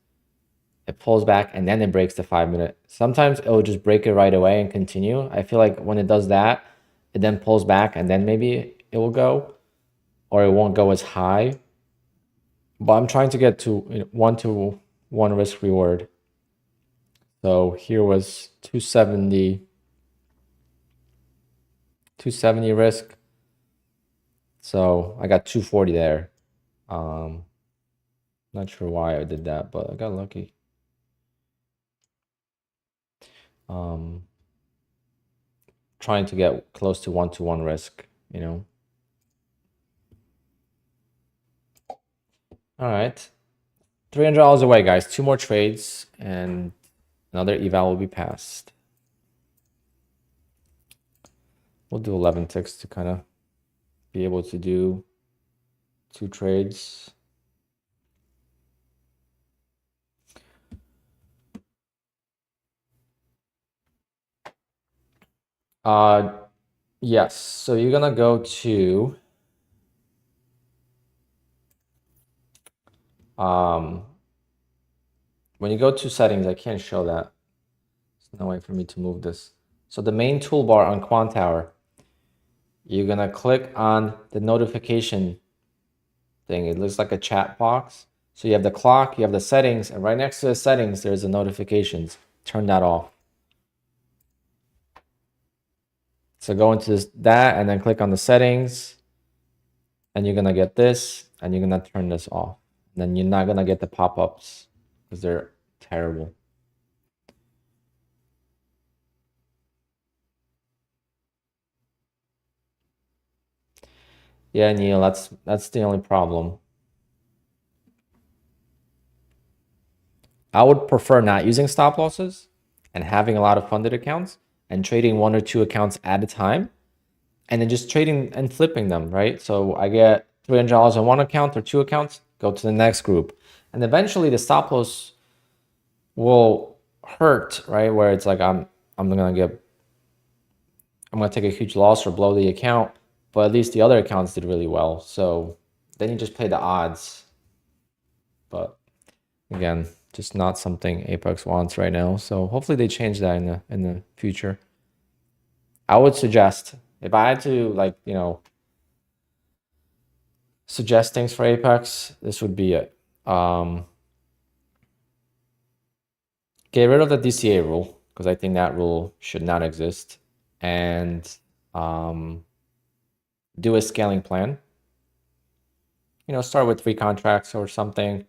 It pulls back and then it breaks the 5 minute. Sometimes it will just break it right away and continue. I feel like when it does that, it then pulls back and then maybe it will go, or it won't go as high. But I'm trying to get to 1-to-1 risk reward. So here was 270 risk. So I got 240 there. Not sure why I did that, but I got lucky. Trying to get close to 1-to-1 risk, you know. All right, $300 away, guys. 2 more trades and another eval will be passed. We'll do 11 ticks to kind of be able to do 2 trades. Yes. So you're gonna go to when you go to settings, I can't show that. There's no way for me to move this. So the main toolbar on QUANTOWER, you're gonna click on the notification thing. It looks like a chat box. So you have the clock, you have the settings, and right next to the settings, there's the notifications. Turn that off. So go into that and then click on the settings, and you're gonna get this, and you're gonna turn this off. And then you're not gonna get the pop-ups because they're terrible. Yeah, Neil, that's the only problem. I would prefer not using stop losses and having a lot of funded accounts and trading 1 or 2 accounts at a time, and then just trading and flipping them, right? So I get $300 on 1 account or 2 accounts, go to the next group. And eventually the stop loss will hurt, right? Where it's like I'm gonna take a huge loss or blow the account, but at least the other accounts did really well. So then you just play the odds. But again, just not something Apex wants right now. So hopefully they change that in the future. I would suggest, if I had to, like, you know, suggest things for Apex, this would be it. Get rid of the DCA rule, because I think that rule should not exist, and do a scaling plan. You know, start with 3 contracts or something,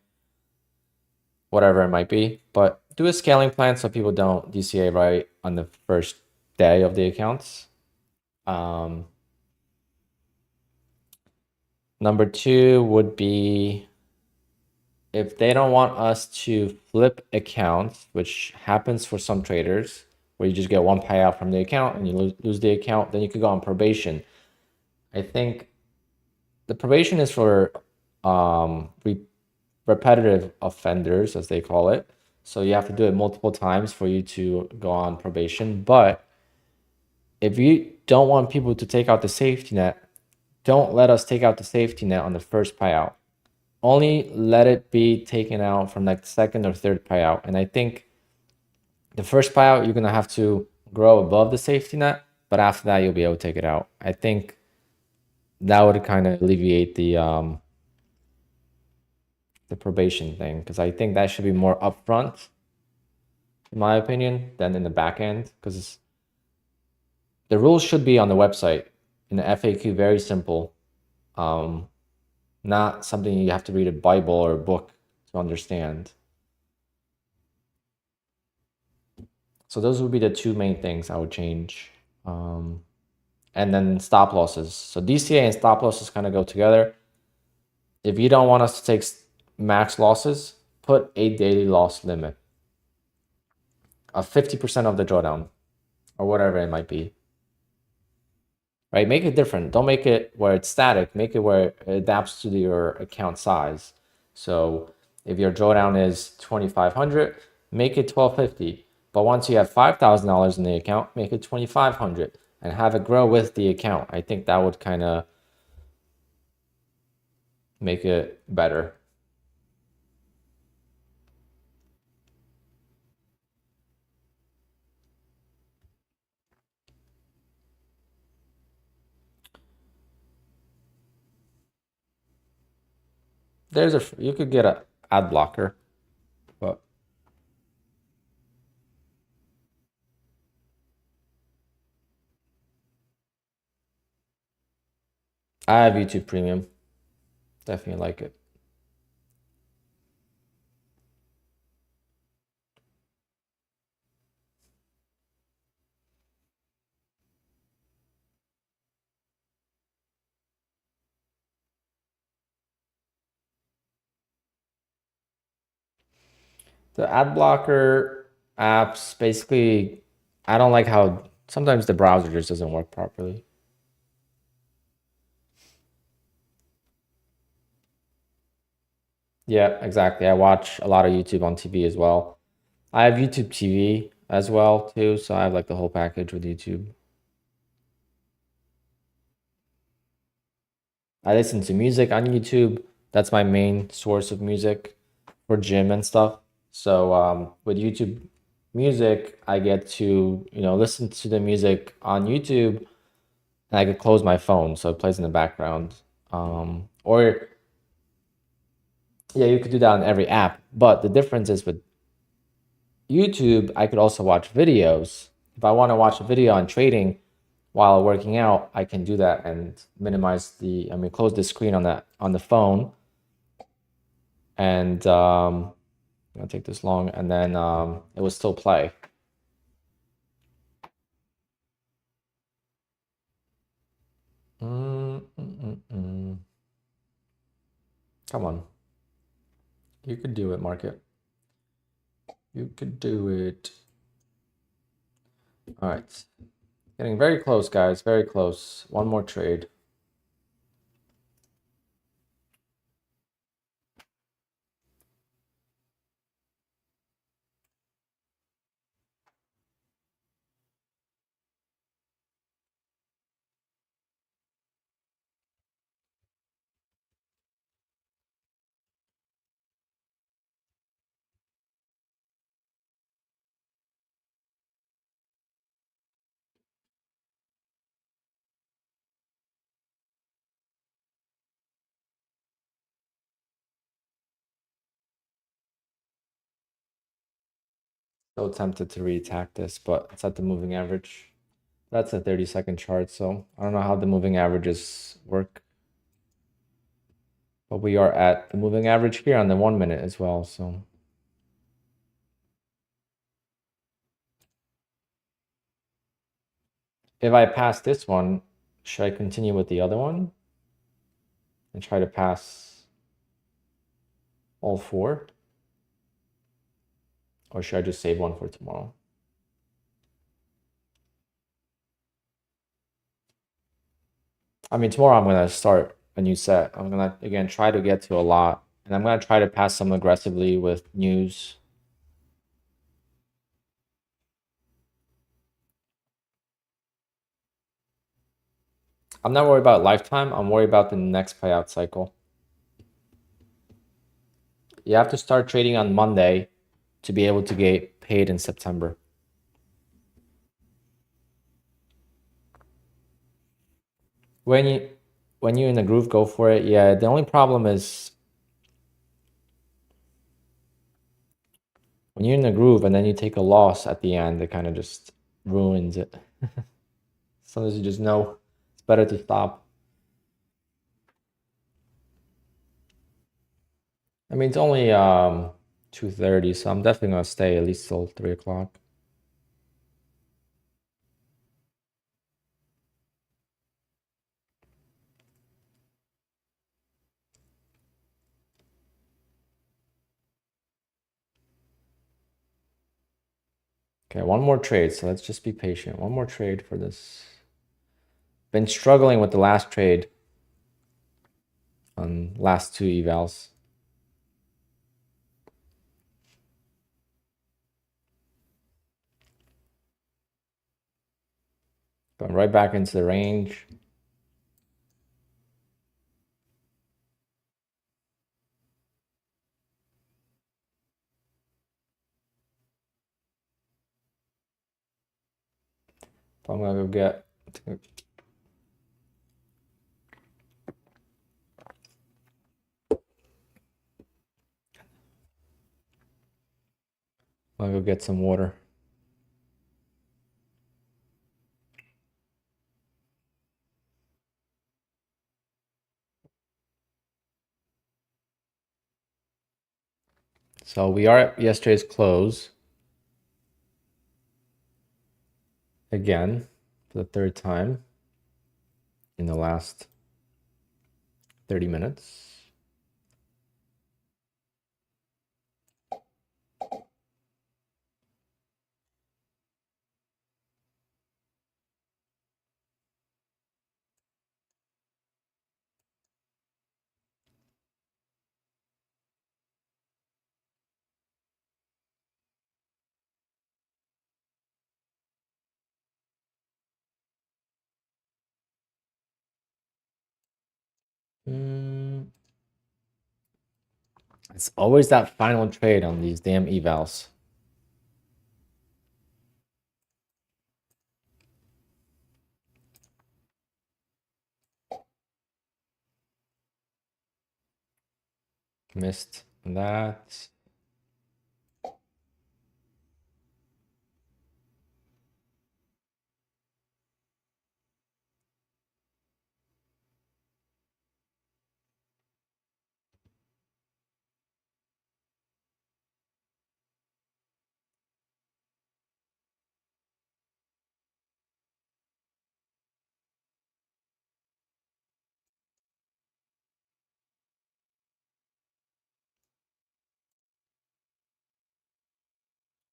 whatever it might be, but do a scaling plan so people don't DCA right on the first day of the accounts. Number 2 would be, if they don't want us to flip accounts, which happens for some traders, where you just get 1 payout from the account and you lose the account, then you could go on probation. I think the probation is for repetitive offenders, as they call it. So you have to do it multiple times for you to go on probation. But if you don't want people to take out the safety net, don't let us take out the safety net on the first payout. Only let it be taken out from like the second or third payout. And I think the first payout, you're going to have to grow above the safety net, but after that, you'll be able to take it out. I think that would kind of alleviate the probation thing, because I think that should be more upfront, in my opinion, than in the back end, because The rules should be on the website in the FAQ, very simple. Not something you have to read a Bible or a book to understand. So those would be the two main things I would change. And then stop losses. So DCA and stop losses kind of go together. If you don't want us to take max losses, put a daily loss limit of 50% of the drawdown or whatever it might be. Right? Make it different. Don't make it where it's static. Make it where it adapts to your account size. So if your drawdown is 2,500, make it 1,250. But once you have $5,000 in the account, make it 2,500 and have it grow with the account. I think that would kind of make it better. You could get a ad blocker, but I have YouTube Premium. Definitely like it. The ad blocker apps basically, I don't like how sometimes the browser just doesn't work properly. Yeah, exactly. I watch a lot of YouTube on TV as well. I have YouTube TV as well too, so I have like the whole package with YouTube. I listen to music on YouTube. That's my main source of music for gym and stuff. So with YouTube Music, I get to, listen to the music on YouTube and I could close my phone so it plays in the background. Or yeah, you could do that on every app. But the difference is with YouTube, I could also watch videos. If I want to watch a video on trading while working out, I can do that and close the screen on the phone. And it'll take this long, and then it will still play. Come on. You could do it, market. You could do it. All right. Getting very close, guys. Very close. One more trade. So tempted to re-attack this, but it's at the moving average. That's a 30-second chart, so I don't know how the moving averages work. But we are at the moving average here on the 1 minute as well, so. If I pass this one, should I continue with the other one? And try to pass all four? Or should I just save one for tomorrow? I mean, tomorrow I'm going to start a new set. I'm going to, again, try to get to a lot. And I'm going to try to pass some aggressively with news. I'm not worried about lifetime. I'm worried about the next payout cycle. You have to start trading on Monday to be able to get paid in September. When you're in the groove, go for it. Yeah, the only problem is when you're in the groove and then you take a loss at the end, it kind of just ruins it. Sometimes you just know it's better to stop. I mean, it's only 2:30, so I'm definitely gonna stay at least till 3 o'clock. Okay, one more trade, so let's just be patient. One more trade for this. Been struggling with the last trade on last two evals. Going right back into the range. I'm gonna go get. I'm gonna go get some water. So we are at yesterday's close. Again, for the third time in the last 30 minutes. It's always that final trade on these damn evals. Missed that.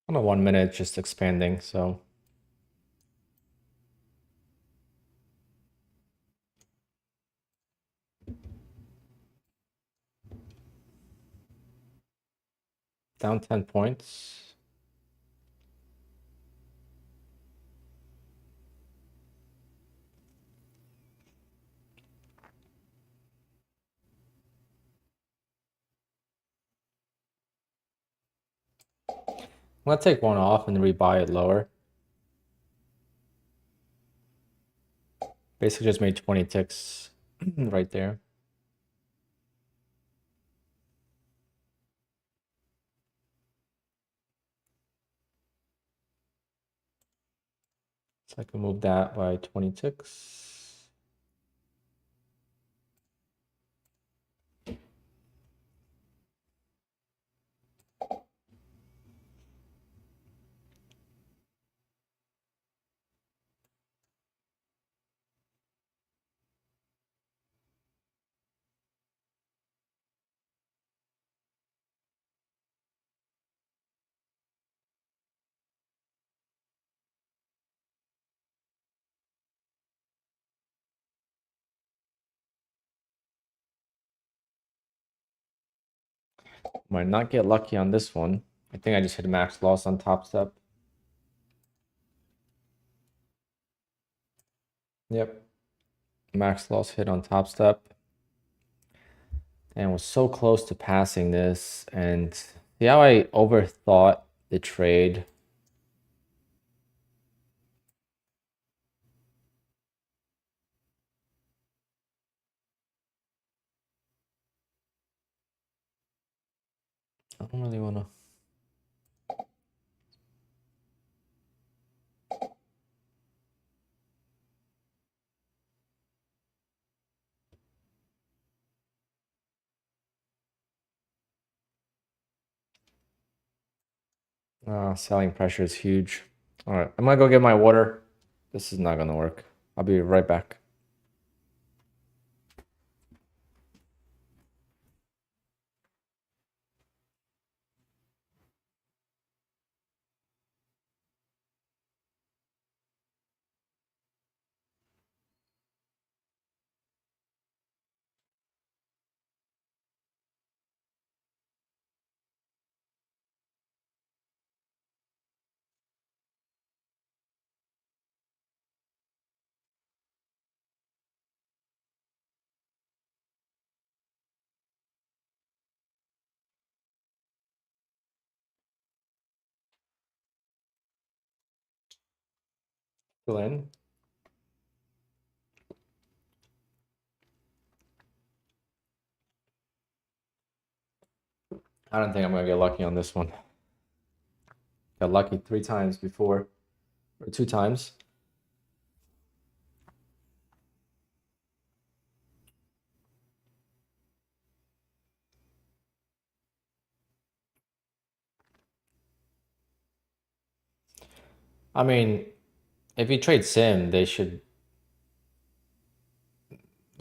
On a 1 minute, just expanding, so. Down 10 points. I'm gonna take one off and rebuy it lower. Basically just made 20 ticks right there. So I can move that by 20 ticks. Might not get lucky on this one. I think I just hit a max loss on top step. Yep. Max loss hit on top step. And was so close to passing this. And see how I overthought the trade? I don't really want to. Selling pressure is huge. All right, I'm gonna go get my water. This is not gonna work. I'll be right back. Still in. I don't think I'm gonna get lucky on this one. Got lucky 3 times before, or 2 times. I mean, if you trade sim, the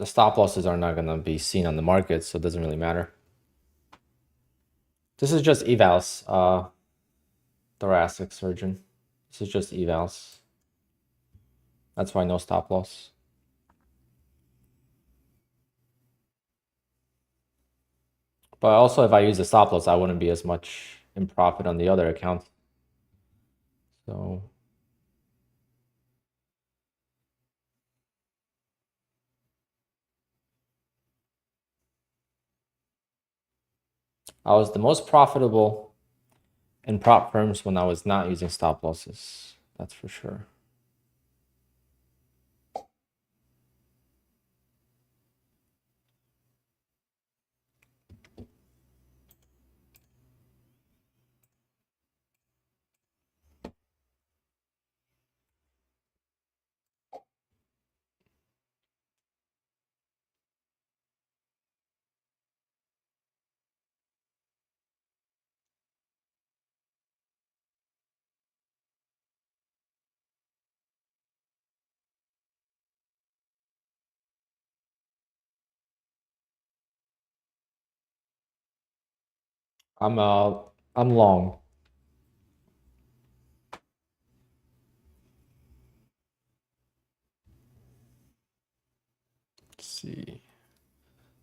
stop losses are not gonna be seen on the market, so it doesn't really matter. This is just evals, thoracic surgeon. This is just evals. That's why no stop loss. But also, if I use the stop loss, I wouldn't be as much in profit on the other account. So I was the most profitable in prop firms when I was not using stop losses. That's for sure. I'm long. Let's see.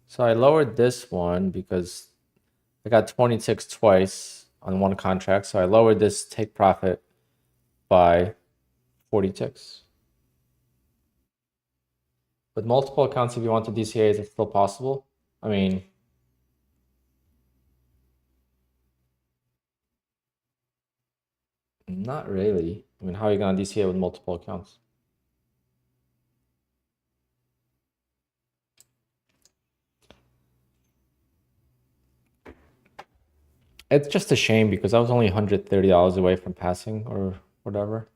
So I lowered this one because I got 20 ticks twice on one contract. So I lowered this take profit by 40 ticks. With multiple accounts, if you want to DCA, is it still possible? I mean, not really. I mean, how are you going to DCA with multiple accounts? It's just a shame because I was only $130 away from passing or whatever.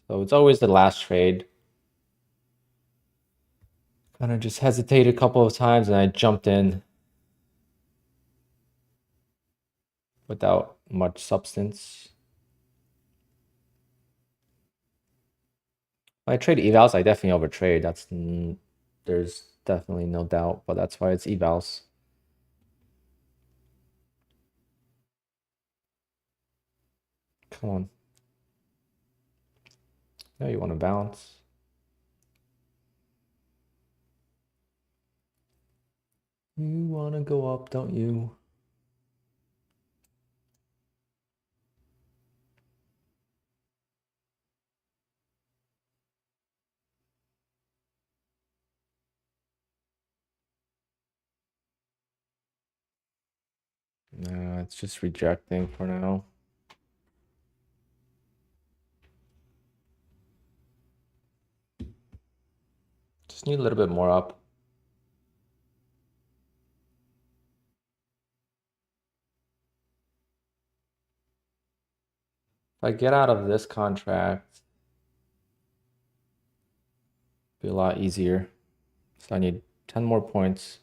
So it's always the last trade. Kind of just hesitated a couple of times and I jumped in without much substance. When I trade evals, I definitely overtrade. There's definitely no doubt, but that's why it's evals. Come on. Yeah, you want to bounce. You want to go up, don't you? No, it's just rejecting for now. Just need a little bit more up. If I get out of this contract, it'll be a lot easier. So I need 10 more points.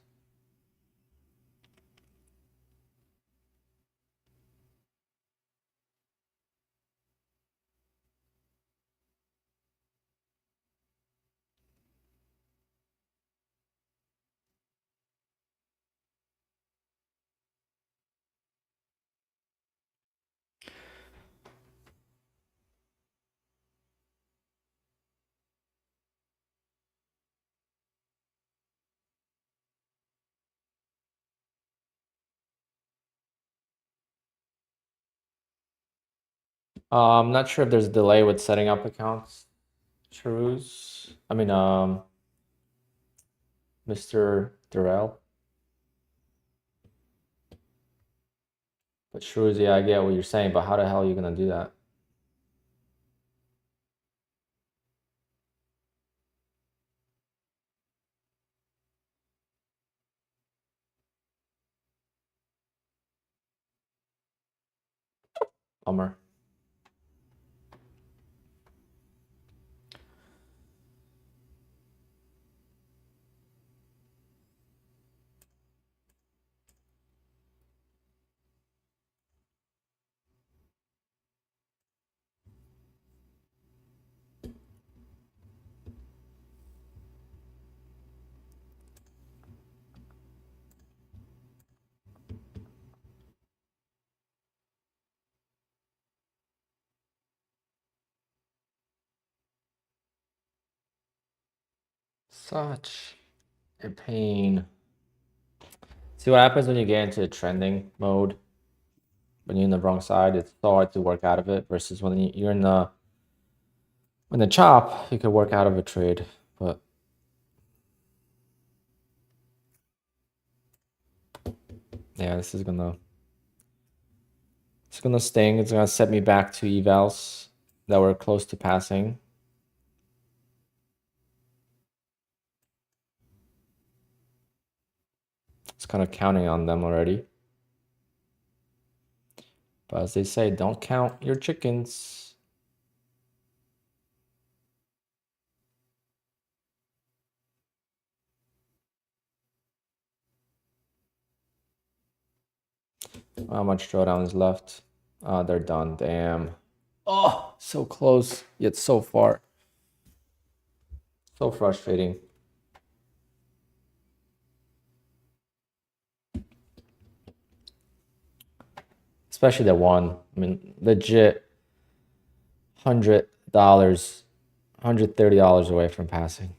I'm not sure if there's a delay with setting up accounts. Charuz. I mean, Mr. Durrell. But Charuz, yeah, I get what you're saying, but how the hell are you gonna do that? Bummer. Such a pain. See what happens when you get into trending mode? When you're in the wrong side, it's so hard to work out of it. Versus when you're in the chop, you can work out of a trade. But yeah, it's gonna sting. It's gonna set me back to evals that were close to passing. It's kind of counting on them already. But as they say, don't count your chickens. How much drawdown is left? They're done. Damn. Oh, so close, yet so far. So frustrating. Especially the one. I mean, legit $100, $130 away from passing.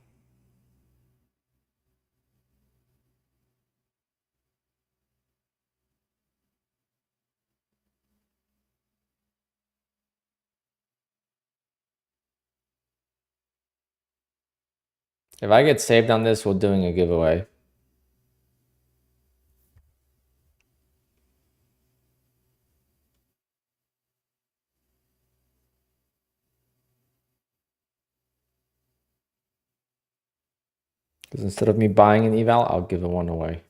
If I get saved on this, we're doing a giveaway. Because instead of me buying an eval, I'll give one away.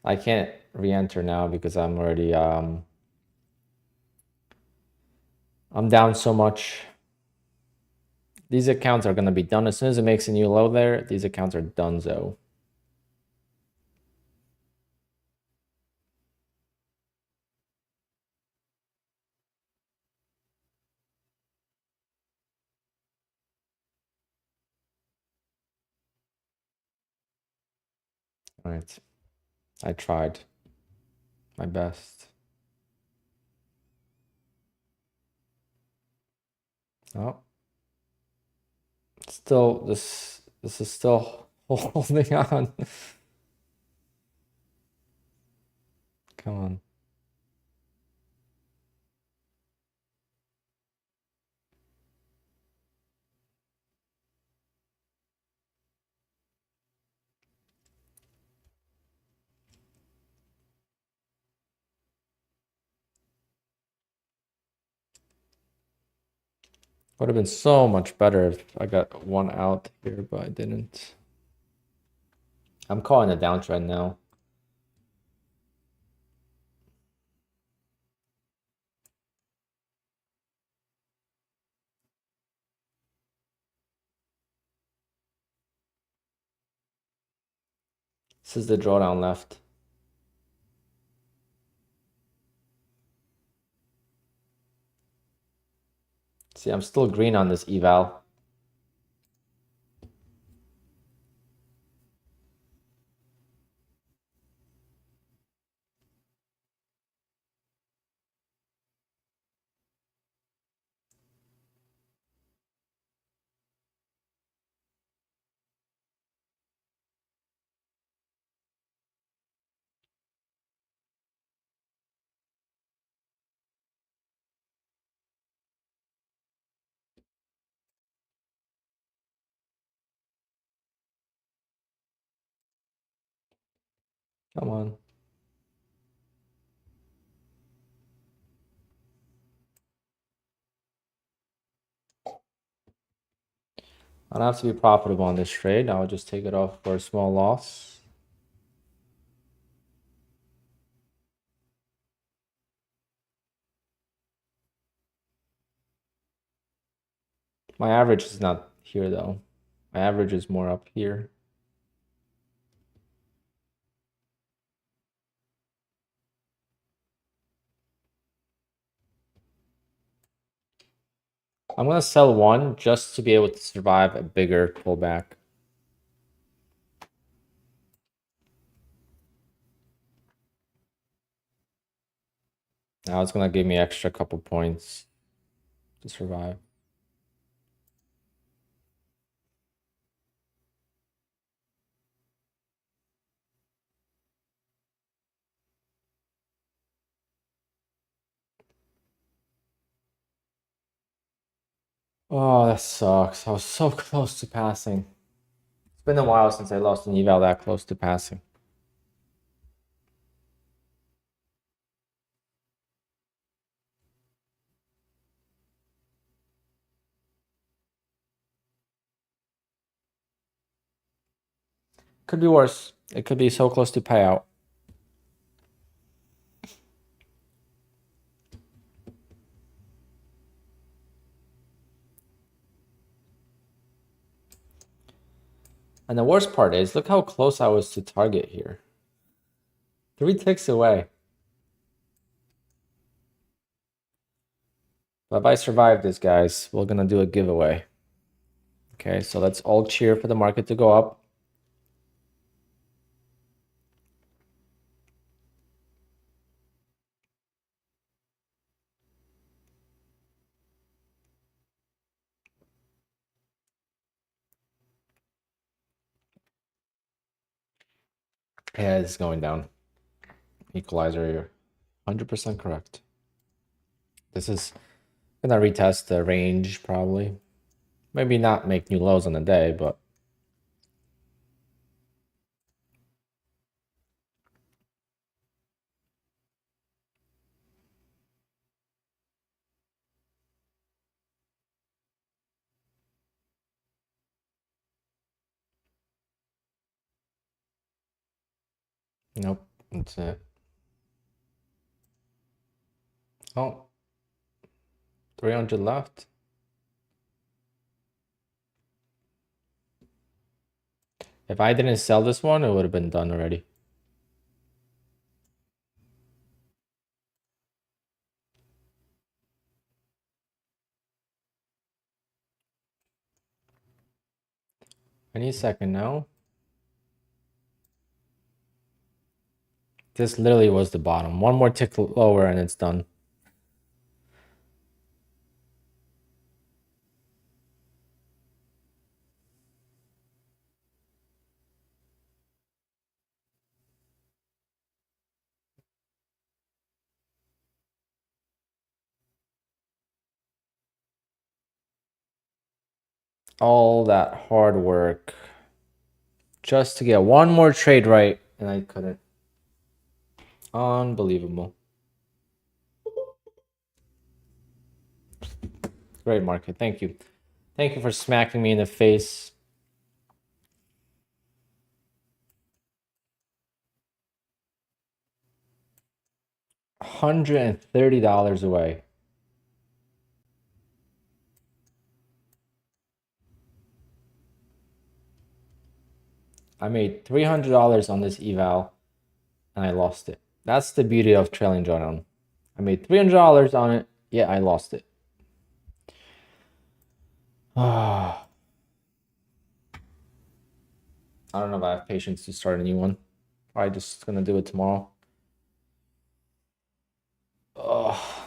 I can't re-enter now because I'm already I'm down so much. These accounts are gonna be done as soon as it makes a new low there. These accounts are donezo. All right, I tried my best. Oh, still this is still holding on. Come on. Would have been so much better if I got one out here, but I didn't. I'm calling a downtrend now. This is the drawdown left. See, I'm still green on this eval. Come on. I don't have to be profitable on this trade. I'll just take it off for a small loss. My average is not here though. My average is more up here. I'm gonna sell one just to be able to survive a bigger pullback. Now it's gonna give me extra couple points to survive. Oh, that sucks. I was so close to passing. It's been a while since I lost an eval that close to passing. Could be worse. It could be so close to payout. And the worst part is, look how close I was to target here. 3 ticks away. But if I survive this, guys, we're gonna do a giveaway. Okay, so let's all cheer for the market to go up. Yeah, it's going down. Equalizer here. 100% correct. This is gonna retest the range probably. Maybe not make new lows on the day, but nope, that's it. Oh, 300 left. If I didn't sell this one, it would have been done already. Any second now. This literally was the bottom. One more tick lower and it's done. All that hard work just to get one more trade right, and I couldn't. Unbelievable. Great market. Thank you. Thank you for smacking me in the face. $130 away. I made $300 on this eval and I lost it. That's the beauty of trailing drawdown. I made $300 on it, yet I lost it. I don't know if I have patience to start a new one. Probably just gonna do it tomorrow. Oh.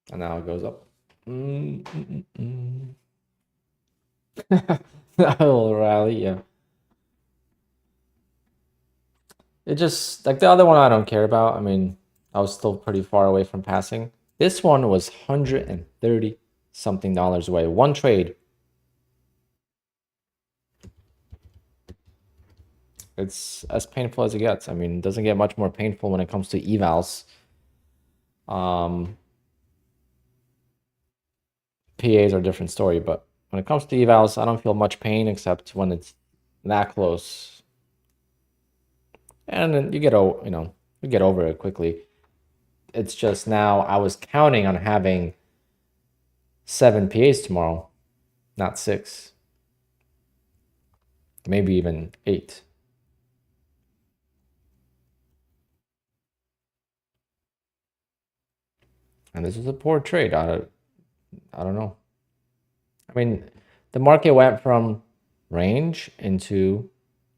And now it goes up. That will rally, yeah. It just, like the other one I don't care about. I mean, I was still pretty far away from passing. This one was 130 something dollars away. One trade. It's as painful as it gets. I mean, it doesn't get much more painful when it comes to evals. PAs are a different story, but when it comes to evals, I don't feel much pain except when it's that close. And then you get over it quickly. It's just now I was counting on having 7 PAs tomorrow, not 6. Maybe even 8. And this was a poor trade. I don't know. I mean, the market went from range into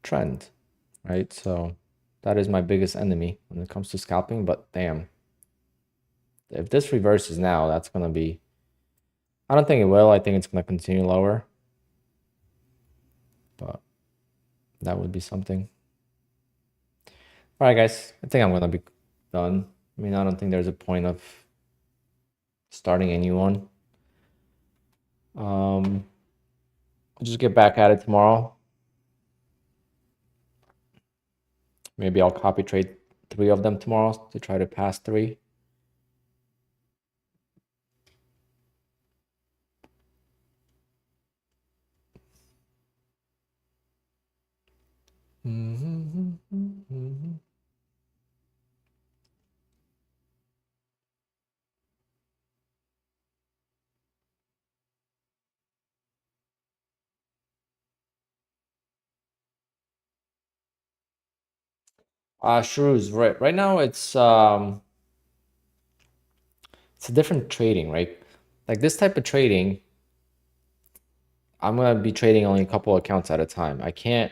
trend, right? So that is my biggest enemy when it comes to scalping. But damn, if this reverses now, that's going to be, I don't think it will. I think it's going to continue lower. But that would be something. All right, guys, I think I'm going to be done. I mean, I don't think there's a point of starting a new one. I'll just get back at it tomorrow. Maybe I'll copy trade 3 of them tomorrow to try to pass 3. Shrews, right. Right now it's a different trading, right? Like this type of trading, I'm gonna be trading only a couple accounts at a time. I can't.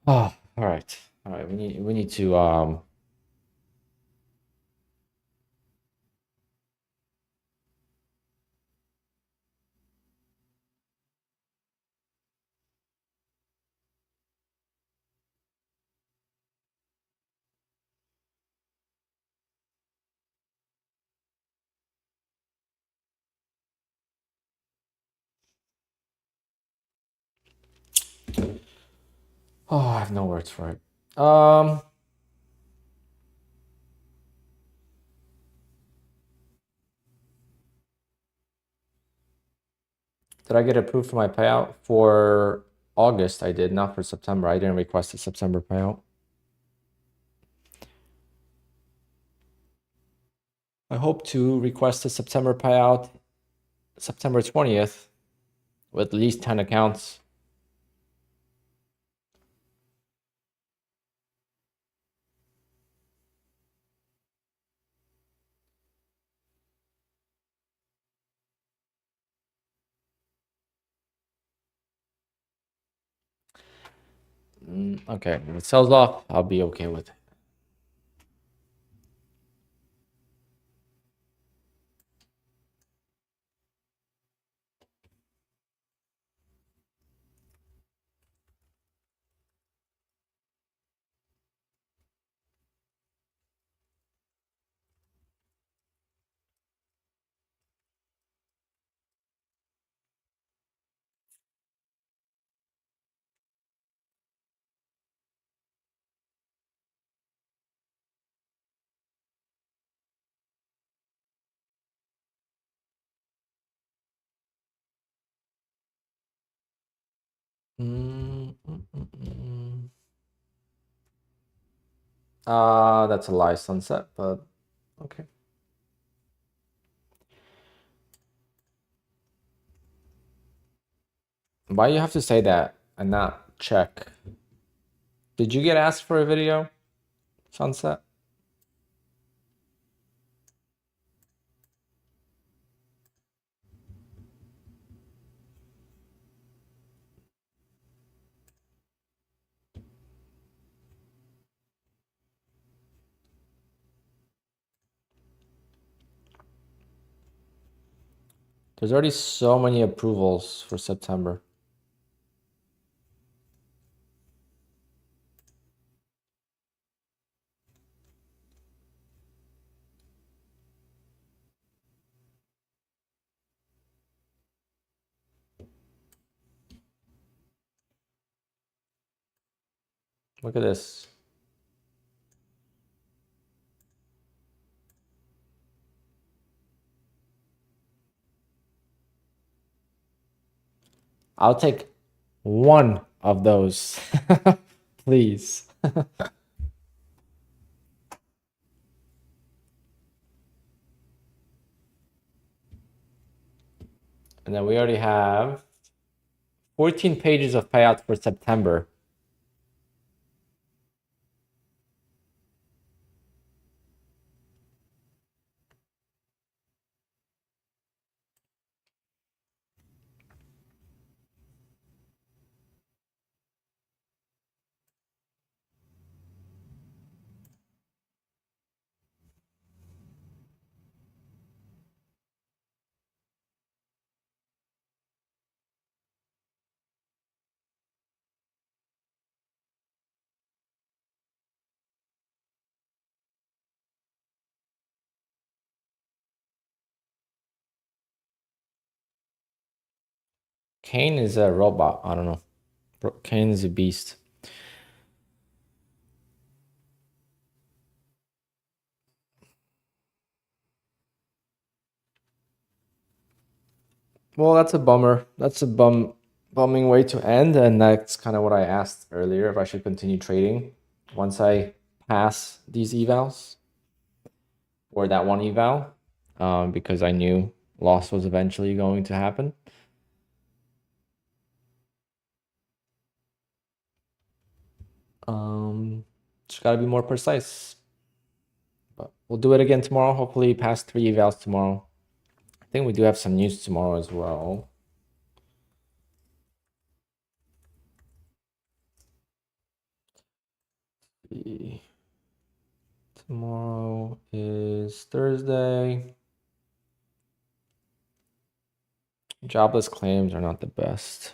Oh, all right. All right. We need to oh, I have no words for it. Did I get approved for my payout for August? I did, not for September. I didn't request a September payout. I hope to request a September payout September 20th with at least 10 accounts. Okay, if it sells off, I'll be okay with it. That's a lie, sunset, but okay. Why you have to say that and not check? Did you get asked for a video, sunset? There's already so many approvals for September. Look at this. I'll take one of those, please. And then we already have 14 pages of payouts for September. Kane is a robot. I don't know. Kane is a beast. Well, that's a bummer. That's a bumming way to end, and that's kind of what I asked earlier, if I should continue trading once I pass these evals or that one eval, because I knew loss was eventually going to happen. Just got to be more precise. But we'll do it again tomorrow. Hopefully, pass 3 evals tomorrow. I think we do have some news tomorrow as well. Tomorrow is Thursday. Jobless claims are not the best.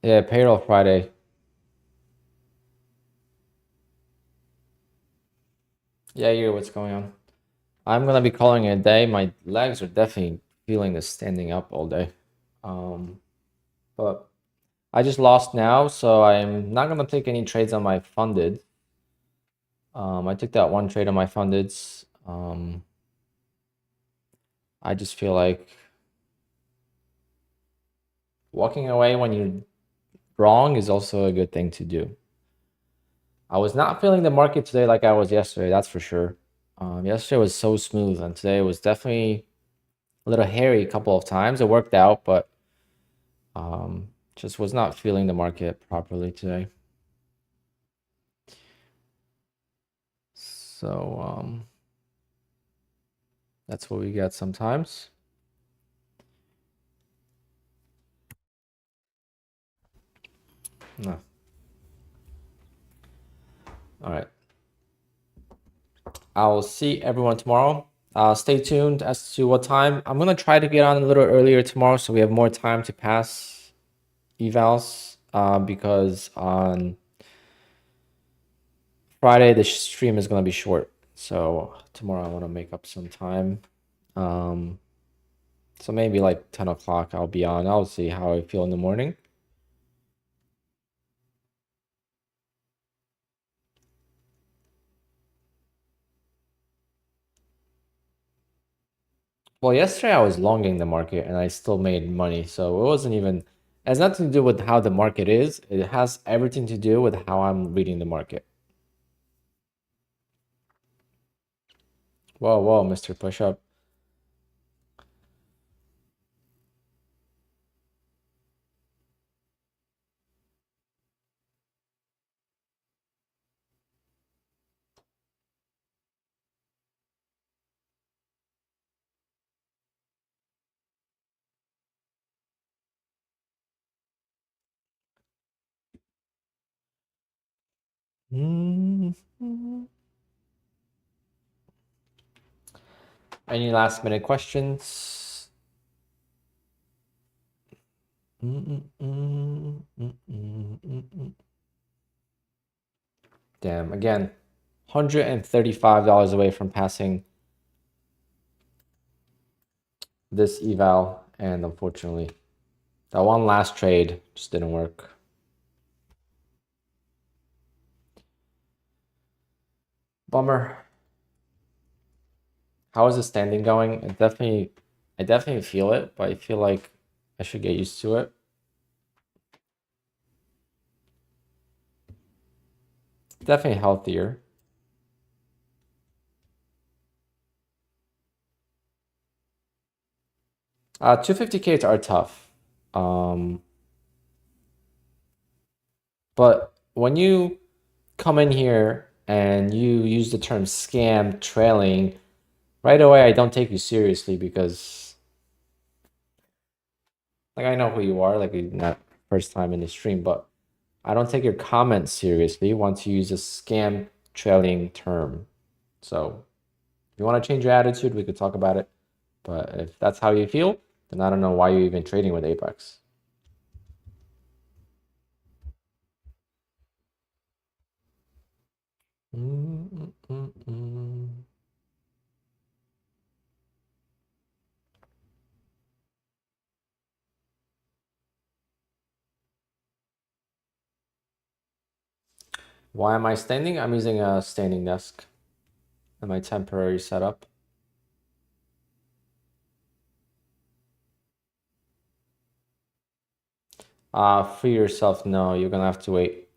Yeah, payroll Friday. Yeah, you hear what's going on. I'm gonna be calling it a day. My legs are definitely feeling the standing up all day. But I just lost now, so I'm not gonna take any trades on my funded. I took that one trade on my fundeds. I just feel like walking away when you're wrong is also a good thing to do. I was not feeling the market today like I was yesterday, that's for sure. Yesterday was so smooth, and today was definitely a little hairy a couple of times. It worked out, but just was not feeling the market properly today. So that's what we get sometimes. No. All right. I'll see everyone tomorrow. Stay tuned as to what time. I'm gonna try to get on a little earlier tomorrow so we have more time to pass evals. Because on Friday the stream is gonna be short. So tomorrow I want to make up some time. So maybe like 10 o'clock I'll be on. I'll see how I feel in the morning. Well, yesterday I was longing the market and I still made money. So it wasn't even, it has nothing to do with how the market is. It has everything to do with how I'm reading the market. Whoa, whoa, Mr. Push Up. Any last minute questions? Damn, again, $135 away from passing this eval, and unfortunately, that one last trade just didn't work. Bummer. How is the standing going? I definitely feel it, but I feel like I should get used to it. Definitely healthier. 250Ks are tough. But when you come in here and you use the term scam trailing, right away I don't take you seriously because like I know who you are, like not first time in the stream, but I don't take your comments seriously once you use a scam trailing term. So if you want to change your attitude, we could talk about it. But if that's how you feel, then I don't know why you're even trading with Apex. Why am I standing? I'm using a standing desk in my temporary setup. Free yourself, no, you're gonna have to wait.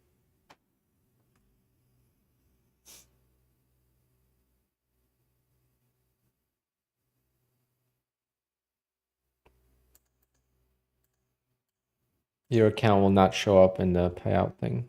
Your account will not show up in the payout thing.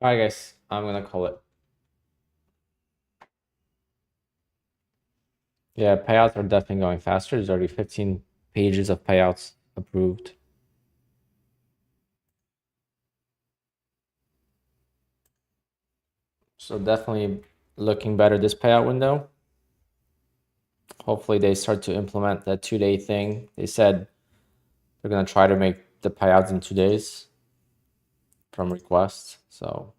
All right, guys, I'm gonna call it. Yeah, payouts are definitely going faster. There's already 15 pages of payouts approved. So definitely looking better this payout window. Hopefully they start to implement that 2-day thing. They said they're gonna try to make the payouts in 2 days from request. So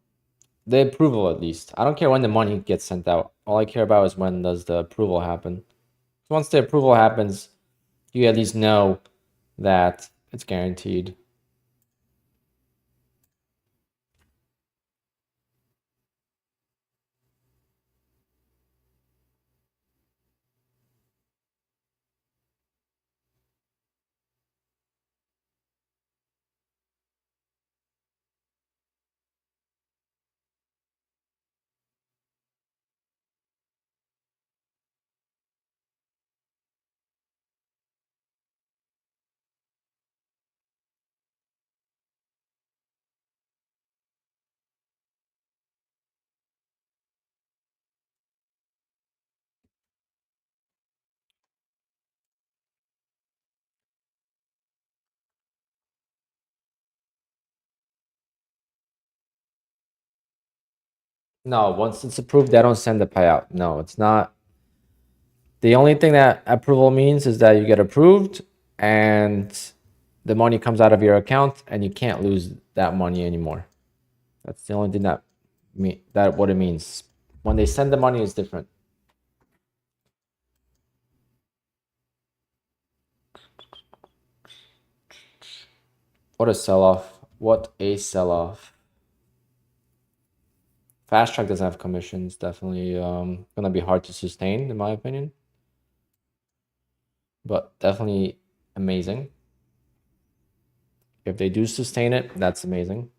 the approval at least. I don't care when the money gets sent out. All I care about is when does the approval happen. Once the approval happens, you at least know that it's guaranteed. No, once it's approved, they don't send the payout. No, it's not. The only thing that approval means is that you get approved and the money comes out of your account and you can't lose that money anymore. That's the only thing that what it means. When they send the money is different. What a sell-off. What a sell-off. Fast Track doesn't have commissions. Definitely gonna be hard to sustain in my opinion. But definitely amazing. If they do sustain it, that's amazing.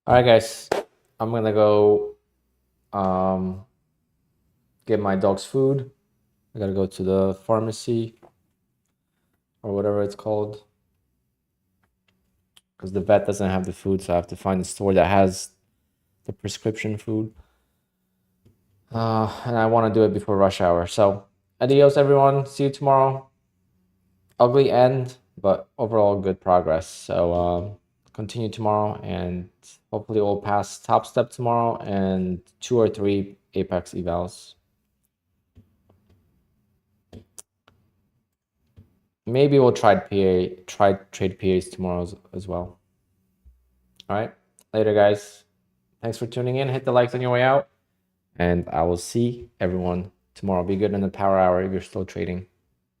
All right, guys. I'm gonna go get my dog's food. I gotta go to the pharmacy or whatever it's called because the vet doesn't have the food, so I have to find the store that has the prescription food. And I want to do it before rush hour. So, adios, everyone. See you tomorrow. Ugly end, but overall good progress. So, continue tomorrow, and hopefully we'll pass top step tomorrow and 2 or 3 Apex evals. Maybe we'll try trade PAs tomorrow as well. All right, later, guys. Thanks for tuning in. Hit the likes on your way out, and I will see everyone tomorrow. Be good in the power hour if you're still trading.